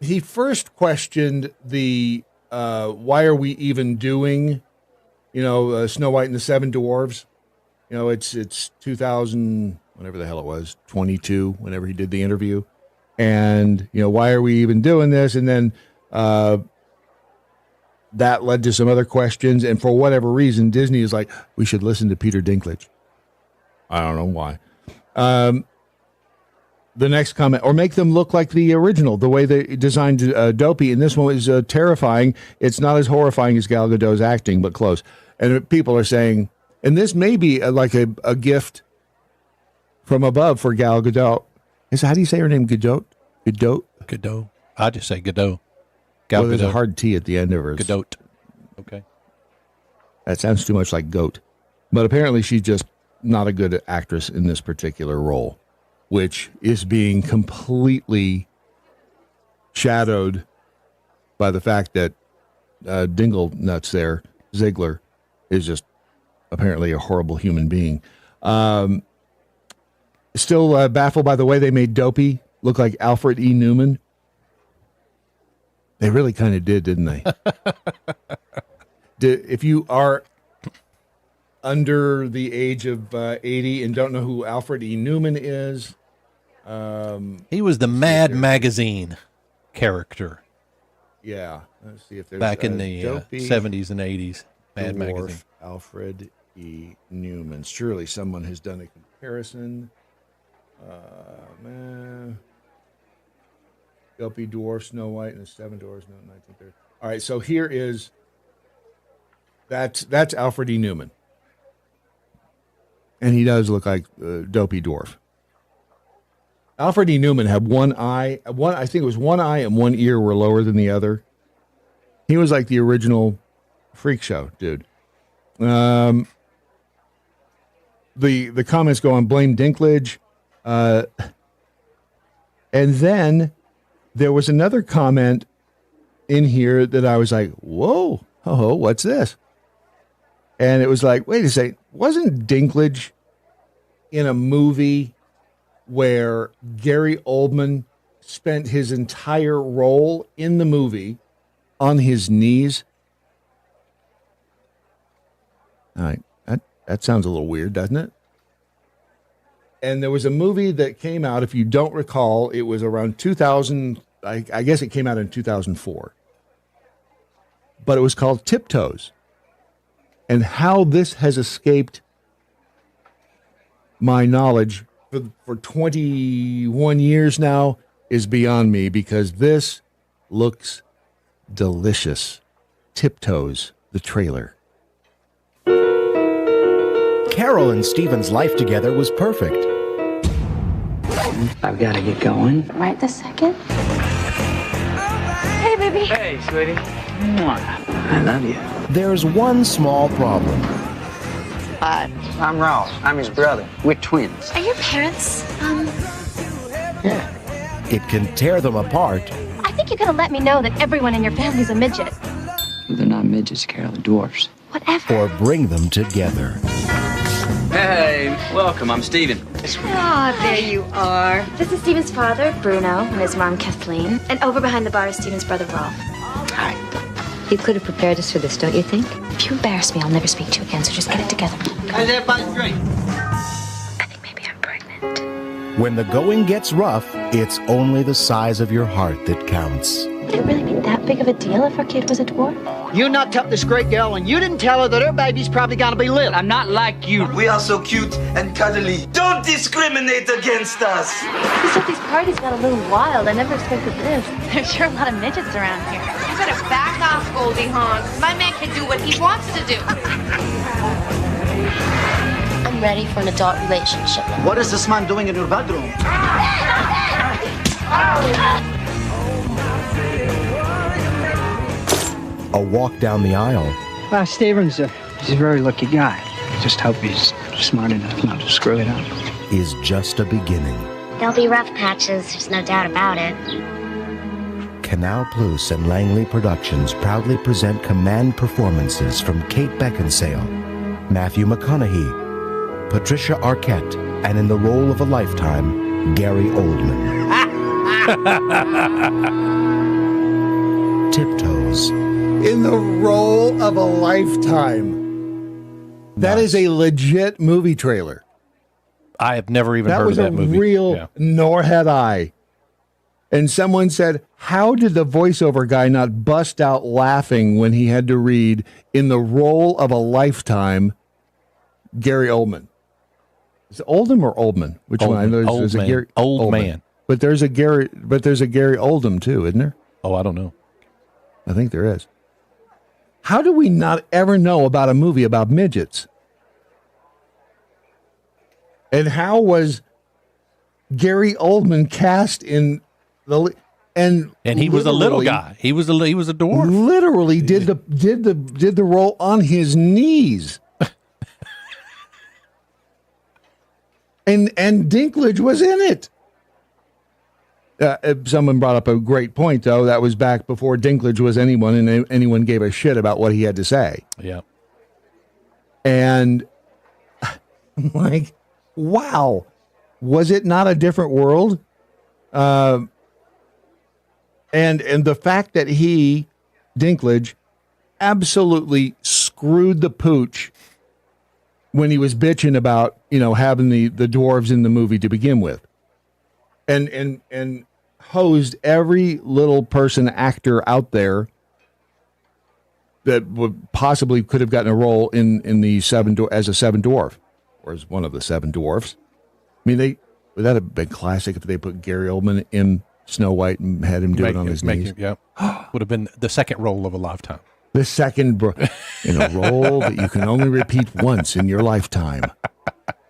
Speaker 1: He first questioned the, why are we even doing... Snow White and the Seven Dwarves. It's 2000, whatever the hell it was, 22, whenever he did the interview. And, why are we even doing this? And then that led to some other questions. And for whatever reason, Disney is like, we should listen to Peter Dinklage. I don't know why. The next comment, or make them look like the original, the way they designed Dopey. And this one was terrifying. It's not as horrifying as Gal Gadot's acting, but close. And people are saying, and this may be like a gift from above for Gal Gadot. How do you say her name? Gadot?
Speaker 8: Gadot. I just say Gadot.
Speaker 1: Well, there's a hard T at the end of her.
Speaker 8: Gadot. Okay.
Speaker 1: That sounds too much like goat. But apparently she's just not a good actress in this particular role, which is being completely shadowed by the fact that Dingle Nuts there, Ziegler, is just apparently a horrible human being. Still baffled by the way they made Dopey look like Alfred E. Newman. They really kind of did, didn't they? If you are under the age of 80 and don't know who Alfred E. Newman is,
Speaker 8: he was the Mad Magazine character.
Speaker 1: Yeah. Let's see if there's
Speaker 8: back in the 70s and 80s. Mad Magazine.
Speaker 1: Alfred E. Newman. Surely someone has done a comparison. Dopey Dwarf, Snow White, and the Seven Dwarfs, 1930. All right, so here is that's Alfred E. Newman. And he does look like Dopey Dwarf. Alfred E. Newman had one eye. I think it was one eye and one ear were lower than the other. He was like the original freak show dude. The comments go on blame Dinklage. And then there was another comment in here that I was like, whoa, what's this? And it was like, wait a second, wasn't Dinklage in a movie where Gary Oldman spent his entire role in the movie on his knees? All right, that sounds a little weird, doesn't it? And there was a movie that came out, if you don't recall, it was around 2000, I guess it came out in 2004. But it was called Tiptoes. And how this has escaped my knowledge for 21 years now is beyond me, because this looks delicious. Tiptoes, the trailer.
Speaker 4: Carol and Steven's life together was perfect.
Speaker 5: I've got to get going.
Speaker 7: Right this second. Hey, baby.
Speaker 5: Hey, sweetie. I love you.
Speaker 4: There's one small problem.
Speaker 5: Hi, I'm Ross. I'm his brother. We're twins.
Speaker 7: Are your parents,
Speaker 5: Yeah.
Speaker 4: It can tear them apart.
Speaker 7: I think you gotta let me know that everyone in your family's a midget.
Speaker 5: They're not midgets, Carol. They're dwarfs.
Speaker 7: Whatever.
Speaker 4: Or bring them together.
Speaker 5: Hey, welcome. I'm Steven.
Speaker 7: Oh, there you are. This is Steven's father, Bruno, and his mom, Kathleen. And over behind the bar is Steven's brother, Rolf.
Speaker 5: Hi.
Speaker 7: You could have prepared us for this, don't you think? If you embarrass me, I'll never speak to you again, so just get it together.
Speaker 5: How's everybody's drink?
Speaker 7: I think maybe I'm pregnant.
Speaker 4: When the going gets rough, it's only the size of your heart that counts.
Speaker 7: Would it really be that big of a deal if our kid was a dwarf?
Speaker 5: You knocked up this great girl and you didn't tell her that her baby's probably gonna be little. I'm not like you.
Speaker 17: We are so cute and cuddly. Don't discriminate against us.
Speaker 7: He said these parties got a little wild. I never expected this. There's sure a lot of midgets around here.
Speaker 9: You better back off, Goldie Hawn. My man can do what he wants to do.
Speaker 7: I'm ready for an adult relationship.
Speaker 5: What is this man doing in your bedroom?
Speaker 4: A walk down the aisle
Speaker 5: Steven's he's a very lucky guy. Just hope he's smart enough not to screw it up.
Speaker 4: is just a beginning.
Speaker 7: There'll be rough patches, there's no doubt about it.
Speaker 4: Canal Plus and Langley Productions proudly present command performances from Kate Beckinsale, Matthew McConaughey, Patricia Arquette, and in the role of a lifetime, Gary Oldman. Tiptoes.
Speaker 1: In the role of a lifetime. That is a legit movie trailer.
Speaker 8: I have never even heard of that movie.
Speaker 1: That was a real, nor had I. And someone said, how did the voiceover guy not bust out laughing when he had to read, in the role of a lifetime, Gary Oldman? Is it Oldham or Oldman? Which one? I know there's a Gary
Speaker 8: Oldman.
Speaker 1: But there's a Gary Oldham too, isn't there?
Speaker 8: Oh, I don't know.
Speaker 1: I think there is. How do we not ever know about a movie about midgets? And how was Gary Oldman cast in the and
Speaker 8: he was a little guy. He was a dwarf.
Speaker 1: Literally did the role on his knees. and Dinklage was in it. Someone brought up a great point, though. That was back before Dinklage was anyone, and anyone gave a shit about what he had to say.
Speaker 8: Yeah.
Speaker 1: And I'm like, wow, was it not a different world? And the fact that Dinklage, absolutely screwed the pooch when he was bitching about, having the dwarves in the movie to begin with. And hosed every little actor out there that would possibly could have gotten a role in the as a seven dwarf, or as one of the seven dwarfs. I mean, would that have been classic if they put Gary Oldman in Snow White and had him do it on his knees?
Speaker 8: Would have been the second role of a lifetime.
Speaker 1: The second in a role that you can only repeat once in your lifetime.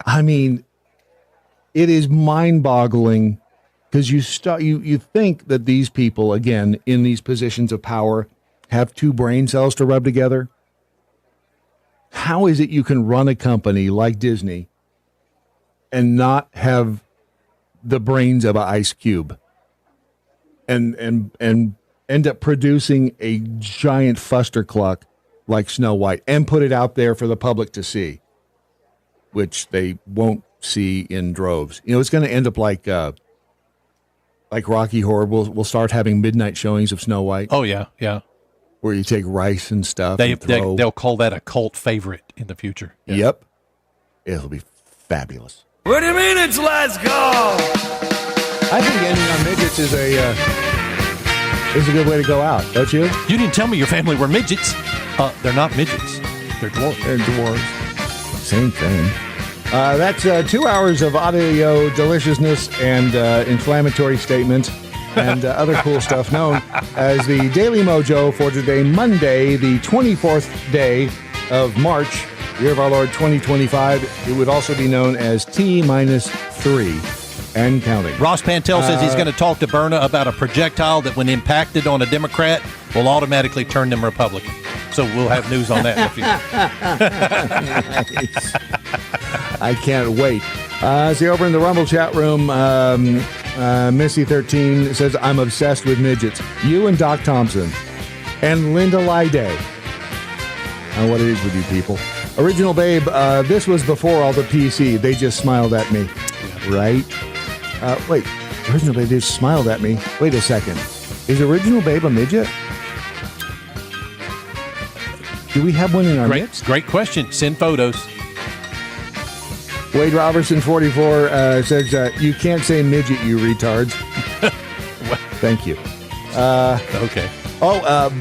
Speaker 1: I mean, it is mind-boggling. Because you think that these people, again, in these positions of power, have two brain cells to rub together? How is it you can run a company like Disney and not have the brains of an ice cube and end up producing a giant fustercluck like Snow White and put it out there for the public to see, which they won't see in droves? It's going to end up like Rocky Horror. We'll start having midnight showings of Snow White.
Speaker 8: Oh, yeah, yeah.
Speaker 1: Where you take rice and stuff.
Speaker 8: They'll call that a cult favorite in the future. Yeah.
Speaker 1: Yep. It'll be fabulous.
Speaker 10: What do you mean it's let's go?
Speaker 1: I think ending on midgets is a good way to go out, don't you?
Speaker 8: You didn't tell me your family were midgets. They're not midgets. They're dwarves.
Speaker 1: They're dwarves. Same thing. That's 2 hours of audio deliciousness and inflammatory statements and other cool stuff known as the Daily MoJo for today, Monday, the 24th day of March, year of our Lord 2025. It would also be known as T-3 and counting.
Speaker 8: Ross Pantel says he's going to talk to Berna about a projectile that, when impacted on a Democrat, will automatically turn them Republican. So we'll have news on that in the future.
Speaker 1: Nice. I can't wait. See, over in the Rumble chat room, Missy13 says, I'm obsessed with midgets. You and Doc Thompson. And Linda Lyday. What it is with you people. Original Babe, this was before all the PC. They just smiled at me. Right? Wait, Original Babe just smiled at me. Wait a second. Is Original Babe a midget? Do we have one in our midst?
Speaker 8: Great question. Send photos.
Speaker 1: Wade Robertson, 44, says, you can't say midget, you retards. Thank you.
Speaker 8: Okay.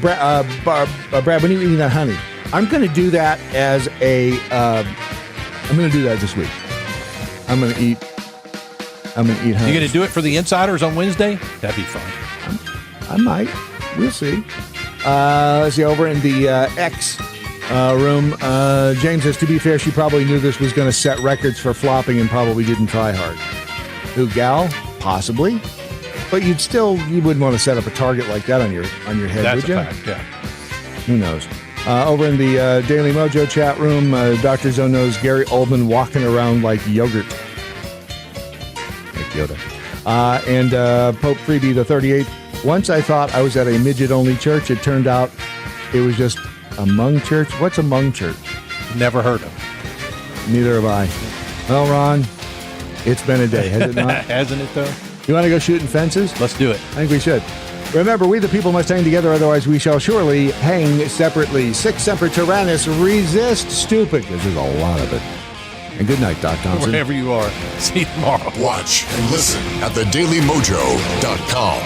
Speaker 1: Brad, when are you eating that honey? I'm going to do that as a. I'm going to do that this week. I'm going to eat honey.
Speaker 8: You going to do it for the insiders on Wednesday? That'd be fun.
Speaker 1: I might. We'll see. Let's see. Over in the X room, James says, to be fair, she probably knew this was going to set records for flopping and probably didn't try hard. Who, Gal? Possibly. But you wouldn't want to set up a target like that on your head,
Speaker 8: That's
Speaker 1: would you?
Speaker 8: a fact, yeah.
Speaker 1: Who knows? Over in the Daily Mojo chat room, Dr. Zone knows Gary Oldman walking around like yogurt. Like Yoda. And Pope Freebie the 38th. Once I thought I was at a midget-only church. It turned out it was just a Hmong church. What's a Hmong church?
Speaker 8: Never heard of.
Speaker 1: Neither have I. Well, Ron, it's been a day, has it not?
Speaker 8: Hasn't it, though?
Speaker 1: You want to go shooting fences?
Speaker 8: Let's do it.
Speaker 1: I think we should. Remember, we the people must hang together, otherwise we shall surely hang separately. Sic semper tyrannis, resist stupid, because there's a lot of it. And good night, Doc Thompson.
Speaker 8: Wherever you are. See you tomorrow.
Speaker 3: Watch and listen at thedailymojo.com.